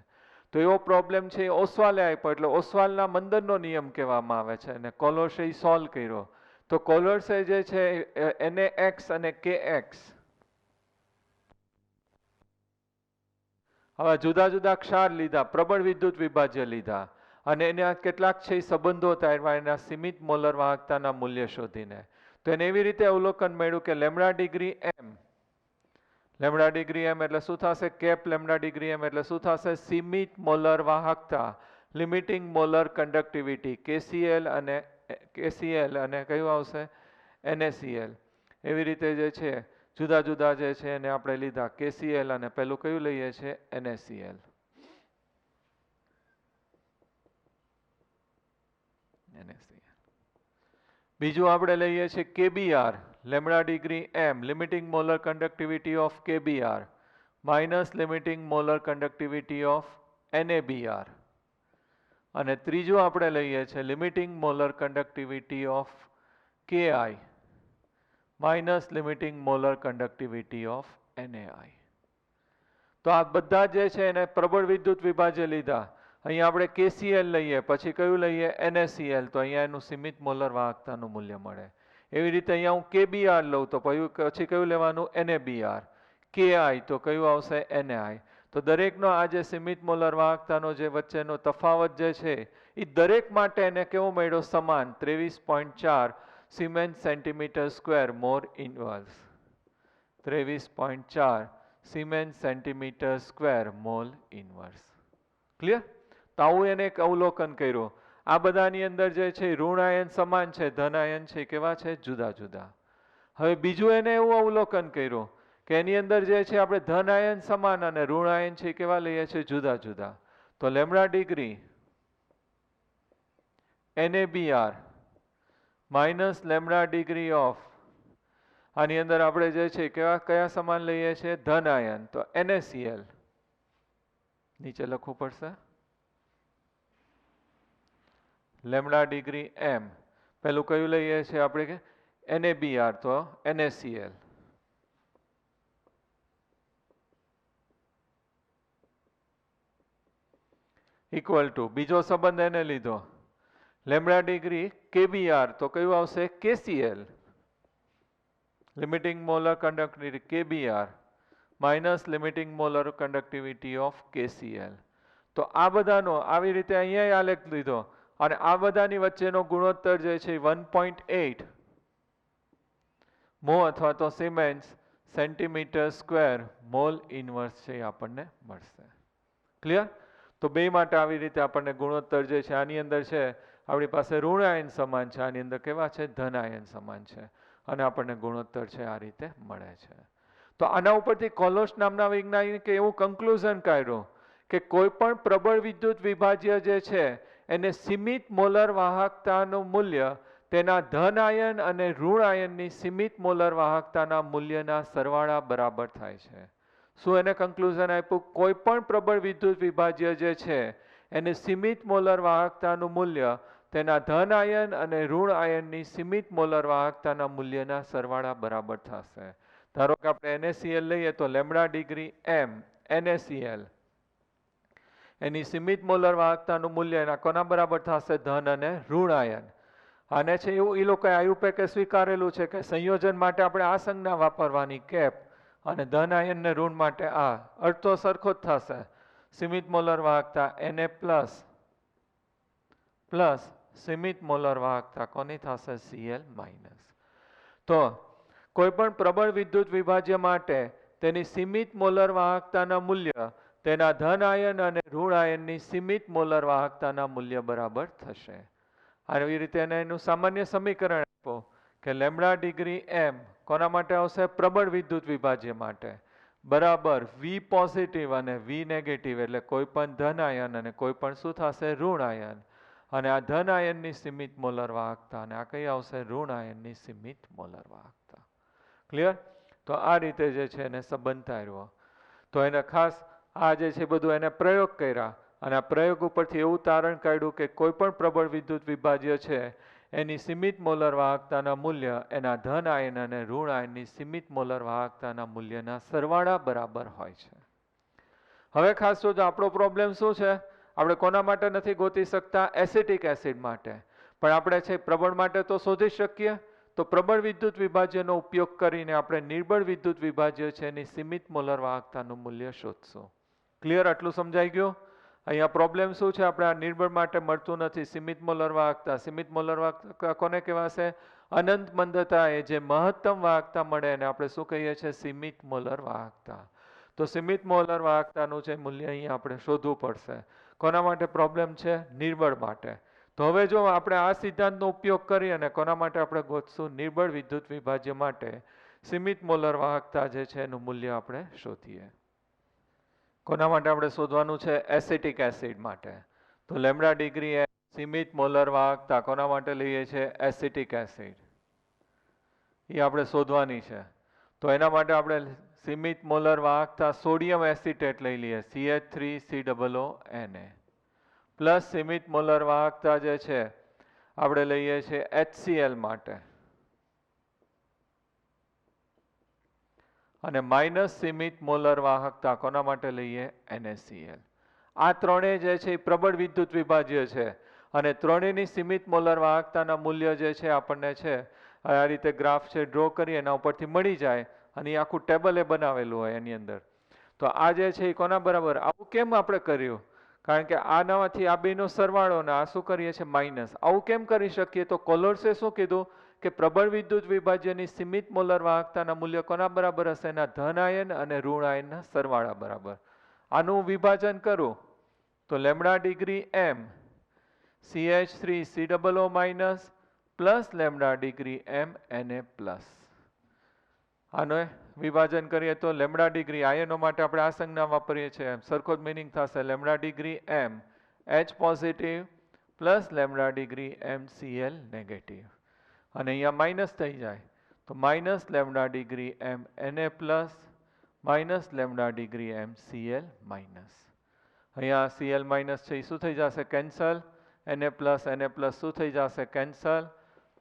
તો એવો પ્રોબ્લેમ છે એ ઓસ્વાલે આપ્યો, એટલે ઓસ્વાલના મંદનનો નિયમ કહેવામાં આવે છે અને કોલ્હોશે એ સોલ્વ કર્યો. તો કોલ્હોશે જે છે NaX અને KX હવે જુદા જુદા ક્ષાર લીધા, પ્રબળ વિદ્યુત વિભાજ્ય લીધા અને એના કેટલાક છે સંબંધો તારવા એના સીમિત મોલર વાહકતાના મૂલ્ય શોધીને. તો એને એવી રીતે અવલોકન મળ્યું કે લેમ્ડા ડિગ્રી એમ, લેમ્ડા ડિગ્રી એમ એટલે શું થશે? કેપ લેમ્ડા ડિગ્રી એમ એટલે શું થશે? સીમિત મોલર વાહકતા, લિમિટિંગ મોલર કન્ડક્ટિવિટી, KCl અને કયું આવશે? NaCl. એવી રીતે જે છે જુદા જુદા જે છે એને આપણે લીધા, KCl અને પેલું કયું લઈએ છીએ? NaCl. બીજું આપણે લઈએ છીએ KBr, lambda degree m, limiting molar conductivity of KBr minus limiting molar conductivity of NaBr અને ત્રીજું આપણે લઈએ છીએ limiting molar conductivity of Ki minus limiting molar conductivity of NaI. તો આ બધા જે છે એને પ્રબળ વિદ્યુત વિભાજ્ય લીધા. અહીંયા આપણે KCl લઈએ, પછી કયું લઈએ? NaCl. તો અહીંયા એનું સીમિત મોલર વાહકતાનું મૂલ્ય મળે. એવી રીતે અહીંયા હું KBr લઉં તો પછી કયું લેવાનું? NaBr. Ki તો કયું આવશે? NaI. તો દરેકનો આ જે સીમિત મોલર વાહકતાનો જે વચ્ચેનો તફાવત જે છે એ દરેક માટે એને કેવો મળ્યો? સમાન 23.4 siemens centimetre square mole inverse. 23.4 siemens centimetre square mole inverse. Clear? તો આવું એને એક અવલોકન કર્યું. આ બધાની અંદર જે છે ઋણ આયન સમાન છે, ધન આયન છે કેવા છે? જુદા જુદા. હવે બીજું એને એવું અવલોકન કર્યું કે એની અંદર જે છે આપણે ધન આયન સમાન અને ઋણ આયન છે કેવા લઈએ છીએ? જુદા જુદા. તો lambda degree NaBr minus lambda degree of આની અંદર આપણે જે છે કયા સમાન લઈએ છીએ? ધન આયન. તો NaCl નીચે લખવું પડશે. લેમ્ડા ડિગ્રી m પેલું કયું લઈએ છીએ આપણે? NaBr. તો NaCl ઇક્વલ ટુ બીજો સંબંધ એને લીધો લેમ્ડા ડિગ્રી KBr. તો કયું આવશે? KCl. Limiting molar conductivity KBr minus limiting molar conductivity of KCl. તો આ બધાનો આવી રીતે અહીંયા આલેખ લીધો અને આ બધાની વચ્ચેનો ગુણોત્તર જે છે 1.8 મો અથવા તો siemens centimetre square mole inverse છે આપણને મળશે. ક્લિયર? તો બે માટે આવી રીતે આપણને ગુણોત્તર જે છે આની અંદર છે આપણી પાસે ઋણ આયન સમાન છે, આની અંદર કેવા છે? ધન આયન સમાન છે અને આપણને ગુણોત્તર છે આ રીતે મળે છે. તો આના ઉપરથી કોલોસ નામના વૈજ્ઞાનિકે એવું કન્ક્લુઝન કાઢ્યું કે કોઈ પણ પ્રબળ વિદ્યુત વિભાજ્ય જે છે એને સીમિત મોલર વાહકતાનું મૂલ્ય તેના ધન આયન અને ઋણ આયનની સીમિત મોલર વાહકતાના મૂલ્યના સરવાળા બરાબર થાય છે. શું એને કન્ક્લુઝન આપ્યું? કોઈ પણ પ્રબળ વિદ્યુત વિભાજ્ય જે છે એને સીમિત મોલર વાહકતાનું મૂલ્ય તેના ધન આયન અને ઋણ આયનની સીમિત મોલર વાહકતાના મૂલ્યના સરવાળા બરાબર થશે. ધારો કે આપણે NaCl લઈએ તો લેમ્ડા ડિગ્રી m NaCl એની સીમિત મોલર વાહકતાનું મૂલ્ય એના કોના બરાબર થશે? ધન અને ઋણ આયન. આને છે એવું એ લોકોએ આયુપેકે સ્વીકારેલું છે કે સંયોજન માટે આપણે આ સંજ્ઞા વાપરવાની કેપ અને ધન આયન ને ઋણ માટે આ અર્થ તો સરખો જ થશે. સીમિત મોલર વાહકતા Na પ્લસ સીમિત મોલર વાહકતા કોની થશે? Cl minus. તો કોઈ પણ પ્રબળ વિદ્યુત વિભાજ્ય માટે તેની સીમિત મોલર વાહકતાના મૂલ્ય તેના ધન આયન અને ઋણ આયનની સીમિત મોલર વાહકતાના મૂલ્ય બરાબર થશે. આવી રીતે એનું સામાન્ય સમીકરણ આપો કે લેમ્ડા ડિગ્રી m કોના માટે આવશે? પ્રબળ વિદ્યુત વિભાજ્ય માટે બરાબર V પોઝિટિવ અને V નેગેટિવ એટલે કોઈ પણ ધન આયન અને કોઈ પણ શું થશે? ઋણ આયન. અને આ ધન આયનની સીમિત મોલર વાહકતા અને આ કઈ આવશે? ઋણ આયનની સીમિત મોલર વાહકતા. ક્લિયર? તો આ રીતે જે છે એને સંબંધ તાર્યો. તો એને ખાસ આ જે છે બધું એને પ્રયોગ કર્યા અને આ પ્રયોગ ઉપરથી એવું તારણ કાઢ્યું કે કોઈ પણ પ્રબળ વિદ્યુત વિભાજ્ય છે એની સીમિત મોલર વાહકતાના મૂલ્ય એના ધન આયન અને ઋણ આયનની સીમિત મોલર વાહકતાના મૂલ્યના સરવાળા બરાબર હોય છે. હવે ખાસ જો આપણો પ્રોબ્લેમ શું છે? આપણે કોના માટે નથી ગોતી શકતા? એસિટિક એસિડ માટે. પણ આપણે છે પ્રબળ માટે તો શોધી શકીએ. તો પ્રબળ વિદ્યુત વિભાજ્યનો ઉપયોગ કરીને આપણે નિર્બળ વિદ્યુત વિભાજ્ય છે એની સીમિત મોલર વાહકતાનું મૂલ્ય શોધશું. ક્લિયર? આટલું સમજાઈ ગયું? અહીંયા પ્રોબ્લેમ શું છે? આપણે આ નિર્બળ માટે મળતું નથી સીમિત મોલર વાહકતા. સીમિત મોલર વાહકતા કોને કહેવાશે? અનંત મંદતા એ જે મહત્તમ વાહકતા મળે એને આપણે શું કહીએ છીએ? સીમિત મોલર વાહકતા. તો સીમિત મોલર વાહકતાનું જે મૂલ્ય અહીંયા આપણે શોધવું પડશે. કોના માટે પ્રોબ્લેમ છે? નિર્બળ માટે. તો હવે જો આપણે આ સિદ્ધાંતનો ઉપયોગ કરી અને કોના માટે આપણે ગોતશું? નિર્બળ વિદ્યુત વિભાજ્ય માટે સીમિત મોલર વાહકતા જે છે એનું મૂલ્ય આપણે શોધીએ. કોના માટે આપણે શોધવાનું છે? એસિટિક એસિડ માટે. તો લેમ્ડા ડિગ્રી સીમિત મોલર વાહકતા કોના માટે લઈએ છીએ? Acetic acid. એ આપણે શોધવાની છે. તો એના માટે આપણે સીમિત મોલર વાહકતા સોડિયમ એસિટેટ લઈ લઈએ CH3COONA પ્લસ સીમિત મોલર વાહકતા જે છે આપણે લઈએ છીએ HCl માટે અને માઇનસ સીમિત મોલર વાહકતા કોના માટે લઈએ NaCl આ ત્રણેય જે છે એ પ્રબળ વિદ્યુત વિભાજ્ય છે અને ત્રણેયની સીમિત મોલર વાહકતાના મૂલ્ય જે છે આપણને છે આ રીતે ગ્રાફ છે ડ્રો કરી એના ઉપરથી મળી જાય અને એ આખું ટેબલ એ બનાવેલું હોય એની અંદર તો આ જે છે એ કોના બરાબર આવું કેમ આપણે કર્યું કારણ કે આનામાંથી આ બેનો સરવાળો ને આ શું કરીએ છીએ માઇનસ આવું કેમ કરી શકીએ તો કોલોર્સે શું કીધું કે પ્રબળ વિદ્યુત વિભાજ્યની સીમિત મોલર વાહકતાના મૂલ્ય કોના બરાબર હશે એના ધન આયન અને ઋણ આયનના સરવાળા બરાબર આનું વિભાજન કરું તો lambda degree m CH3COO minus plus lambda degree m Na plus આનો વિભાજન કરીએ તો લેમડા ડિગ્રી આયનો માટે આપણે આ સંજ્ઞા વાપરીએ છીએ સરખો જ મિનિંગ થશે lambda degree m H positive plus lambda degree MCl negative અને અહીંયા માઇનસ થઈ જાય તો minus lambda degree m Na plus minus lambda degree MCl minus અહીંયા Cl માઇનસ છે એ શું થઈ જશે કેન્સલ Na પ્લસ શું થઈ જશે કેન્સલ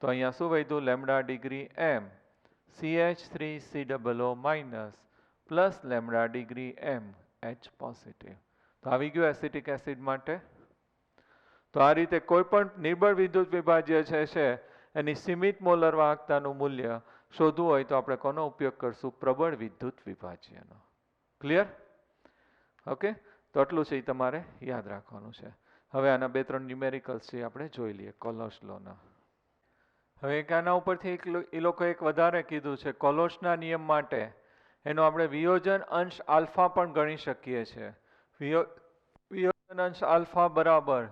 તો અહીંયા શું વધ્યું lambda degree m CH3COO minus plus lambda degree m H positive તો આવી ગયું એસિટિક એસિડ માટે તો આ રીતે કોઈ પણ નિર્બળ વિદ્યુત વિભાજ્ય છે એની સીમિત મોલર વાહકતાનું મૂલ્ય શોધવું હોય તો આપણે કોનો ઉપયોગ કરશું પ્રબળ વિદ્યુત વિભાજ્યનો ક્લિયર ઓકે તો આટલું છે એ તમારે યાદ રાખવાનું છે હવે આના 2-3 ન્યુમેરિકલ્સ છે આપણે જોઈ લઈએ કોલોસ લોના હવે એક આના ઉપરથી એ લોકો એક વધારે કીધું છે કોલોસના નિયમ માટે એનો આપણે વિયોજન અંશ આલ્ફા પણ ગણી શકીએ છીએ વિયોજન અંશ આલ્ફા બરાબર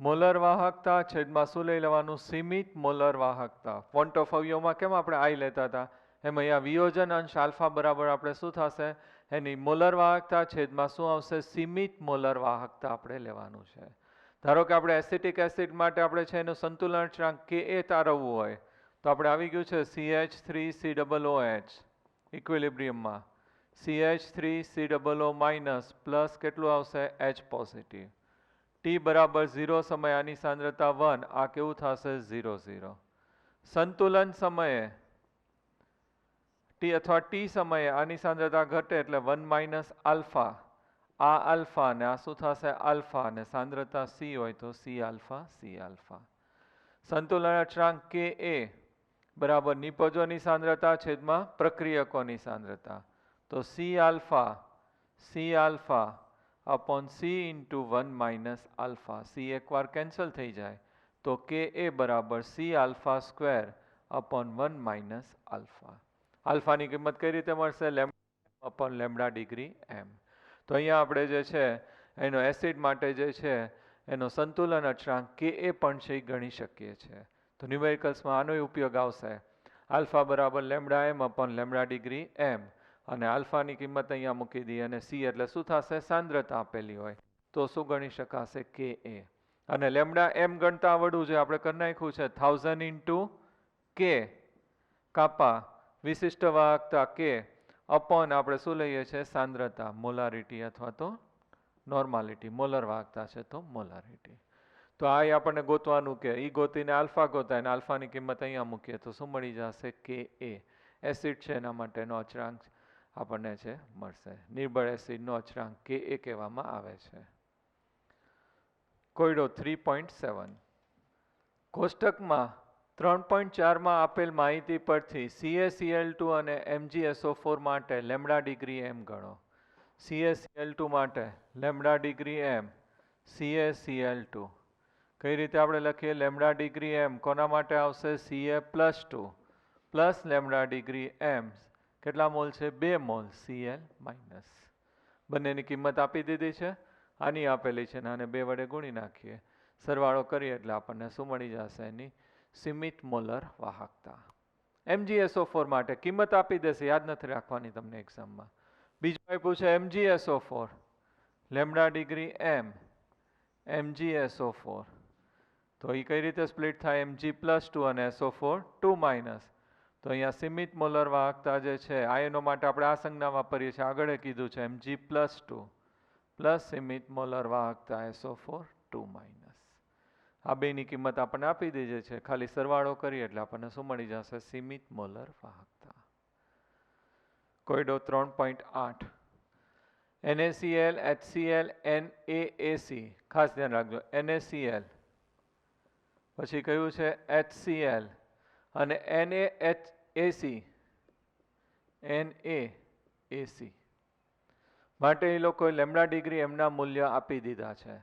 મોલર વાહકતા છેદમાં શું લઈ લેવાનું સીમિત મોલર વાહકતા ફોન્ટ ઓફ અવયવમાં કેમ આપણે આઈ લેતા હતા એમ અહીંયા વિયોજન અંશ આલ્ફા બરાબર આપણે શું થશે એની મોલર વાહકતા છેદમાં શું આવશે સીમિત મોલર વાહકતા આપણે લેવાનું છે ધારો કે આપણે એસિટિક એસિડ માટે આપણે છે એનું સંતુલન અચળાંક Ka તારવવું હોય તો આપણે આવી ગયું છે CH3COOH ઇક્વિલિબ્રિયમમાં CH3COO માઇનસ પ્લસ કેટલું આવશે H પોઝિટિવ T બરાબર 0 સમય આની સાંદ્રતા 1 આ કેવું થશે 0 સંતુલન સમયે T અથવા T સમયે આની સાંદ્રતા ઘટે એટલે 1 માઇનસ આલ્ફા આ આલ્ફા ને આ શું થશે આલ્ફા ને સાંદ્રતા C હોય તો C આલ્ફા સંતુલન અચળાંક Ka બરાબર નિપજોની સાંદ્રતા છેદમાં પ્રક્રિયકોની સાંદ્રતા તો C alpha upon C into 1 minus alpha C એકવાર કેન્સલ થઈ જાય તો Ka બરાબર C alpha square upon 1 minus alpha આલ્ફાની કિંમત કઈ રીતે મળશે lambda upon lambda degree m તો અહીંયા આપણે જે છે એનો એસિડ માટે જે છે એનો સંતુલન અચળાંક Ka પણ છે એ ગણી શકીએ છીએ તો ન્યુમેરિકલ્સમાં આનો ઉપયોગ આવશે આલ્ફા બરાબર lambda m upon lambda degree m અને આલ્ફાની કિંમત અહીંયા મૂકી દઈએ અને C એટલે શું થશે સાંદ્રતા આપેલી હોય તો શું ગણી શકાશે Ka અને લેમ્ડા m ગણતા આવડવું છે આપણે કરી નાખ્યું છે 1000 into K કાપા વિશિષ્ટ વાહકતા K અપોન આપણે શું લઈએ છીએ સાંદ્રતા મોલારિટી અથવા તો નોર્માલિટી મોલર વાહકતા છે તો મોલારિટી તો આ આપણને ગોતવાનું કે ઈ ગોતીને આલ્ફા ગોતાય અને આલ્ફાની કિંમત અહીંયા મૂકીએ તો શું મળી જશે Ka એસિડ છે એના માટેનો અચળાંક આપણને છે મળશે નિર્બળ એસિડનો અચળાંક Ka કહેવામાં આવે છે કોયડો 3.7 કોષ્ટકમાં 3.4 માં આપેલ માહિતી પરથી CaCl2 અને MgSO4 માટે લેમ્ડા ડિગ્રી m ગણો CaCl2 માટે લેમ્ડા ડિગ્રી m CaCl2 કઈ રીતે આપણે લખીએ લેમ્ડા ડિગ્રી m કોના માટે આવશે Ca+2 plus lambda degree m કેટલા મોલ છે 2 મોલ Cl માઇનસ બંનેની કિંમત આપી દીધી છે આની આપેલી છે ને આને 2 વડે ગુણી નાખીએ સરવાળો કરીએ એટલે આપણને શું મળી જશે એની સીમિત મોલર વાહકતા MgSO4 માટે કિંમત આપી દેશે યાદ નથી રાખવાની તમને એક્ઝામમાં બીજું આપ્યું છે MgSO4 lambda degree m MgSO4 તો એ કઈ રીતે સ્પ્લિટ થાય Mg+2 અને SO4 2 માઇનસ તો તો અહીંયા સીમિત મોલર વાહકતા જે છે આયનો માટે આપણે આ સંજ્ઞા વાપરીએ છીએ, આગળ કીધું છે Mg+2 પ્લસ સીમિત મોલર વાહકતા SO4 2-. આ બેની કિંમત આપણને આપી દીધી છે, ખાલી સરવાળો કરીએ એટલે આપણને શું મળી જશે? સીમિત મોલર વાહકતા. કોયડો 3.8 NaCl HCl NaAC, ખાસ ધ્યાન રાખજો, NaCl પછી કયું છે HCl અને NaAC માટે એ લોકોએ લેમ્બડા ડિગ્રી એમના મૂલ્ય આપી દીધા છે.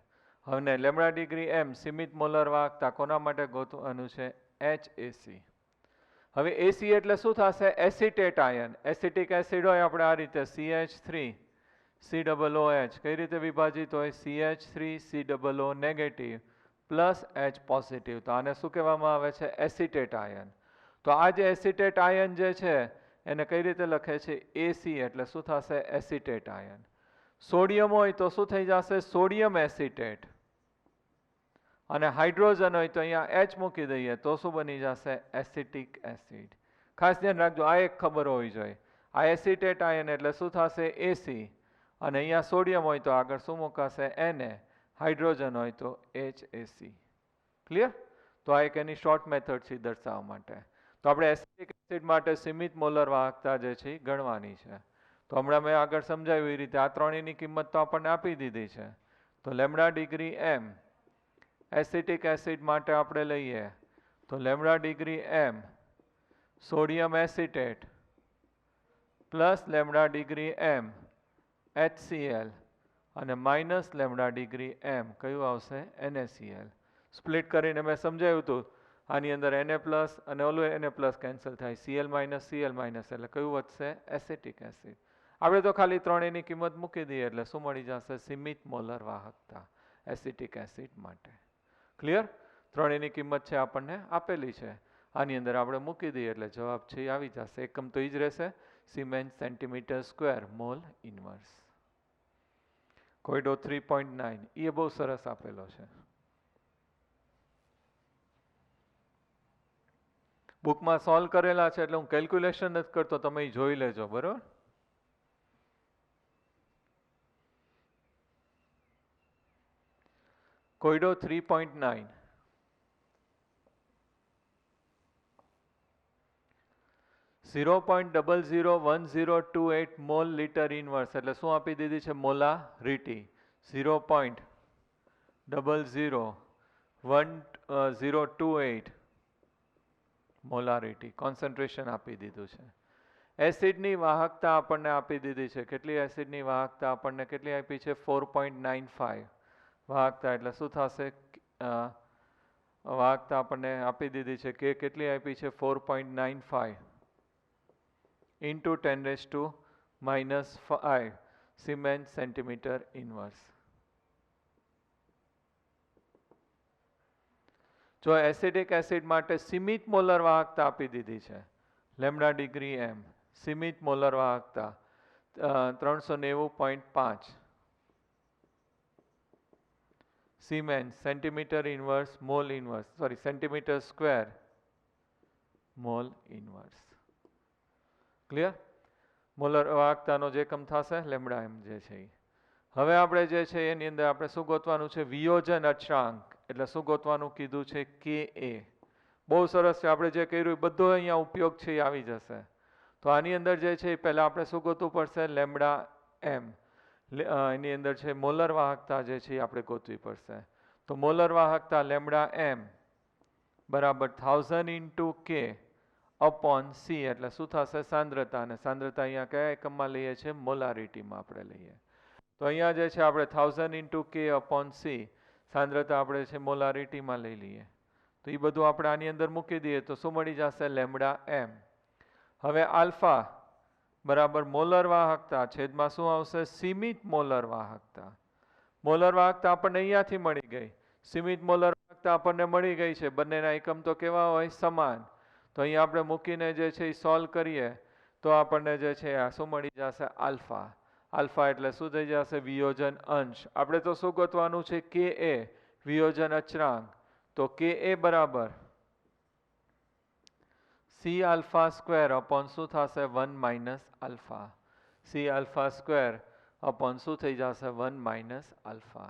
હવે લેમ્બડા ડિગ્રી એમ સીમિત મોલર વાહકતા કોના માટે ગોતવાનું છે? HAC. હવે AC એટલે શું થશે? Acetate ion. એસિટિક એસિડ હોય આપણે આ રીતે CH3 COOH કઈ રીતે વિભાજિત હોય? CH3 COO negative plus H positive. તો આને શું કહેવામાં આવે છે? Acetate ion. તો આ જે એસિટેટ આયન જે છે એને કઈ રીતે લખે છે? AC એટલે શું થશે? Acetate ion. સોડિયમ હોય તો શું થઈ જશે? Sodium acetate. અને હાઇડ્રોજન હોય તો અહીંયા H મૂકી દઈએ તો શું બની જશે? Acetic acid. ખાસ ધ્યાન રાખજો, આ એક ખબર હોવી જોઈએ. આ એસિટેટ આયન એટલે શું થશે? AC. અને અહીંયા સોડિયમ હોય તો આગળ શું મુકાશે? Na. હાઇડ્રોજન હોય તો HAC. ક્લિયર? તો આ એક એની શોર્ટ મેથડ છે દર્શાવવા માટે. તો આપણે એસિટિક એસિડ માટે સીમિત મોલર વાહકતા જે છે એ ગણવાની છે. તો હમણાં મેં આગળ સમજાવ્યું એ રીતે આ ત્રણેયની કિંમત તો આપણને આપી દીધી છે. તો lambda degree M acetic acid માટે આપણે લઈએ તો lambda degree M sodium acetate plus lambda degree M HCl અને માઇનસ લેમ્બડા ડિગ્રી M કયું આવશે? NaCl. સ્પ્લિટ કરીને મેં સમજાવ્યું હતું, આની અંદર Na પ્લસ અને ઓલું Na પ્લસ કેન્સલ થાય, Cl માઇનસ એટલે કયું વધશે? Acetic acid. આપણે તો ખાલી ત્રણેયની કિંમત મૂકી દઈએ એટલે શું મળી જશે? સીમિત મોલર વાહકતા એસિટિક એસિડ માટે. ક્લિયર? ત્રણેયની કિંમત છે આપણને આપેલી છે, આની અંદર આપણે મૂકી દઈએ એટલે જવાબ છે આવી જશે. એકમ તો એ જ રહેશે, સિમેન્સ સેન્ટીમીટર² મોલ ઇન્વર્સ. કોયડો 3.9 એ બહુ સરસ આપેલો છે. બુકમાં સોલ્વ કરેલા છે એટલે હું કેલ્ક્યુલેશન નથી કરતો, તમે જોઈ લેજો. બરોબર? કોયડો 3.9 0.001028 મોલ લીટર ઇનવર્સ એટલે શું આપી દીધી છે? મોલારિટી 0.001028 મોલારિટી કોન્સન્ટ્રેશન આપી દીધું છે. એસિડની વાહકતા આપણને આપી દીધી છે. કેટલી એસિડની વાહકતા આપણને કેટલી આપી છે? 4.95 વાહકતા. એટલે શું થશે? વાહકતા આપણને આપી દીધી છે કે કેટલી આપી છે? 4.95 into 10⁻⁻5 સિમેન્સ સેન્ટીમીટર ઇનવર્સ. જો એસિડિક એસિડ માટે સીમિત મોલર વાહકતા આપી દીધી છે, લેમ્બડા ડિગ્રી M સીમિત મોલર વાહકતા 390.5 siemens centimetre inverse mole inverse centimetre square mole inverse. Clear? Molar વાહકતાનો જે એકમ થશે લેમ્બડા M જે છે. હવે આપણે જે છે એની અંદર આપણે શું ગોતવાનું છે? વિયોજન અચળાંક. એટલે શું ગોતવાનું કીધું છે? Ka. બહુ સરસ છે, આપણે જે કર્યું બધો અહીંયા ઉપયોગ છે એ આવી જશે. તો આની અંદર જે છે પહેલા આપણે શું ગોતવું પડશે? Lambda M. એની અંદર છે મોલર વાહકતા જે છે આપણે ગોતવી પડશે. તો મોલર વાહકતા લેમ્બડા M બરાબર 1000 × K upon C એટલે શું થશે? સાંદ્રતા. અને સાંદ્રતા અહીંયા કયા એકમમાં લઈએ છીએ? મોલારિટીમાં આપણે લઈએ. તો અહીંયા જે છે આપણે 1000 × K upon C સાંદ્રતા આપણે છે મોલારિટીમાં લઈ લઈએ. તો એ બધું આપણે આની અંદર મૂકી દઈએ તો શું મળી જશે? Lambda M. હવે આલ્ફા બરાબર મોલર વાહકતા છેદમાં શું આવશે? સીમિત મોલર વાહકતા. મોલર વાહકતા આપણને અહીંયાથી મળી ગઈ, સીમિત મોલર વાહકતા આપણને મળી ગઈ છે. બંનેના એકમ તો કેવા હોય? સમાન. તો અહીંયા આપણે મૂકીને જે છે એ સોલ્વ કરીએ તો આપણને જે છે આ શું મળી જશે? આલ્ફા. આલ્ફા એટલે શું થઈ જશે? વિયોજન અંશ. આપણે તો શું ગોતવાનું છે? Ka વિયોજન અચળાંક. તો Ka બરાબર સી આલ્ફા સ્ક્વેર અપોન શું થશે 1 minus alpha. C alpha square upon શું થઈ જશે 1 માઇનસ આલ્ફા.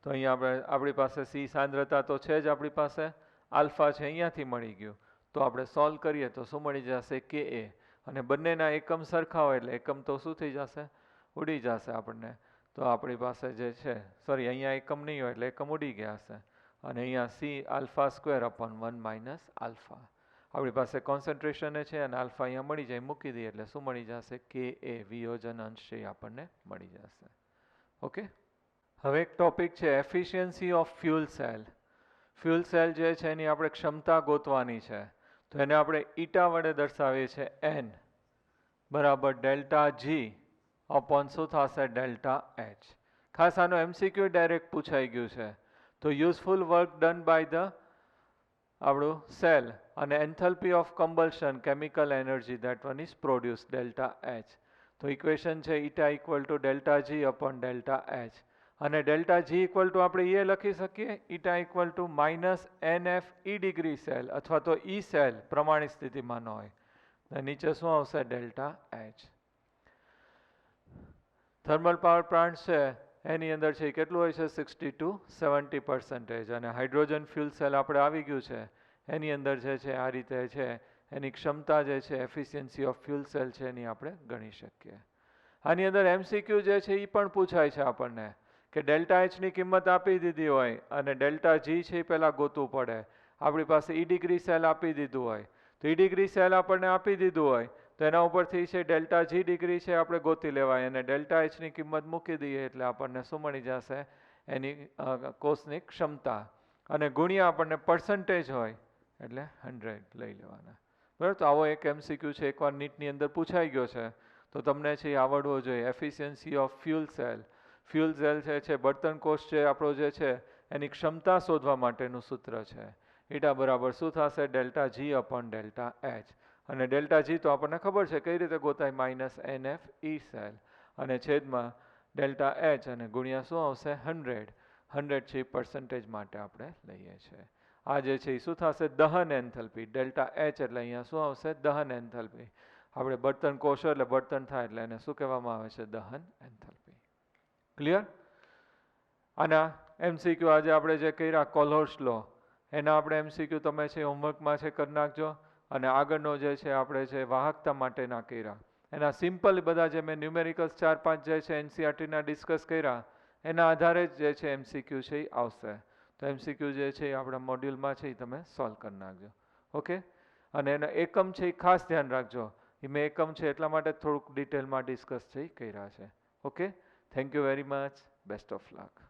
તો અહીંયા આપણી પાસે સી સાંદ્રતા તો છે જ, આપણી પાસે આલ્ફા છે અહીંયાથી મળી ગયું. તો આપણે સોલ્વ કરીએ તો શું મળી જશે કે એ, અને બંનેના એકમ સરખા હોય એટલે એકમ તો શું થઈ જશે ઉડી જશે આપણને. તો આપણી પાસે જે છે સોરી અહીંયા એકમ નહીં હોય એટલે એકમ ઉડી ગયા હશે. અને અહીંયા C alpha square upon 1 minus alpha આપણી પાસે કોન્સન્ટ્રેશન છે અને આલ્ફા અહીંયા મળી જાય, મૂકી દઈએ એટલે શું મળી જશે કે એ વિયોજન અંશ છે આપણને મળી જશે. ઓકે, હવે એક ટોપિક છે efficiency of fuel cell. Fuel cell જે છે એની આપણે ક્ષમતા ગોતવાની છે. તો એને આપણે ઈટા વડે દર્શાવીએ છીએ એન બરાબર ડેલ્ટા જી અપોન શું થશે ડેલ્ટા એચ. ખાસ આનો એમસીક્યુ ડાયરેક્ટ પૂછાઈ ગયું છે. તો useful work done by the આપણું સેલ અને enthalpy of combustion chemical energy that one is produce delta H. તો ઇક્વેશન છે eta equal to delta G upon delta H. અને ડેલ્ટા જી ઇક્વલ ટુ આપણે એ લખી શકીએ eta equal to minus NF E degree cell અથવા તો ઈ cell પ્રમાણિત સ્થિતિમાં ન હોય. નીચે શું આવશે delta H. Thermal power plant છે એની અંદર છે કેટલું હોય છે 60 to 70%. અને હાઇડ્રોજન ફ્યુલ સેલ આપણે આવી ગયું છે એની અંદર જે છે આ રીતે છે એની ક્ષમતા જે છે એફિશિયન્સી ઓફ ફ્યુલ સેલ છે એની આપણે ગણી શકીએ. આની અંદર એમસીક્યુ જે છે એ પણ પૂછાય છે આપણને કે ડેલ્ટા એચની કિંમત આપી દીધી હોય અને ડેલ્ટા જી છે એ પહેલાં ગોતવું પડે. આપણી પાસે ઈ ડિગ્રી સેલ આપી દીધું હોય તો ઈ ડિગ્રી સેલ આપણને આપી દીધું હોય તો એના ઉપરથી છે ડેલ્ટા જી ડિગ્રી છે આપણે ગોતી લેવાય અને ડેલ્ટા એચની કિંમત મૂકી દઈએ એટલે આપણને શું મળી જશે એની કોષની ક્ષમતા અને ગુણ્યા આપણને પર્સન્ટેજ હોય એટલે 100 લઈ લેવાના. બરાબર, તો આવો એક એમસીક્યુ છે એકવાર નીટની અંદર પૂછાઈ ગયો છે તો તમને છે એ આવડવો જોઈએ. Efficiency of fuel cell. Fuel cell છે બળતણ કોષ છે આપણો જે છે એની ક્ષમતા શોધવા માટેનું સૂત્ર છે. ઈટા બરાબર શું થશે delta G upon delta H. અને ડેલ્ટા જી તો આપણને ખબર છે કઈ રીતે ગોતાય માઇનસ NF ઈ સેલ અને છેદમાં ડેલ્ટા એચ અને ગુણ્યા શું આવશે 100. 100 છે પર્સન્ટેજ માટે આપણે લઈએ છીએ. આ જે છે એ શું થશે દહન એન્થલ્પી. ડેલ્ટા એચ એટલે અહીંયા શું આવશે દહન એન્થલ્પી. આપણે બળતણ કોષો એટલે બળતણ થાય એટલે એને શું કહેવામાં આવે છે દહન એન્થલ્પી. ક્લિયર? આના એમસીક્યુ આજે આપણે જે કર્યા કોલ્હોર્સ લો એના આપણે એમસીક્યુ તમે છે હોમવર્કમાં છે કરી નાખજો. અને આગળનો જે છે આપણે છે વાહકતા માટેના કર્યા એના સિમ્પલ બધા જે મેં ન્યુમેરિકલ્સ 4-5 જે છે એનસીઆરટીના ડિસ્કસ કર્યા એના આધારે જ જે છે એમસીક્યુ છે એ આવશે. તો એમસીક્યુ જે છે એ આપણા મોડ્યુલમાં છે એ તમે સોલ્વ કરી નાખજો. ઓકે, અને એના એકમ છે એ ખાસ ધ્યાન રાખજો. એ મેં એકમ છે એટલા માટે થોડુંક ડિટેલમાં ડિસ્કસ છે એ કર્યા છે. Okay, thank you very much. Best of luck.